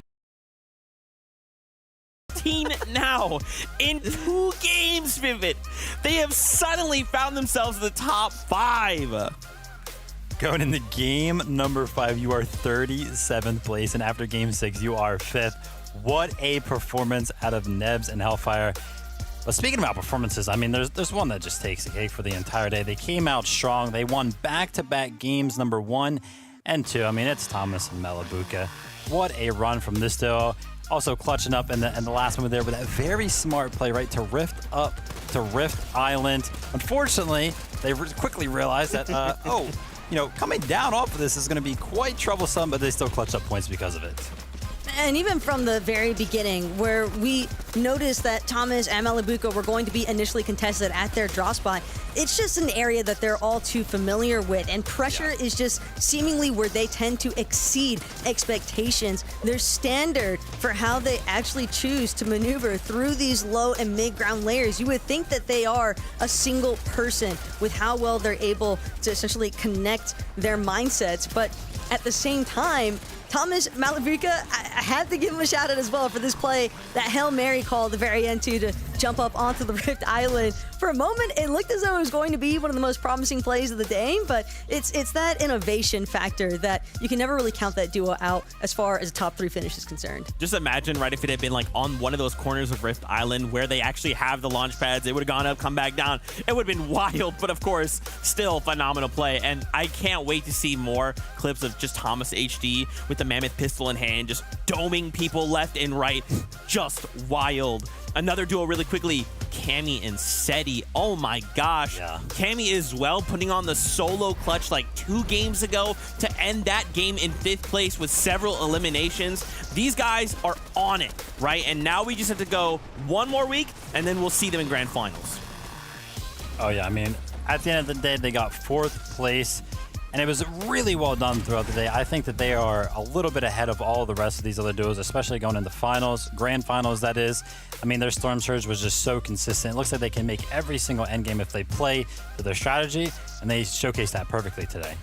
now in 2 games, Vivid. They have suddenly found themselves in the top 5. Going into game number 5, you are 37th place, and after game 6, you are 5th. What a performance out of Nebs and Hellfire. But speaking about performances, I mean, there's one that just takes the cake for the entire day. They came out strong. They won back-to-back games, number 1 and 2. I mean, it's Thomas and Malabuka. What a run from this duo. Also clutching up in the last one there with that very smart play, right, to Rift up to Rift Island. Unfortunately, they quickly realized that, coming down off of this is going to be quite troublesome, but they still clutched up points because of it. And even from the very beginning, where we noticed that Thomas and Malabuka were going to be initially contested at their draw spot, it's just an area that they're all too familiar with, and pressure is just seemingly where they tend to exceed expectations. Their standard for how they actually choose to maneuver through these low and mid-ground layers, you would think that they are a single person with how well they're able to essentially connect their mindsets, but at the same time, Thomas Malabuka, I had to give him a shout out as well for this play, that Hail Mary call at the very end too, to jump up onto the Rift Island. For a moment, it looked as though it was going to be one of the most promising plays of the game, but it's that innovation factor that you can never really count that duo out as far as a top 3 finish is concerned. Just imagine, right, if it had been like on one of those corners of Rift Island where they actually have the launch pads, it would have gone up, come back down. It would have been wild, but of course, still phenomenal play. And I can't wait to see more clips of just Thomas HD with the Mammoth pistol in hand, just doming people left and right. Just wild. Another duo really quickly, Cammy and Seti. Oh my gosh. Yeah. Cammy as well, putting on the solo clutch like 2 games ago to end that game in 5th place with several eliminations. These guys are on it, right? And now we just have to go 1 more week and then we'll see them in grand finals. Oh yeah, I mean, at the end of the day, they got 4th place. and it was really well done throughout the day. I think that they are a little bit ahead of all the rest of these other duos, especially going into finals, grand finals, that is. I mean, their Storm Surge was just so consistent. It looks like they can make every single endgame if they play to their strategy, and they showcased that perfectly today.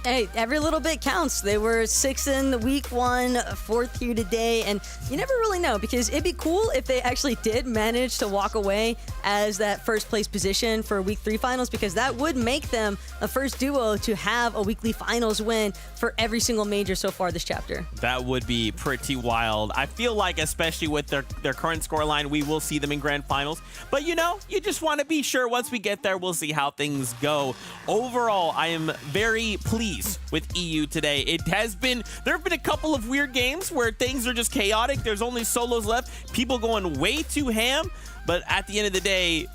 Hey, every little bit counts. They were 6th in week 1, 4th here today, and you never really know, because it'd be cool if they actually did manage to walk away as that first place position for week 3 finals, because that would make them the first duo to have a weekly finals win for every single major so far this chapter. That would be pretty wild. I feel like, especially with their current scoreline, we will see them in grand finals. But you know, you just want to be sure once we get there, we'll see how things go. Overall, I am very pleased with EU today. There have been a couple of weird games where things are just chaotic. There's only solos left, people going way too ham, but at the end of the day,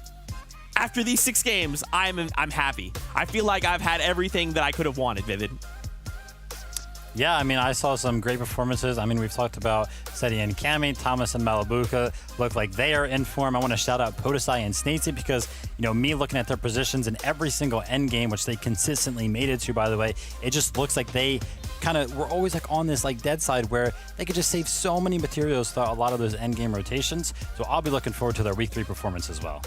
after these 6 games, I'm happy. I feel like I've had everything that I could have wanted, Vivid. Yeah, I mean, I saw some great performances. I mean, we've talked about Seti and Kami, Thomas and Malibuka look like they are in form. I want to shout out Podesai and Snatesy because, you know, me looking at their positions in every single end game, which they consistently made it to, by the way, it just looks like they kind of were always like on this like dead side where they could just save so many materials throughout a lot of those end game rotations. So I'll be looking forward to their week 3 performance as well.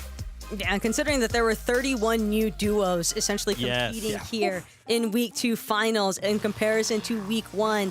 Yeah, considering that there were 31 new duos essentially competing here in week 2 finals in comparison to week 1,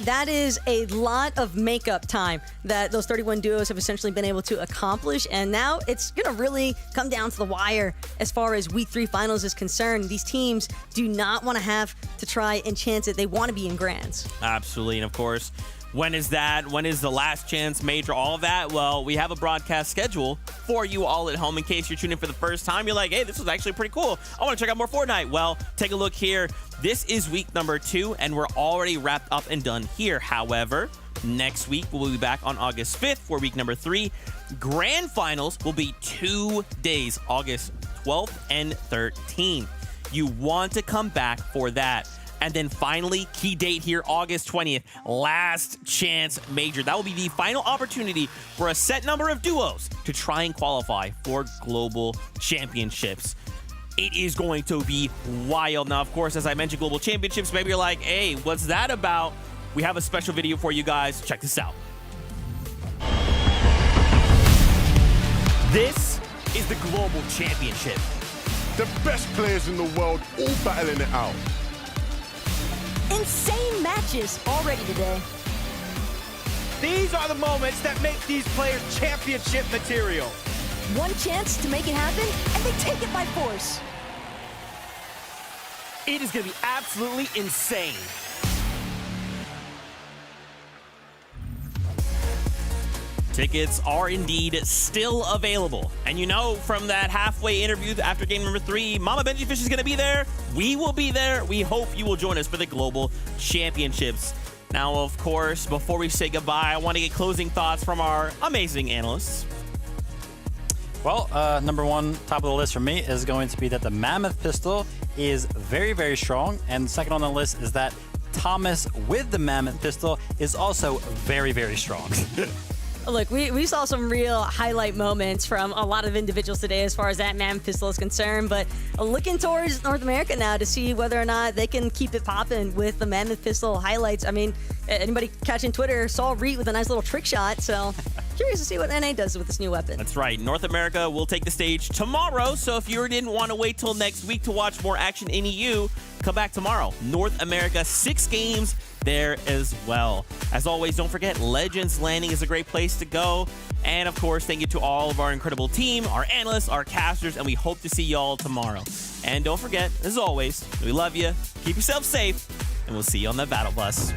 that is a lot of makeup time that those 31 duos have essentially been able to accomplish. And now it's going to really come down to the wire as far as week 3 finals is concerned. These teams do not want to have to try and chance it. They want to be in grands. Absolutely. And of course, when is that? When is the last chance major? All of that? Well, we have a broadcast schedule for you all at home in case you're tuning in for the first time. You're like, hey, this was actually pretty cool. I want to check out more Fortnite. Well, take a look here. This is week number 2, and we're already wrapped up and done here. However, next week, we'll be back on August 5th for week number 3. Grand finals will be 2 days, August 12th and 13th. You want to come back for that. And then finally, key date here, August 20th, last chance major. That will be the final opportunity for a set number of duos to try and qualify for global championships. It is going to be wild. Now, of course, as I mentioned, global championships, maybe you're like, hey, what's that about? We have a special video for you guys. Check this out. This is the global championship. The best players in the world all battling it out. Insane matches already today. These are the moments that make these players championship material. One chance to make it happen, and they take it by force. It is going to be absolutely insane. Tickets are indeed still available. And you know, from that halfway interview after game number 3, Mama Benji Fish is going to be there. We will be there. We hope you will join us for the Global Championships. Now, of course, before we say goodbye, I want to get closing thoughts from our amazing analysts. Well, number 1, top of the list for me is going to be that the Mammoth pistol is very, very strong. And second on the list is that Thomas with the Mammoth pistol is also very, very strong. Look, we saw some real highlight moments from a lot of individuals today as far as that Mammoth pistol is concerned, but looking towards North America now to see whether or not they can keep it popping with the Mammoth pistol highlights. I mean, anybody catching Twitter saw Reet with a nice little trick shot, so curious to see what NA does with this new weapon. That's right. North America will take the stage tomorrow, so if you didn't want to wait till next week to watch more action in EU, come back tomorrow. North America, 6 games there as well. As always, don't forget, Legends Landing is a great place to go. And of course, thank you to all of our incredible team, our analysts, our casters, and we hope to see y'all tomorrow. And don't forget, as always, we love you, keep yourself safe, and we'll see you on the Battle Bus.